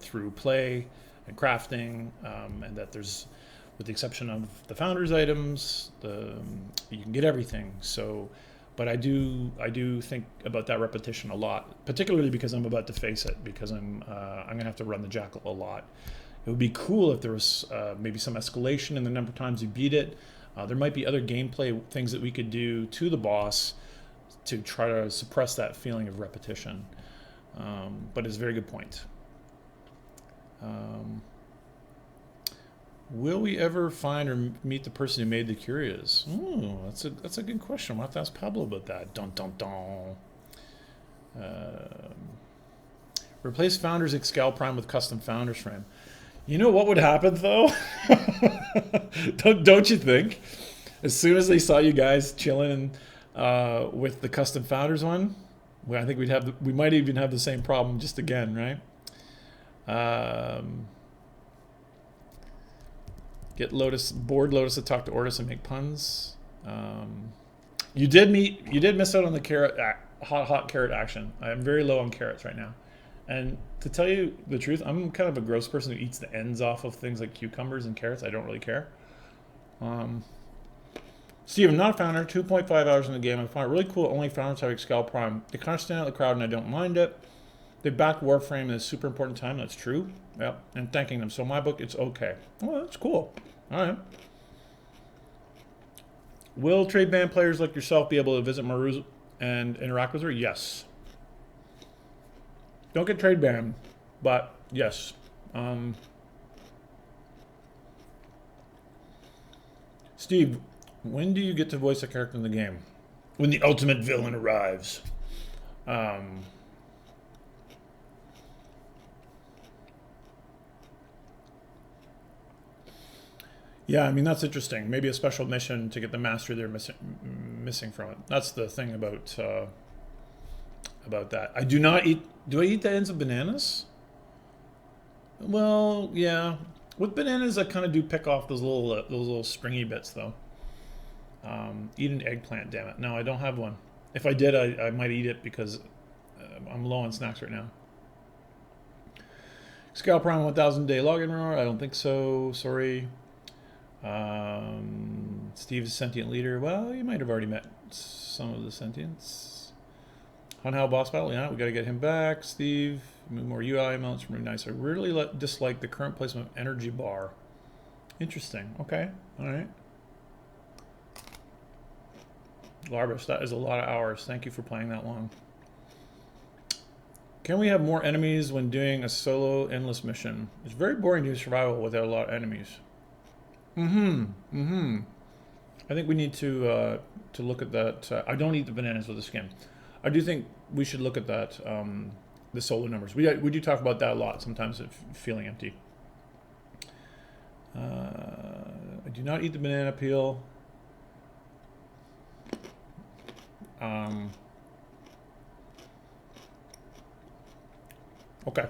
through play and crafting, and that there's, with the exception of the founders items, you can get everything. So, but I do think about that repetition a lot, particularly because I'm about to face it, because I'm gonna have to run the Jackal a lot. It would be cool if there was maybe some escalation in the number of times you beat it. There might be other gameplay things that we could do to the boss to try to suppress that feeling of repetition. But it's a very good point. Will we ever find or meet the person who made the curios? Ooh, that's a good question. We'll have to ask Pablo about that. Dun dun dun. Replace Founders Excal Prime with custom Founders frame. You know what would happen though? don't you think? As soon as they saw you guys chilling with the custom Founders one, well, I think we might even have the same problem just again, right? Get board Lotus to talk to Ortis and make puns. You did miss out on the carrot hot carrot action. I'm very low on carrots right now. And to tell you the truth, I'm kind of a gross person who eats the ends off of things like cucumbers and carrots. I don't really care. Steve, I'm not a founder. 2.5 hours in the game. I find it really cool. Only founders have Excal Prime. They kind of stand out in the crowd, and I don't mind it. They backed Warframe in a super important time. That's true. Yep. And thanking them. So my book, it's okay. Oh, that's cool. All right. Will trade ban players like yourself be able to visit Maru and interact with her? Yes. Don't get trade banned, but yes. Steve, when do you get to voice a character in the game? When the ultimate villain arrives. Yeah, I mean, that's interesting. Maybe a special mission to get the mastery they're missing from it. That's the thing about that. I do not eat... Do I eat the ends of bananas? Well, yeah. With bananas, I kind of do pick off those little stringy bits, though. Eat an eggplant, damn it. No, I don't have one. If I did, I might eat it because I'm low on snacks right now. Scout Prime 1000 day login roar. I don't think so. Sorry. Steve's sentient leader. Well, you might have already met some of the sentients. Hunhow boss battle. Yeah, we got to get him back. Steve, move more UI amounts. Really nice. I really dislike the current placement of energy bar. Interesting. Okay. All right. Larbus, that is a lot of hours. Thank you for playing that long. Can we have more enemies when doing a solo endless mission? It's very boring to do survival without a lot of enemies. I think we need to look at that. I don't eat the bananas with the skin. I do think we should look at that, the solo numbers. We do talk about that a lot, sometimes feeling empty. I do not eat the banana peel. Okay.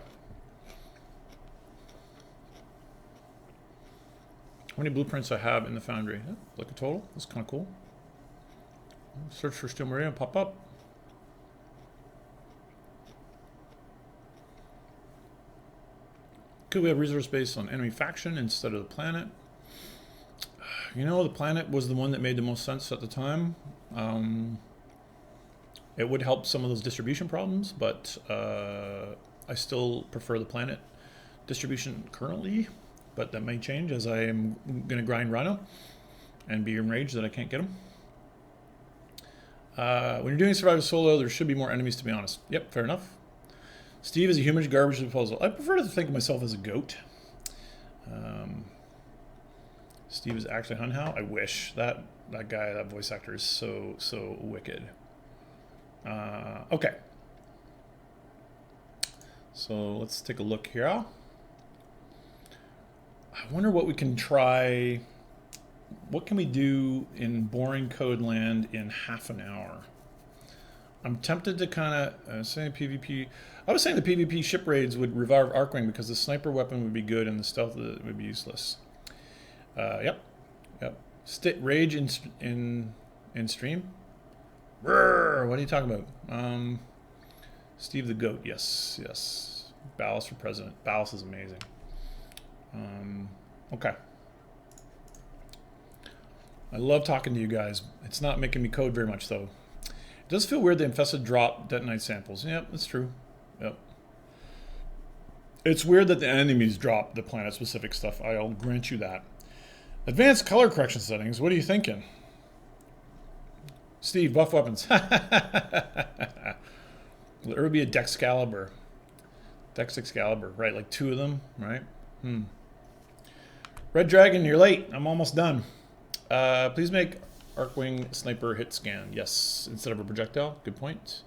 How many blueprints I have in the foundry? Yeah, look at total. That's kind of cool. Search for Steel Maria and pop up. Could we have resource base on enemy faction instead of the planet? You know, the planet was the one that made the most sense at the time. It would help some of those distribution problems, but I still prefer the planet distribution currently. But that may change as I am going to grind Rhino and be enraged that I can't get him. When you're doing survival solo, there should be more enemies, to be honest. Yep, fair enough. Steve is a human garbage proposal. I prefer to think of myself as a goat. Steve is actually Hunhow. I wish. That guy, that voice actor is so wicked. Okay. So let's take a look here. I wonder what we can try. What can we do in boring code land in half an hour? I'm tempted to kind of say PvP. I was saying the PvP ship raids would revive Arcwing because the sniper weapon would be good and the stealth would be useless. Yep. Rage in stream. Brrr, what are you talking about? Steve the Goat. Yes. Ballas for president. Ballas is amazing. Okay. I love talking to you guys. It's not making me code very much, though. It does feel weird the infested drop detonite samples. Yep, that's true. Yep. It's weird that the enemies drop the planet-specific stuff. I'll grant you that. Advanced color correction settings. What are you thinking? Steve, buff weapons. Will there be a Dex Excalibur, right? Like 2 of them, right? Red Dragon, you're late. I'm almost done. Please make Arcwing Sniper hit scan. Yes, instead of a projectile. Good point.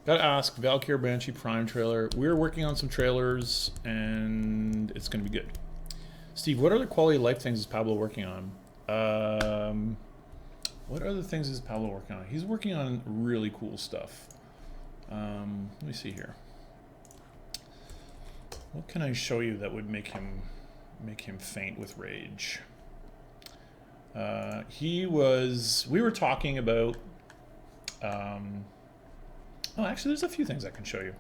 Gotta ask, Valkyrie Banshee Prime trailer. We're working on some trailers, and it's gonna be good. Steve, what other quality of life things is Pablo working on? What other things is Pablo working on? He's working on really cool stuff. Let me see here. What can I show you that would make him faint with rage? We were talking about, oh, actually there's a few things I can show you.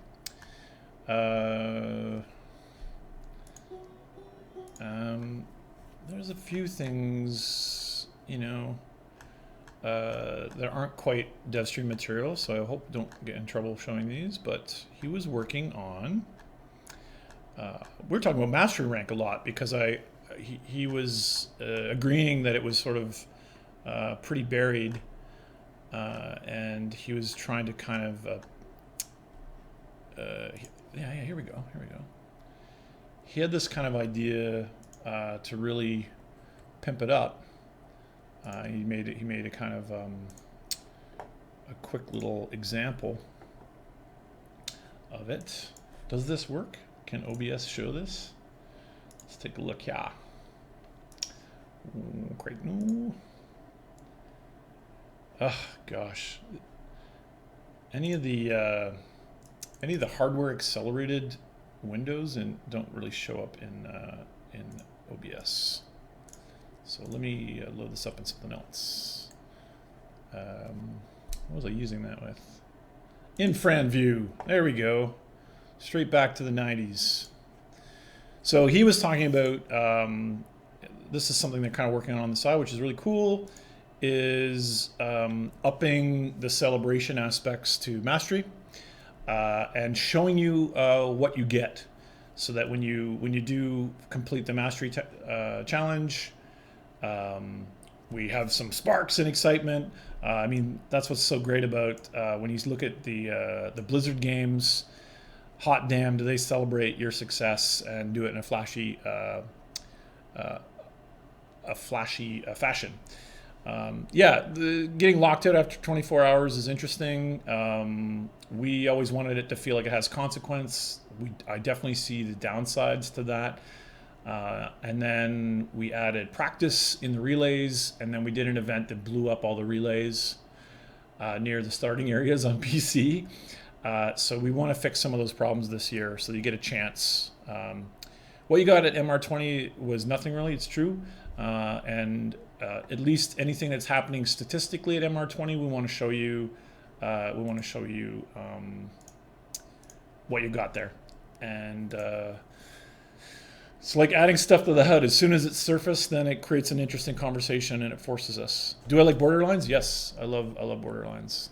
There's a few things, you know, that aren't quite DevStream material, so I hope I don't get in trouble showing these, but he was working on, we're talking about mastery rank a lot because he was agreeing that it was sort of pretty buried, and he was trying to kind of, yeah, here we go. He had this kind of idea to really pimp it up. He made a kind of a quick little example of it. Does this work? Can OBS show this? Let's take a look. Yeah. Great. No. Oh gosh. Any of the hardware accelerated windows and don't really show up in OBS. So let me load this up in something else. What was I using that with? In Fran View. There we go. Straight back to the 90s. So he was talking about, this is something they're kind of working on the side, which is really cool, is upping the celebration aspects to mastery and showing you what you get. So that when you do complete the mastery challenge, we have some sparks and excitement. I mean, that's what's so great about when you look at the Blizzard games. Hot damn, do they celebrate your success and do it in a flashy fashion. Yeah, getting locked out after 24 hours is interesting. We always wanted it to feel like it has consequence. I definitely see the downsides to that. And then we added practice in the relays, and then we did an event that blew up all the relays near the starting areas on PC. So we want to fix some of those problems this year so that you get a chance. What you got at MR20 was nothing really, it's true. And at least anything that's happening statistically at MR20, we want to show you what you got there. And it's like adding stuff to the HUD. As soon as it's surfaced, then it creates an interesting conversation and it forces us. Do I like borderlines? Yes, I love borderlines.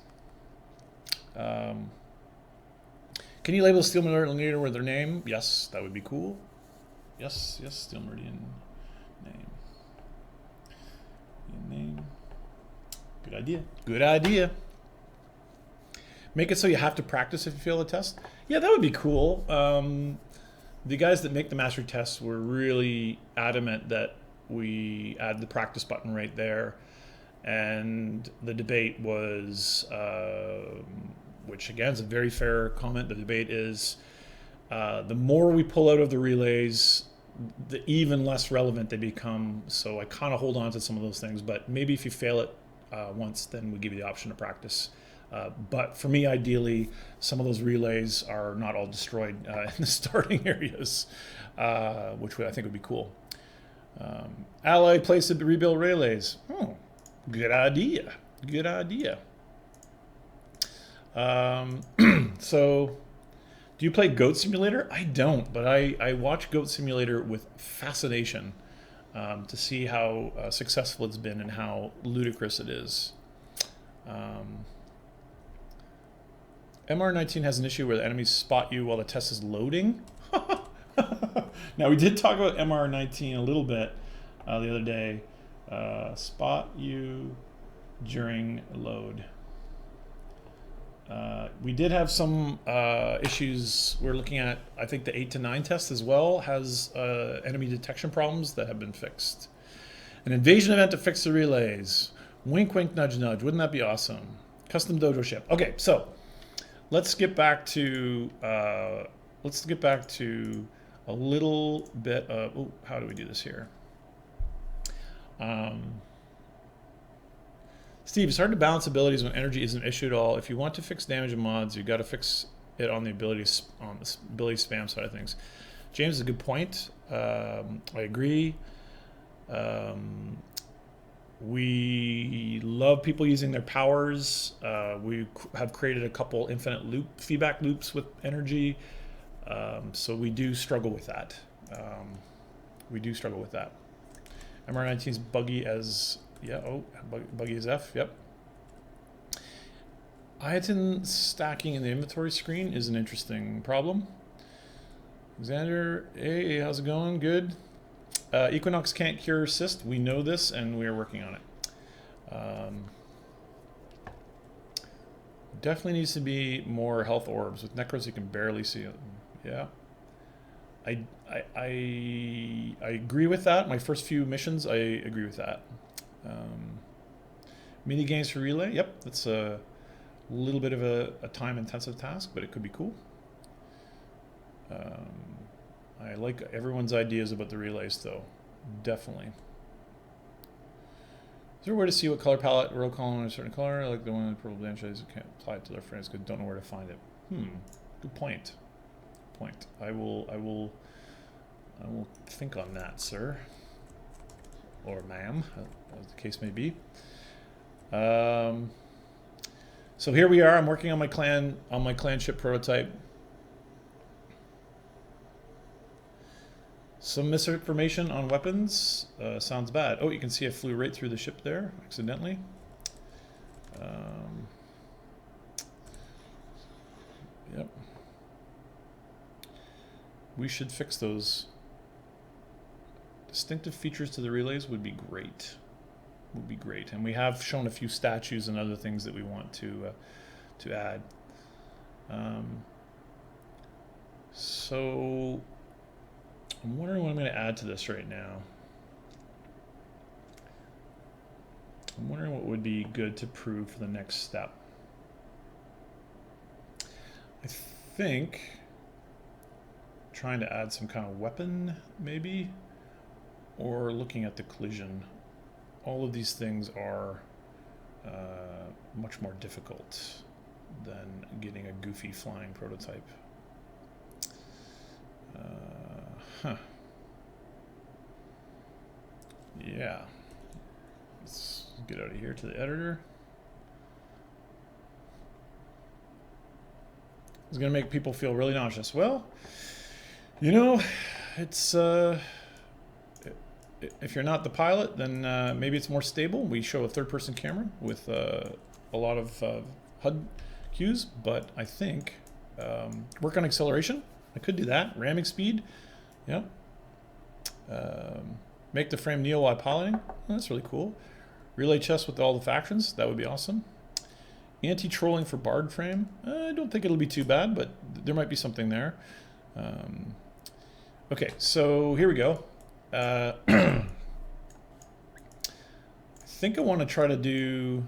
Can you label Steel Meridian with their name? Yes, that would be cool. Yes, Steel Meridian name. Good idea. Make it so you have to practice if you fail the test. Yeah, that would be cool. The guys that make the mastery tests were really adamant that we add the practice button right there. And the debate was, which again is a very fair comment, the debate is the more we pull out of the relays, the even less relevant they become. So I kind of hold on to some of those things, but maybe if you fail it once, then we give you the option to practice. But for me, ideally, some of those relays are not all destroyed in the starting areas, which I think would be cool. Ally place to rebuild relays. Oh, good idea. So, do you play Goat Simulator? I don't, but I watch Goat Simulator with fascination to see how successful it's been and how ludicrous it is. MR19 has an issue where the enemies spot you while the test is loading. Now, we did talk about MR19 a little bit the other day. Spot you during load. We did have some issues. We're looking at, I think the 8 to 9 test as well has enemy detection problems that have been fixed. An invasion event to fix the relays. Wink, wink, nudge, nudge. Wouldn't that be awesome? Custom dojo ship. Okay, so let's get back to a little bit of. Ooh, how do we do this here? Steve, it's hard to balance abilities when energy isn't an issue at all. If you want to fix damage in mods, you've got to fix it on the ability spam side of things. James is a good point. I agree. We love people using their powers. We have created a couple infinite feedback loops with energy. So we do struggle with that. MR19's buggy as, yeah, oh, buggy as F, yep. Item stacking in the inventory screen is an interesting problem. Alexander, hey, how's it going? Good. Equinox can't cure cyst. We know this, and we are working on it. Definitely needs to be more health orbs. With Necros, you can barely see it. Yeah. I agree with that. My first few missions, I agree with that. Mini games for relay. Yep, that's a little bit of a time-intensive task, but it could be cool. I like everyone's ideas about the relays, though. Definitely. Is there a way to see what color palette roll column in a certain color? I like the one with purple branches. Can't apply it to their friends because don't know where to find it. Good point. I will think on that, sir, or ma'am, as the case may be. So here we are. I'm working on my clan ship prototype. Some misinformation on weapons sounds bad. Oh, you can see I flew right through the ship there accidentally. Yep. We should fix those. Distinctive features to the relays would be great. And we have shown a few statues and other things that we want to add. So I'm wondering what I'm going to add to this right now. I'm wondering what would be good to prove for the next step. I think trying to add some kind of weapon, maybe, or looking at the collision. All of these things are much more difficult than getting a goofy flying prototype. Yeah. Let's get out of here to the editor. It's going to make people feel really nauseous. Well, you know, it's if you're not the pilot, then maybe it's more stable. We show a third-person camera with a lot of HUD cues, but I think work on acceleration. I could do that. Ramming speed. Yeah. Make the frame kneel while piloting. That's really cool. Relay chess with all the factions. That would be awesome. Anti-trolling for barred frame. I don't think it'll be too bad, but there might be something there. Okay, so here we go. I think I want to try to do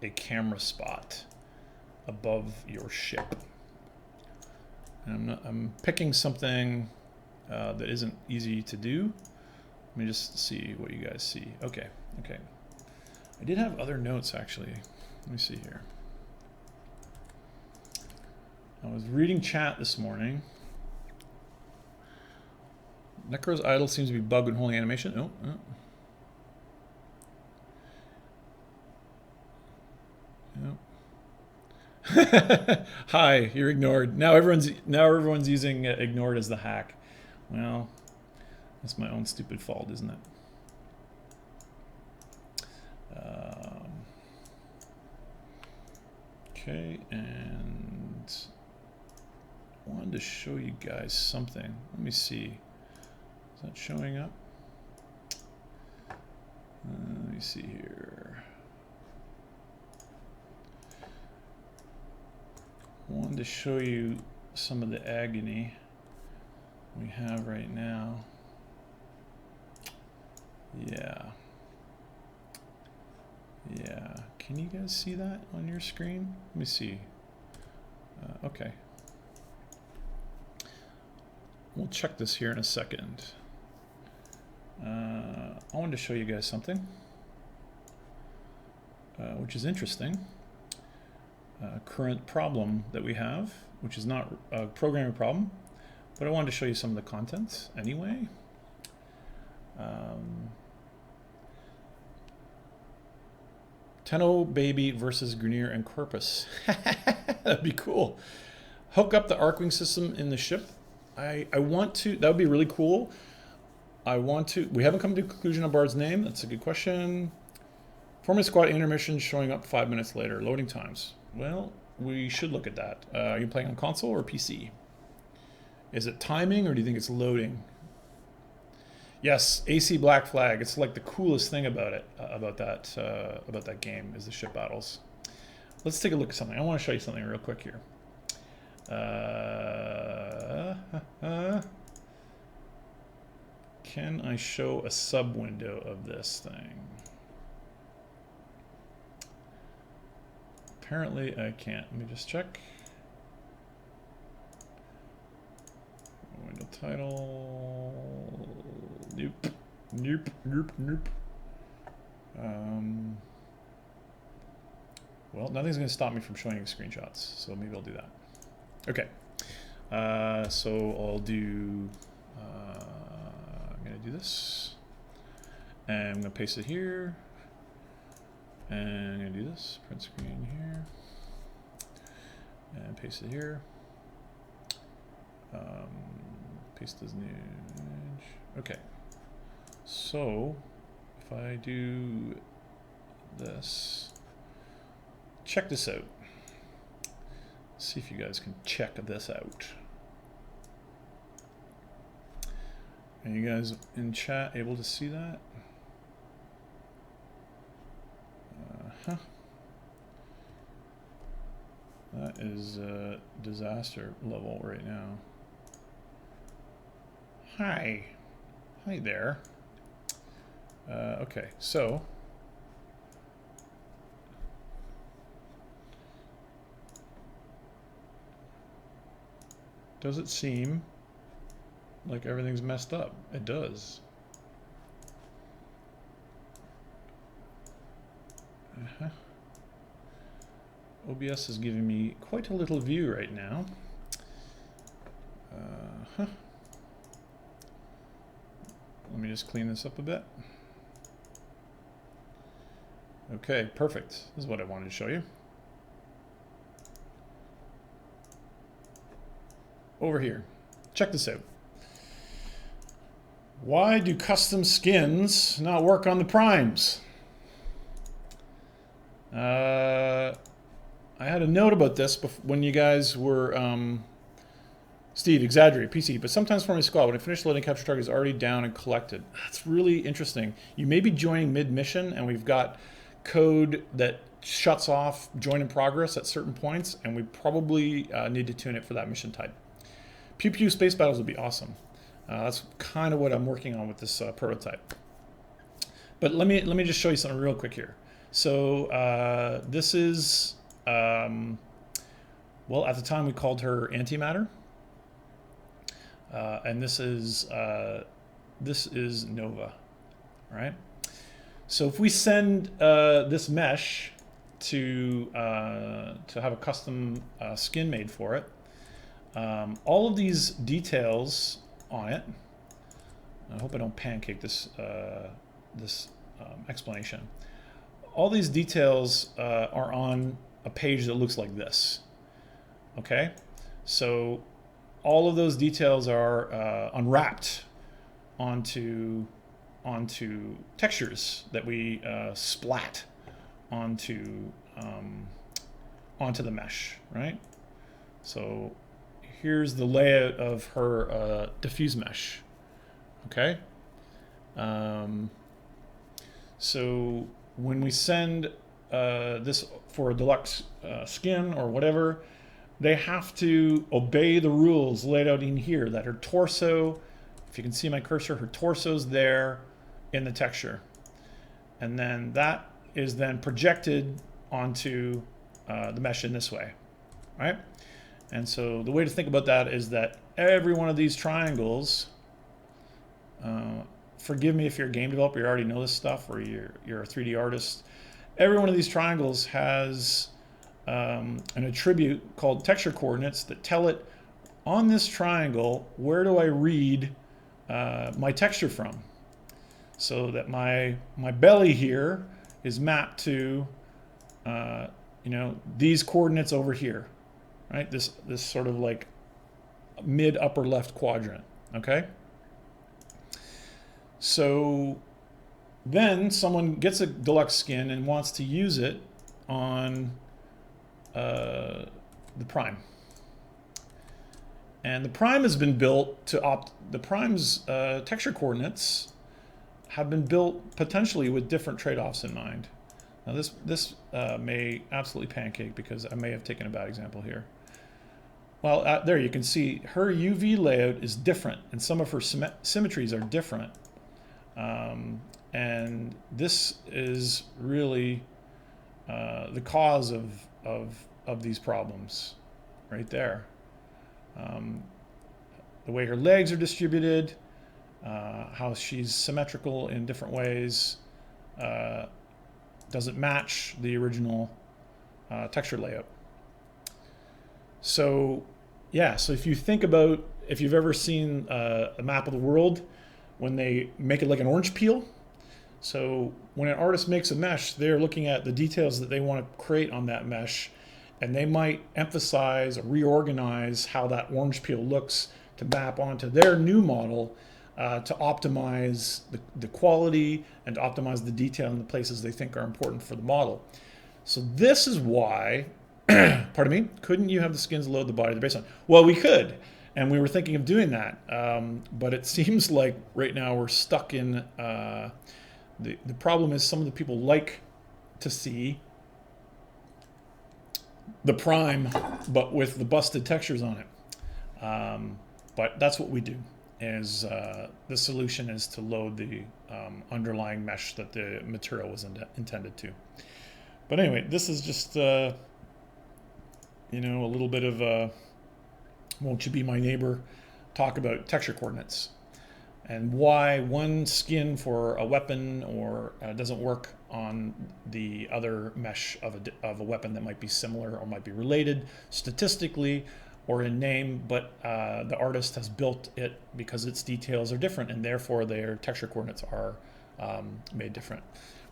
a camera spot above your ship. And I'm picking something that isn't easy to do. Let me just see what you guys see. Okay. I did have other notes, actually. Let me see here. I was reading chat this morning. Necro's idle seems to be bugged when holding animation. Oh. Yep. Hi, you're ignored. Now everyone's using ignored as the hack. Well, that's my own stupid fault, isn't it? Okay, and wanted to show you guys something. Let me see. Is that showing up? Let me see here. I wanted to show you some of the agony we have right now. Yeah. Yeah. Can you guys see that on your screen? Let me see. Okay. We'll check this here in a second. I wanted to show you guys something, which is interesting. Current problem that we have, which is not a programming problem, but I wanted to show you some of the contents anyway. Tenno Baby versus Grenier and Corpus. That'd be cool. Hook up the Arcwing system in the ship. I want to, that would be really cool. We haven't come to a conclusion on Bard's name. That's a good question. Forming squad intermission showing up 5 minutes later. Loading times. Well, we should look at that. Are you playing on console or PC? Is it timing or do you think it's loading? Yes, AC Black Flag. It's like the coolest thing about it, about that game is the ship battles. Let's take a look at something. I want to show you something real quick here. Can I show a sub window of this thing? Apparently I can't. Let me just check. Window title. Nope. Nope. Nope. Nope. Well, nothing's going to stop me from showing you screenshots, so maybe I'll do that. Okay. So I'll do. I'm going to do this, and I'm going to paste it here, and I'm going to do this. Print screen here, and paste it here. Paste as new image. Okay. So if I do this, check this out. See if you guys can check this out. Are you guys in chat able to see that? That is disaster level right now. Hi. Hi there. Okay, so does it seem like everything's messed up? It does. OBS is giving me quite a little view right now. Let me just clean this up a bit. Okay, perfect. This is what I wanted to show you. Over here. Check this out. Why do custom skins not work on the primes? I had a note about this when you guys were, Steve, exaggerate, PC, but sometimes for my squad, when I finish loading, capture target is already down and collected. That's really interesting. You may be joining mid-mission, and we've got code that shuts off join in progress at certain points, and we probably need to tune it for that mission type. Pew Pew space battles would be awesome. That's kind of what I'm working on with this prototype. But let me just show you something real quick here. So this is, well, at the time we called her antimatter. And this is Nova, right? So if we send this mesh to have a custom skin made for it, all of these details on it. I hope I don't pancake this explanation. All these details are on a page that looks like this. Okay, so all of those details are unwrapped onto textures that we splat onto the mesh, right? So here's the layout of her diffuse mesh. Okay. So when we send this for a deluxe skin or whatever, they have to obey the rules laid out in here, that her torso, if you can see my cursor, her torso's there in the texture. And then that is then projected onto the mesh in this way, right? And so the way to think about that is that every one of these triangles, forgive me if you're a game developer, you already know this stuff, or you're a 3D artist. Every one of these triangles has an attribute called texture coordinates that tell it, on this triangle, where do I read my texture from? So that my belly here is mapped to these coordinates over here, right? This sort of like mid upper left quadrant, okay? So then someone gets a deluxe skin and wants to use it on the prime. And the prime has been built to the prime's texture coordinates have been built potentially with different trade-offs in mind. Now this may absolutely pancake because I may have taken a bad example here. Well, there you can see her UV layout is different and some of her symmetries are different. And this is really the cause of these problems right there. The way her legs are distributed, how she's symmetrical in different ways, doesn't match the original texture layout. So yeah, so if you think about, if you've ever seen a map of the world when they make it like an orange peel, so when an artist makes a mesh, they're looking at the details that they want to create on that mesh, and they might emphasize or reorganize how that orange peel looks to map onto their new model to optimize the quality and to optimize the detail in the places they think are important for the model. So this is why, pardon me, couldn't you have the skins load the body of the baseline? Well, we could, and we were thinking of doing that, but it seems like right now we're stuck in, the problem is some of the people like to see the prime, but with the busted textures on it. But that's what we do. Is the solution is to load the underlying mesh that the material was intended to. But anyway, this is just a little bit of won't you be my neighbor talk about texture coordinates and why one skin for a weapon or doesn't work on the other mesh of a weapon that might be similar or might be related statistically or in name, but the artist has built it because its details are different and therefore their texture coordinates are made different.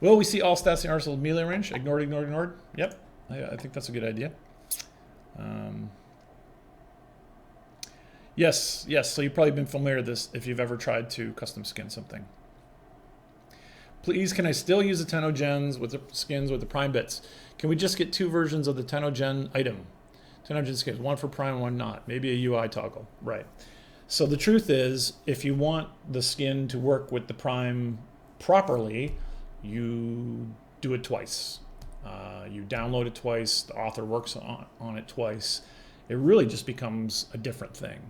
Will we see all stats in the artist's melee range? Ignored. Yep, I think that's a good idea. Yes, so you've probably been familiar with this if you've ever tried to custom skin something. Please, can I still use the Tenogens with the skins with the prime bits? Can we just get 2 versions of the Tenogen item? Tenogen skins, one for prime, one not. Maybe a UI toggle, right. So the truth is, if you want the skin to work with the prime properly, you do it twice. You download it twice, the author works on it twice. It really just becomes a different thing.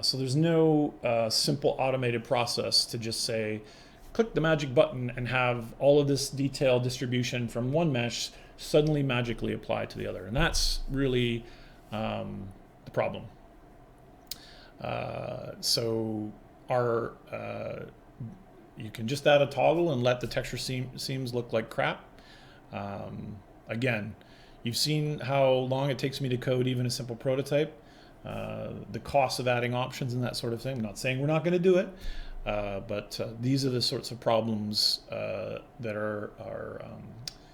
So there's no simple automated process to just say, click the magic button and have all of this detail distribution from one mesh suddenly magically applied to the other. And that's really the problem. So you can just add a toggle and let the texture seams look like crap. Again, you've seen how long it takes me to code even a simple prototype. The cost of adding options and that sort of thing. I'm not saying we're not going to do it, but these are the sorts of problems that are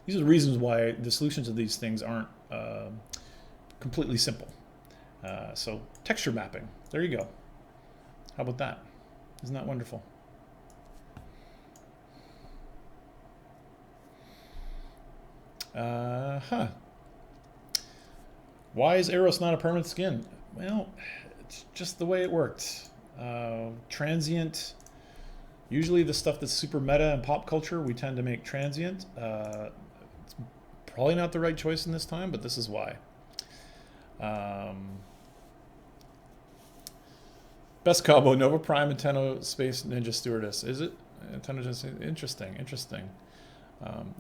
these are the reasons why the solutions of these things aren't completely simple. So texture mapping, there you go. How about that? Isn't that wonderful? Why is Eros not a permanent skin? well, it's just the way it worked. Transient. Usually the stuff that's super meta and pop culture, we tend to make transient. It's probably not the right choice in this time, but this is why. Best combo, Nova Prime, Nintendo Space Ninja Stewardess. Is it? Nintendo just interesting, interesting.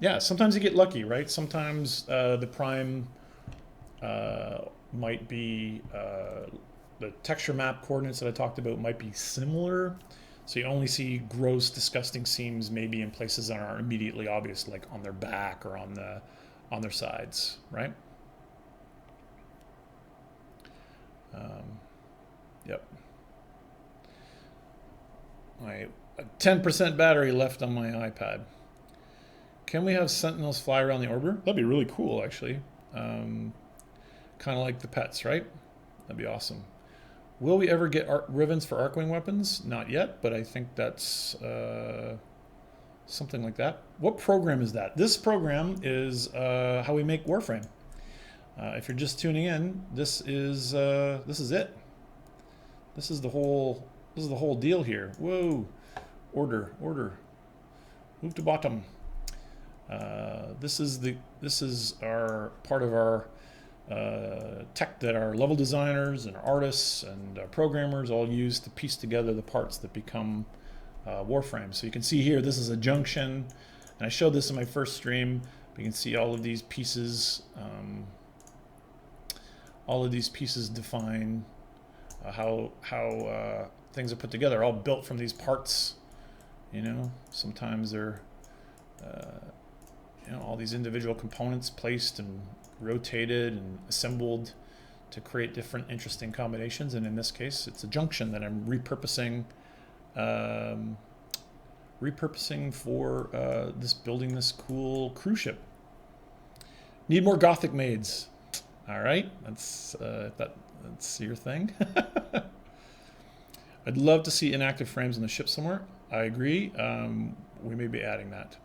Yeah, sometimes you get lucky, right? Sometimes the Prime might be the texture map coordinates that I talked about might be similar. So you only see gross, disgusting seams maybe in places that aren't immediately obvious, like on their back or on their sides, right? Yep. My 10% battery left on my iPad. Can we have sentinels fly around the orbiter? That'd be really cool, actually. Kind of like the pets, right? That'd be awesome. Will we ever get ribbons for Arcwing weapons? Not yet, but I think that's something like that. What program is that? This program is how we make Warframe. If you're just tuning in, this is it. This is the whole deal here. Whoa, order. Move to bottom. This is our part of our tech that our level designers and artists and programmers all use to piece together the parts that become Warframe. So you can see here, this is a junction, and I showed this in my first stream. You can see all of these pieces. All of these pieces define how things are put together. All built from these parts. You know, sometimes they're all these individual components placed and rotated and assembled to create different interesting combinations, and in this case it's a junction that I'm repurposing for building this cool cruise ship. Need more Gothic maids. All right, that's your thing. I'd love to see inactive frames on the ship somewhere. I agree. We may be adding that.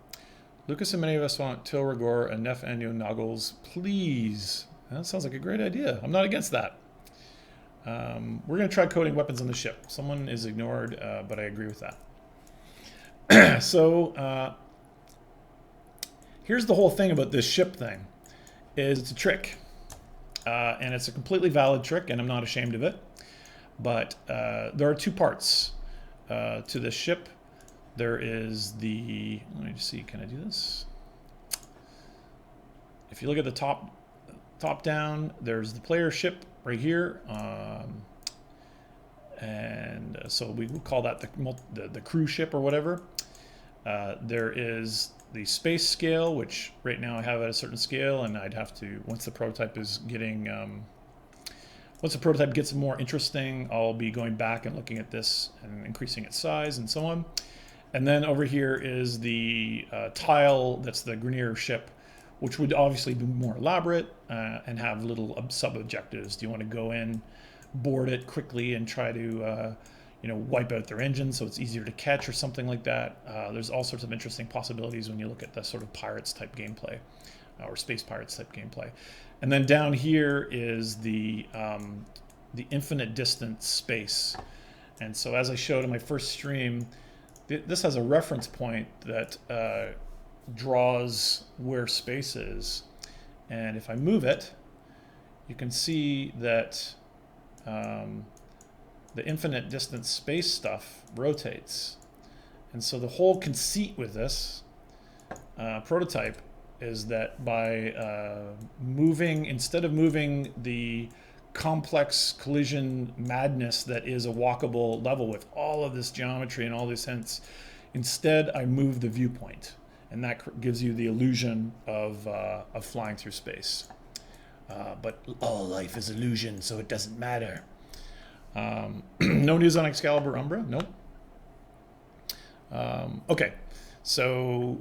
Lucas and many of us want Til Rigor and Nef Anio Noggles, please. That sounds like a great idea. I'm not against that. We're going to try coding weapons on the ship. Someone is ignored, but I agree with that. So here's the whole thing about this ship thing. Is it's a trick. And it's a completely valid trick, and I'm not ashamed of it. But there are two parts to this ship. There is the, let me just see, can I do this? If you look at the top down, there's the player ship right here. And so we would call that the crew ship or whatever. There is the space scale, which right now I have at a certain scale, and I'd have to, once the prototype is getting, once the prototype gets more interesting, I'll be going back and looking at this and increasing its size and so on. And then over here is the tile, that's the Grenier ship, which would obviously be more elaborate and have little sub-objectives. Do you want to go in, board it quickly and try to wipe out their engine so it's easier to catch or something like that? There's all sorts of interesting possibilities when you look at the sort of pirates type gameplay or space pirates type gameplay. And then down here is the infinite distance space. And so as I showed in my first stream, this has a reference point that draws where space is. And if I move it, you can see that the infinite distance space stuff rotates. And so the whole conceit with this prototype is that by moving, instead of moving the complex collision madness that is a walkable level with all of this geometry and all these hints, instead I move the viewpoint, and that gives you the illusion of flying through space. But all life is illusion, so it doesn't matter. No news on Excalibur Umbra? Nope. Okay, so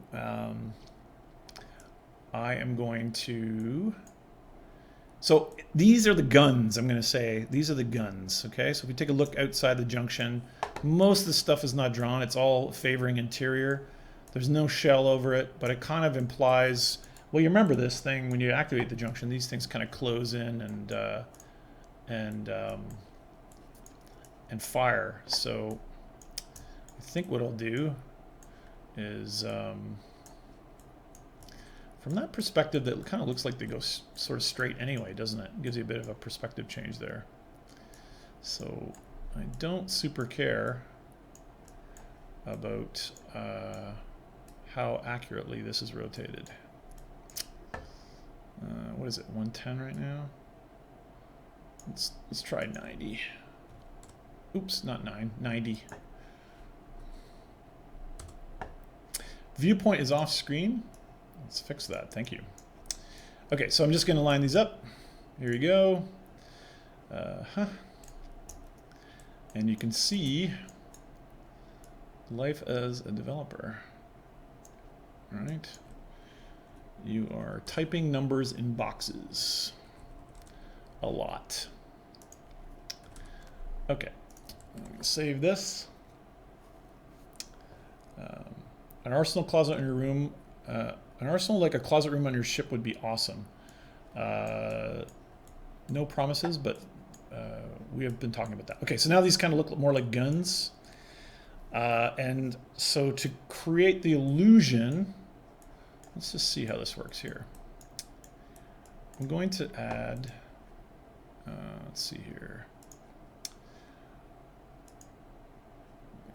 I am going to... So these are the guns, I'm going to say. These are the guns, okay? So if we take a look outside the junction, most of the stuff is not drawn. It's all favoring interior. There's no shell over it, but it kind of implies... Well, you remember this thing, when you activate the junction, these things kind of close in and fire. So I think what I'll do is, from that perspective, that kind of looks like they go sort of straight anyway, doesn't it? Gives you a bit of a perspective change there. So I don't super care about how accurately this is rotated. What is it, 110 right now? Let's try 90. Oops, not 90. Viewpoint is off screen. Let's fix that, thank you. Okay, so I'm just gonna line these up. Here we go. And you can see life as a developer. All right. You are typing numbers in boxes. A lot. Okay, I'm gonna save this. An arsenal closet in your room. An arsenal like a closet room on your ship would be awesome. No promises, but we have been talking about that. Okay, so now these kind of look more like guns. And so to create the illusion, let's just see how this works here. I'm going to add, let's see here.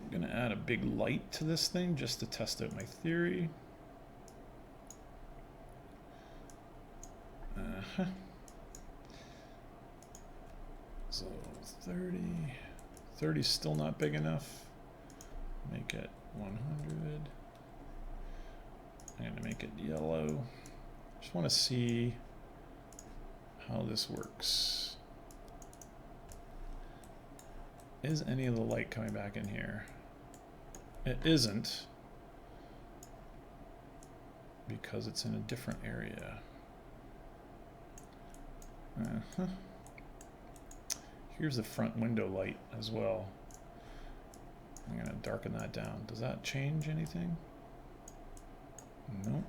I'm going to add a big light to this thing just to test out my theory. So 30 is still not big enough. Make it 100. I'm going to make it yellow. Just want to see how this works. Is any of the light coming back in here? It isn't, because it's in a different area. Here's the front window light as well. I'm going to darken that down. Does that change anything? No,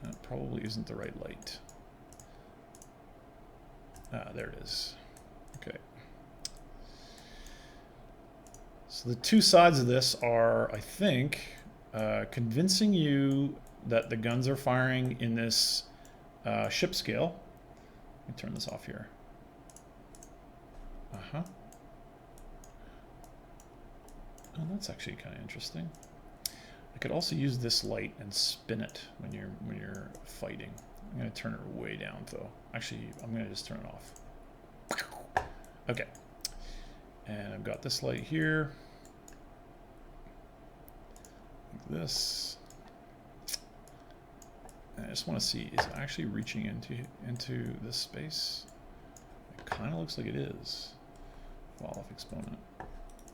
that probably isn't the right light. Ah, there it is. Okay. So the two sides of this are, I think, convincing you that the guns are firing in this ship scale. Let me turn this off here. Oh, that's actually kind of interesting. I could also use this light and spin it when you're fighting. I'm going to turn it way down though. Actually, I'm going to just turn it off. Okay. And I've got this light here. Like this. And I just want to see, is it actually reaching into this space? It kind of looks like it is. Fall off exponent.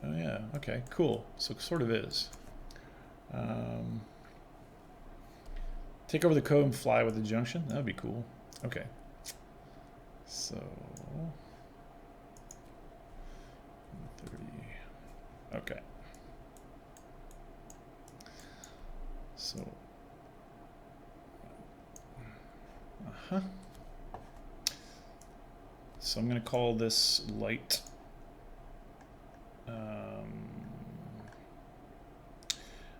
Oh yeah, okay, cool. So it sort of is. Take over the code and fly with the junction. That would be cool. Okay. So 30. Okay. So so I'm going to call this light. I'm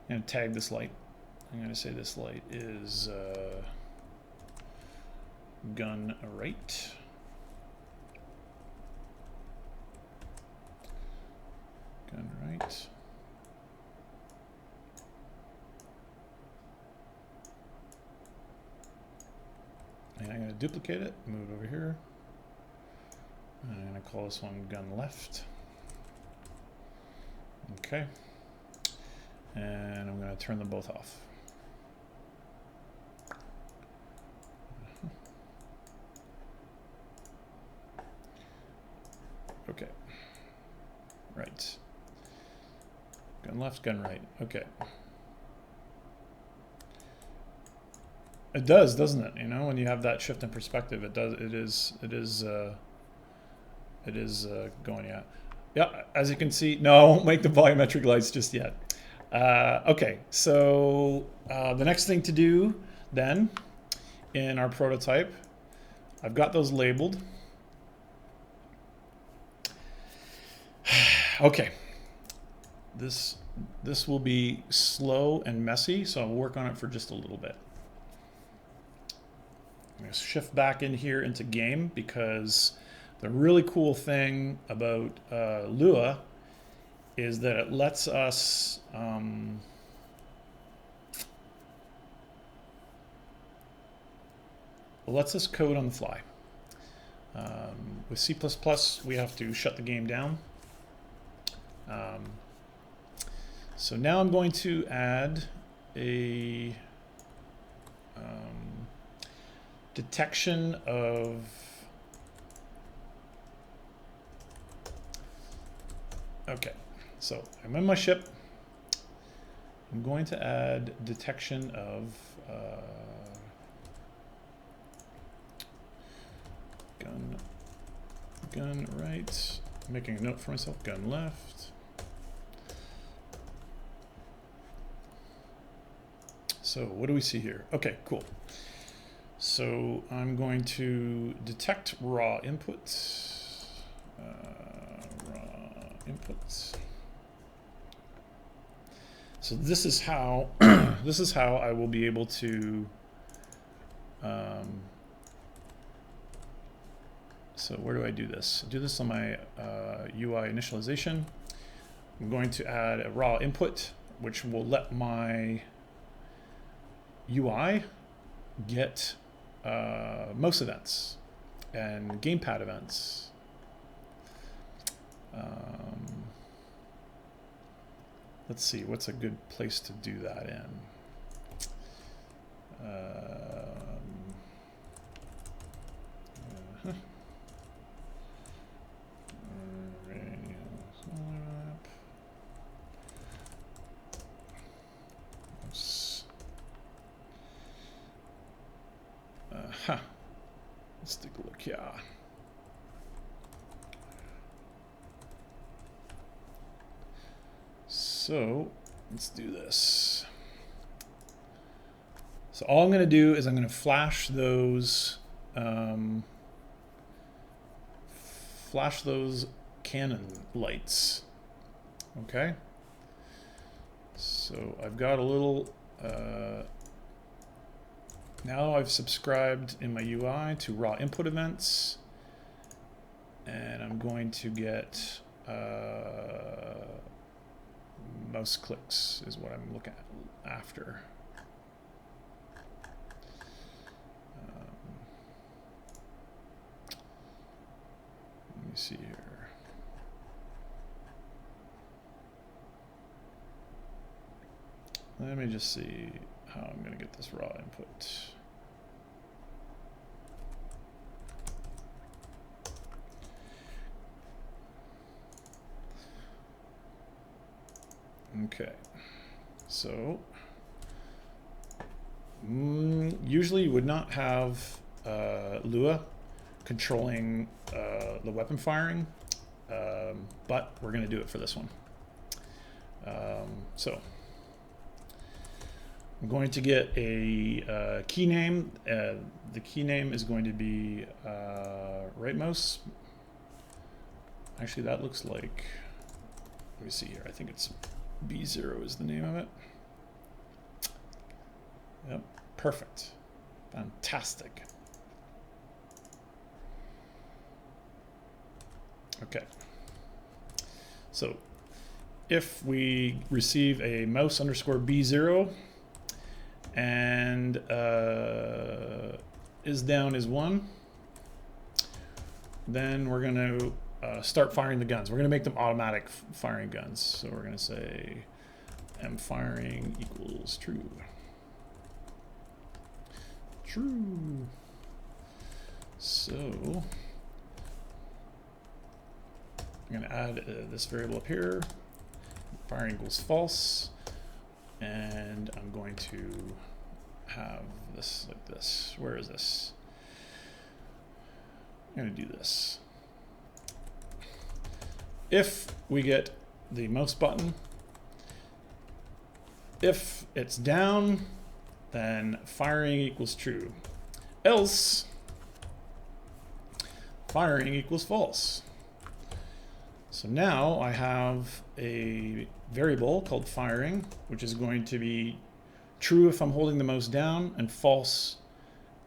going to tag this light. I'm going to say this light is gun right. Gun right. And I'm going to duplicate it, move it over here. And I'm going to call this one gun left. Okay. And I'm going to turn them both off. Okay. Right. Gun left, gun right. Okay. It does, doesn't it? You know, when you have that shift in perspective, it does. It is going. Yeah. Yeah. As you can see, no, I won't make the volumetric lights just yet. Okay. So the next thing to do then in our prototype, I've got those labeled. Okay. This will be slow and messy, so I'll work on it for just a little bit. I'm going to shift back in here into game because the really cool thing about Lua is that it lets us code on the fly. With C++, we have to shut the game down. So now I'm going to add a detection of okay, so I'm in my ship. I'm going to add detection of gun right, making a note for myself, gun left. So what do we see here? Okay, cool. So I'm going to detect raw inputs. So this is how I will be able to. So where do I do this? Do this on my UI initialization. I'm going to add a raw input, which will let my UI get mouse events and gamepad events. Let's see, what's a good place to do that in? Let's take a look here. So let's do this. So all I'm going to do is I'm going to flash those cannon lights. Okay. So I've got a little. Now I've subscribed in my UI to raw input events, and I'm going to get mouse clicks is what I'm looking at after. Let me see here. Let me just see how I'm going to get this raw input. Okay, so usually you would not have Lua controlling the weapon firing, but we're going to do it for this one. So I'm going to get a key name. The key name is going to be right mouse. Actually, that looks like, let me see here. I think it's B0 is the name of it. Yep, perfect. Fantastic. Okay. So if we receive a mouse underscore B0 and is down is 1, then we're going to start firing the guns. We're going to make them automatic firing guns. So we're going to say M firing equals true. True. So I'm going to add this variable up here. Firing equals false. And I'm going to have this like this. Where is this? I'm going to do this. If we get the mouse button, if it's down, then firing equals true. Else, firing equals false. So now I have a variable called firing, which is going to be true if I'm holding the mouse down and false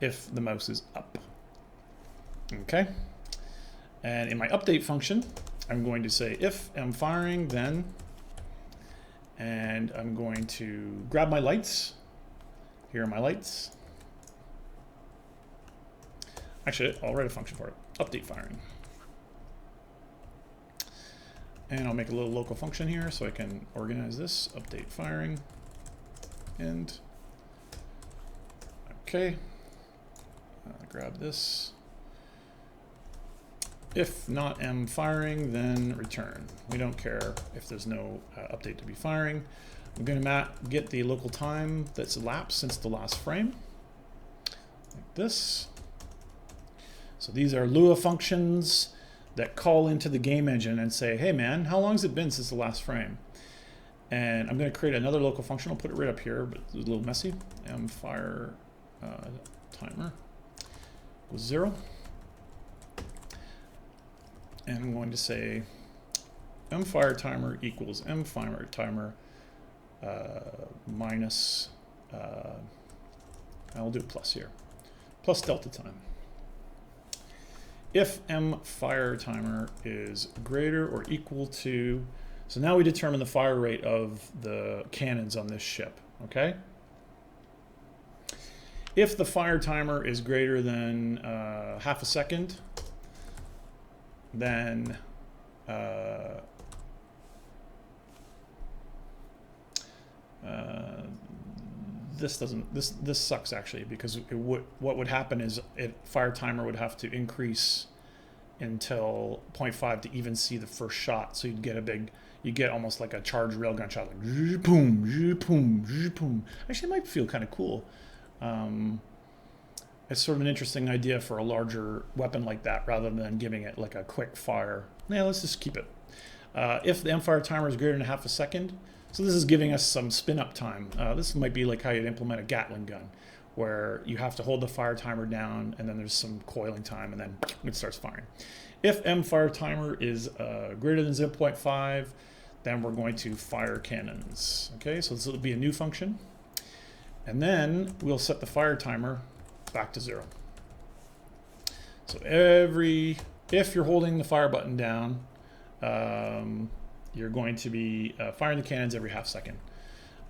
if the mouse is up. Okay. And in my update function, I'm going to say if I'm firing, then, and I'm going to grab my lights. Here are my lights. Actually, I'll write a function for it. Update firing. And I'll make a little local function here so I can organize this. Update firing. And okay. Grab this. If not M firing, then return. We don't care if there's no update to be firing. I'm going to get the local time that's elapsed since the last frame, like this. So these are Lua functions that call into the game engine and say, hey man, how long has it been since the last frame? And I'm going to create another local function. I'll put it right up here, but it's a little messy. Mfire timer equals 0. And I'm going to say mfire timer equals mfire timer minus, I'll do a plus here, plus delta time. If mfire timer is greater or equal to, so now we determine the fire rate of the cannons on this ship, okay? If the fire timer is greater than half a second, then this sucks actually, because what would happen is fire timer would have to increase until 0.5 to even see the first shot. So you get almost like a charged railgun shot, like boom, boom, boom. Actually, it might feel kind of cool. It's sort of an interesting idea for a larger weapon like that, rather than giving it like a quick fire. Yeah, let's just keep it. If the mfire timer is greater than half a second, so this is giving us some spin up time. This might be like how you'd implement a Gatling gun, where you have to hold the fire timer down and then there's some coiling time and then it starts firing. If mfire timer is greater than 0.5, then we're going to fire cannons. Okay, so this will be a new function. And then we'll set the fire timer back to 0. So if you're holding the fire button down, you're going to be firing the cannons every half second.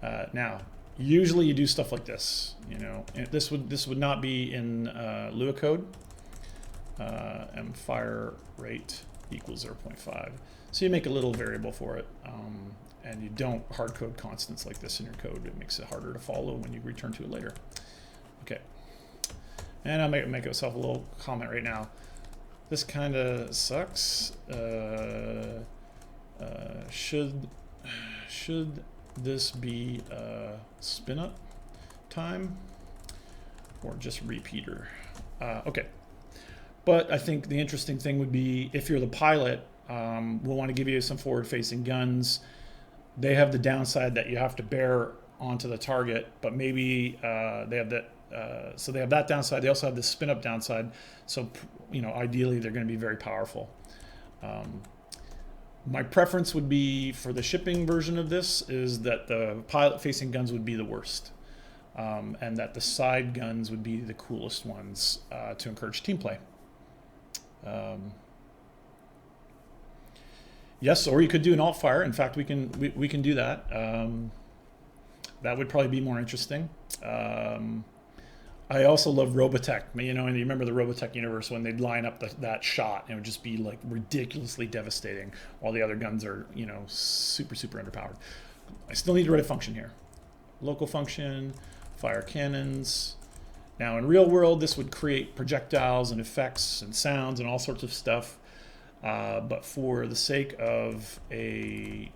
Now, usually you do stuff like this. You know, this would not be in Lua code. Mfire rate equals 0.5. So you make a little variable for it, and you don't hard code constants like this in your code. It makes it harder to follow when you return to it later. Okay, and I'll make myself a little comment right now. This kind of sucks. Should this be spin up time or just repeater? Okay, but I think the interesting thing would be if you're the pilot, we'll want to give you some forward-facing guns. They have the downside that you have to bear onto the target, but maybe they have that. So they have that downside. They also have the spin-up downside. So ideally they're going to be very powerful. My preference would be for the shipping version of this is that the pilot-facing guns would be the worst, and that the side guns would be the coolest ones to encourage team play. Yes, or you could do an alt fire. In fact, we can do that. That would probably be more interesting. I also love Robotech, and you remember the Robotech universe when they'd line up that shot and it would just be like ridiculously devastating while the other guns are, super, super underpowered. I still need to write a function here. Local function, fire cannons. Now in real world, this would create projectiles and effects and sounds and all sorts of stuff. But for the sake of a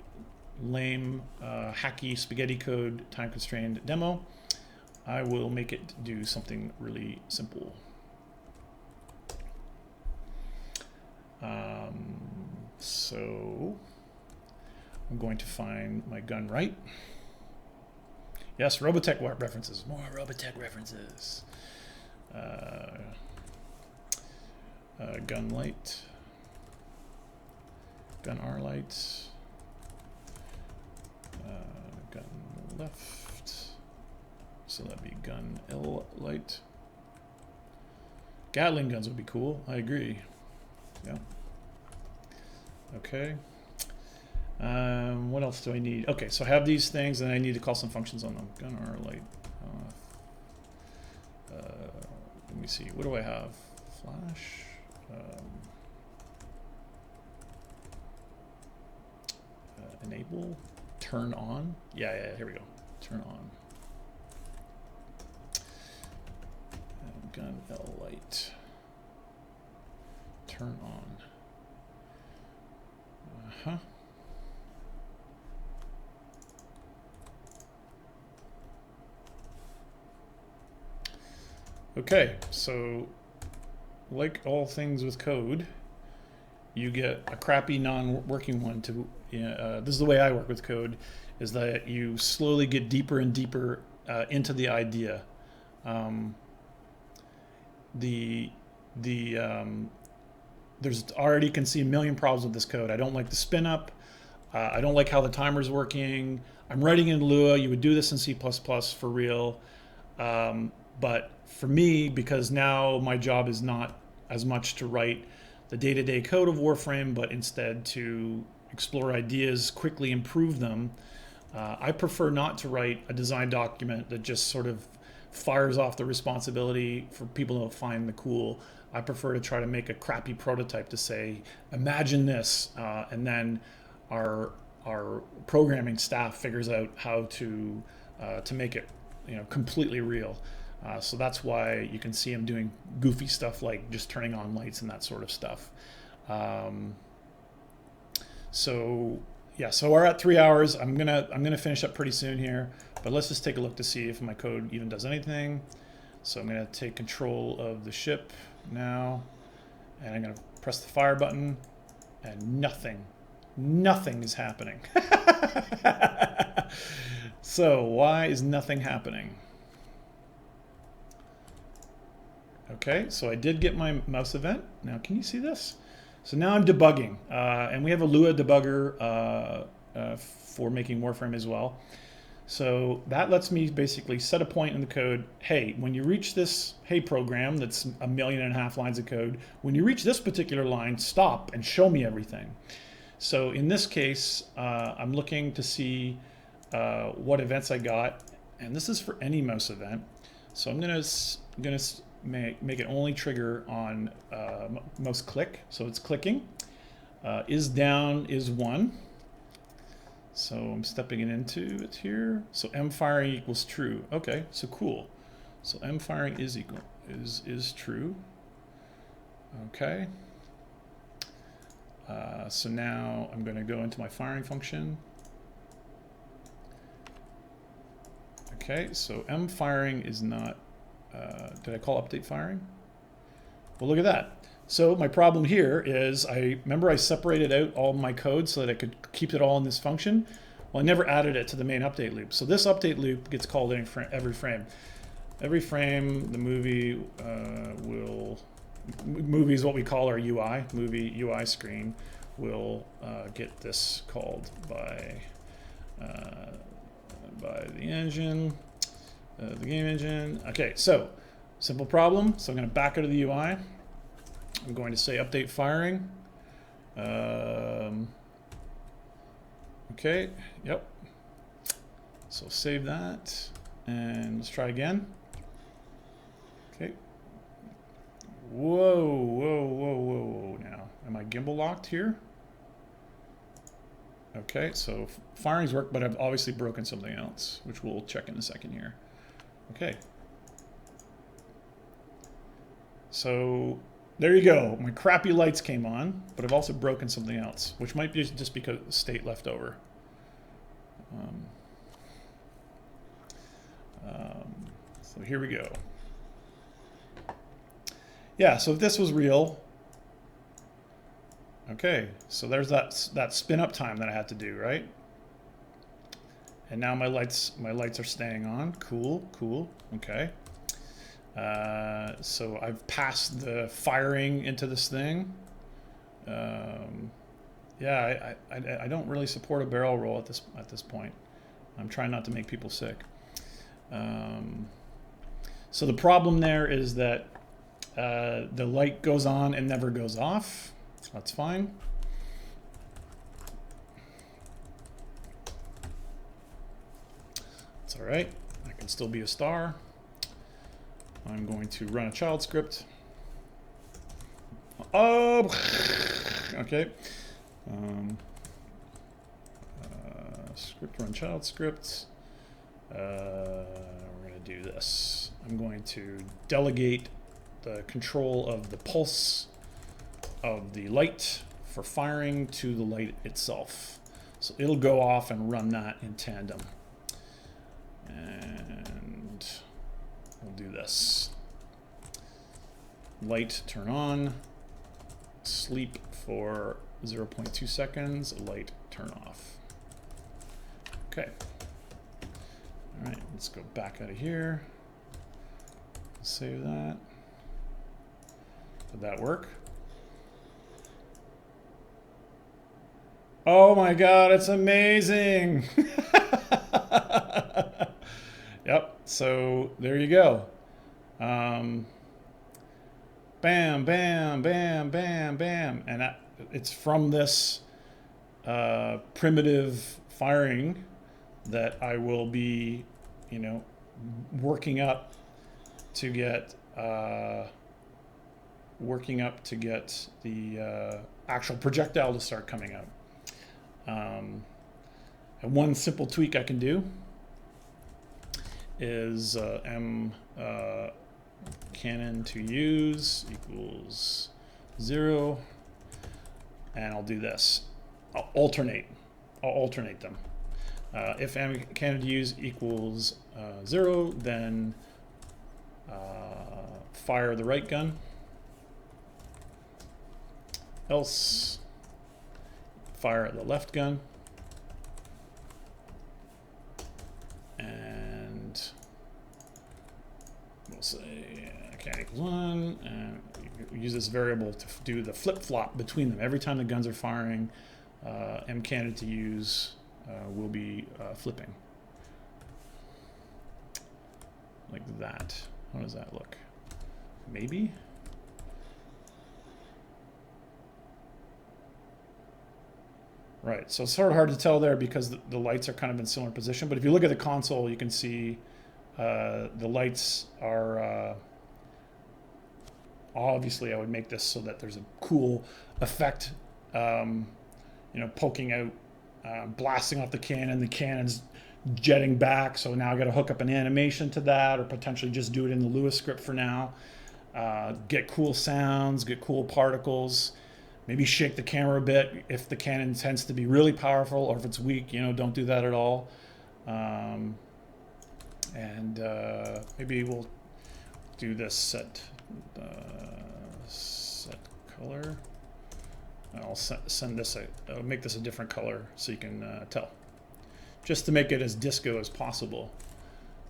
lame, hacky spaghetti code time-constrained demo, I will make it do something really simple. So I'm going to find my gun right. Yes, Robotech references. More Robotech references. Gun light. gun R light. Gun left. So that'd be gun L light. Gatling guns would be cool. I agree. Yeah. Okay. What else do I need? Okay, so I have these things, and I need to call some functions on them. Gun R light. Let me see. What do I have? Flash. Enable. Turn on. Yeah. Here we go. Turn on. Gun L light. Turn on. Okay, so like all things with code, you get a crappy non-working one to, this is the way I work with code, is that you slowly get deeper and deeper into the idea. There's already can see a million problems with this code. I don't like the spin up. I don't like how the timer's working. I'm writing in Lua. You would do this in C++ for real. But for me, because now my job is not as much to write the day-to-day code of Warframe, but instead to explore ideas, quickly improve them, I prefer not to write a design document that just sort of fires off the responsibility for people to find the cool. I prefer to try to make a crappy prototype to say, imagine this, and then our programming staff figures out how to make it, completely real. So that's why you can see him doing goofy stuff like just turning on lights and that sort of stuff. So we're at 3 hours. I'm gonna finish up pretty soon here, but let's just take a look to see if my code even does anything. So I'm gonna take control of the ship now, and I'm gonna press the fire button, and nothing is happening. So why is nothing happening? Okay, so I did get my mouse event. Now, can you see this? So now I'm debugging, and we have a Lua debugger for making Warframe as well. So that lets me basically set a point in the code. Hey, when you reach this hey program that's 1.5 million lines of code, when you reach this particular line, stop and show me everything. So in this case, I'm looking to see what events I got, and this is for any mouse event. So I'm gonna make it only trigger on mouse click. So it's clicking. Is down is 1. So I'm stepping it into it here. So M firing equals true. Okay, so cool. So M firing is true. Okay. So now I'm going to go into my firing function. Okay, so M firing is not. Did I call update firing? Well, look at that. So my problem here is remember I separated out all my code so that I could keep it all in this function. Well, I never added it to the main update loop. So this update loop gets called in every frame. Every frame, the movie movie is what we call our UI. Movie UI screen will get this called by the engine, the game engine. Okay, so simple problem. So I'm going to back out of the UI. I'm going to say update firing. Okay, yep. So save that, and let's try again. Okay. Whoa. Now, am I gimbal locked here? Okay, so firing's worked, but I've obviously broken something else, which we'll check in a second here. Okay. So there you go. My crappy lights came on, but I've also broken something else, which might be just because the state left over. So here we go. Yeah, so if this was real, okay, so there's that spin up time that I had to do, right? And now my lights are staying on. Cool. Okay. So I've passed the firing into this thing. Yeah, I don't really support a barrel roll at this point. I'm trying not to make people sick. So the problem there is that the light goes on and never goes off. That's fine. It's all right. I can still be a star. I'm going to run a child script. Oh, okay. Script run child script. We're going to do this. I'm going to delegate the control of the pulse of the light for firing to the light itself. So it'll go off and run that in tandem. And we'll do this. Light turn on, sleep for 0.2 seconds, light turn off. Okay. All right, let's go back out of here. Save that. Did that work? Oh my God, it's amazing. Yep, so there you go. Bam, bam, bam, bam, bam. And it's from this primitive firing that I will be, you know, working up to get the actual projectile to start coming out. And one simple tweak I can do is M cannon to use equals 0, and I'll do this. I'll alternate them. If M cannon to use equals 0, then fire the right gun. Else, fire the left gun. And we'll say cannon equals 1, and we use this variable to do the flip-flop between them. Every time the guns are firing, M cannon to use will be flipping. Like that. How does that look? Maybe? Right, so it's sort of hard to tell there because the lights are kind of in similar position, but if you look at the console, you can see the lights are, obviously I would make this so that there's a cool effect, you know, poking out, blasting off the cannon's jetting back, so now I gotta hook up an animation to that, or potentially just do it in the Lewis script for now. Get cool sounds, get cool particles. Maybe shake the camera a bit if the cannon tends to be really powerful, or if it's weak, you know, don't do that at all. Maybe we'll do this set color. I'll send this make this a different color so you can tell. Just to make it as disco as possible,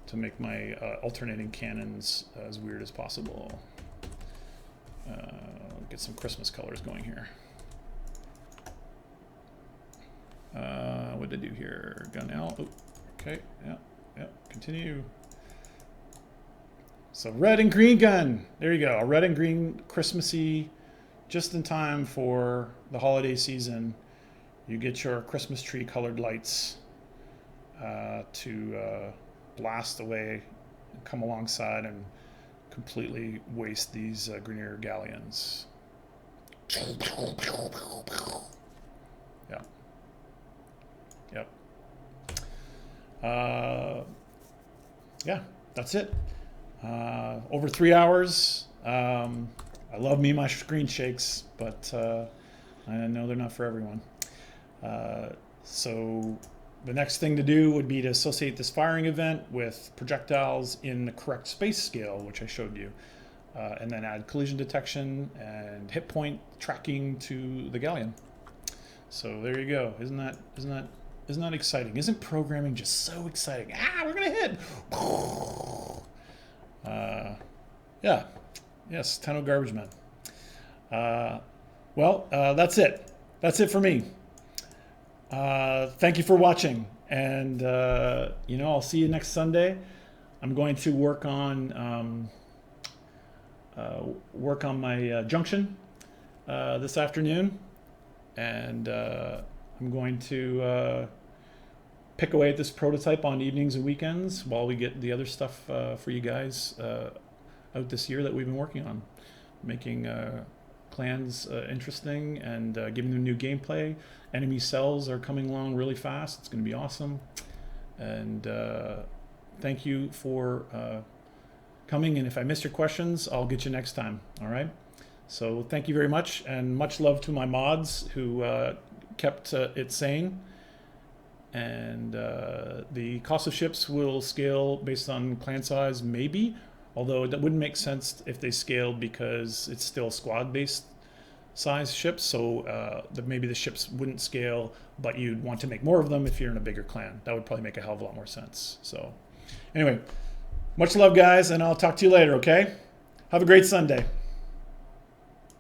to make my alternating cannons as weird as possible. Get some Christmas colors going here. What did I do here? Gun L. Oh, okay. Yeah. Continue. So red and green gun. There you go. A red and green Christmassy, just in time for the holiday season. You get your Christmas tree colored lights to blast away and come alongside and completely waste these Grenier galleons. Yeah, that's it. Over 3 hours. I love me my screen shakes, but I know they're not for everyone. So the next thing to do would be to associate this firing event with projectiles in the correct space scale, which I showed you, and then add collision detection and hit point tracking to the galleon. So there you go. Isn't that exciting? Isn't programming just so exciting? We're gonna hit. Yeah. Yes, Tenno Garbage Man. Well, that's it. That's it for me. Thank you for watching, and I'll see you next Sunday. I'm going to work on my junction this afternoon, and I'm going to pick away at this prototype on evenings and weekends while we get the other stuff for you guys out this year that we've been working on, making clans interesting and giving them new gameplay. Enemy cells are coming along really fast. It's going to be awesome. And thank you for coming. And if I missed your questions, I'll get you next time. All right. So thank you very much, and much love to my mods who kept it sane. And the cost of ships will scale based on clan size, maybe. Although it wouldn't make sense if they scaled because it's still squad-based size ships. So maybe the ships wouldn't scale, but you'd want to make more of them if you're in a bigger clan. That would probably make a hell of a lot more sense. So anyway, much love, guys, and I'll talk to you later, okay? Have a great Sunday.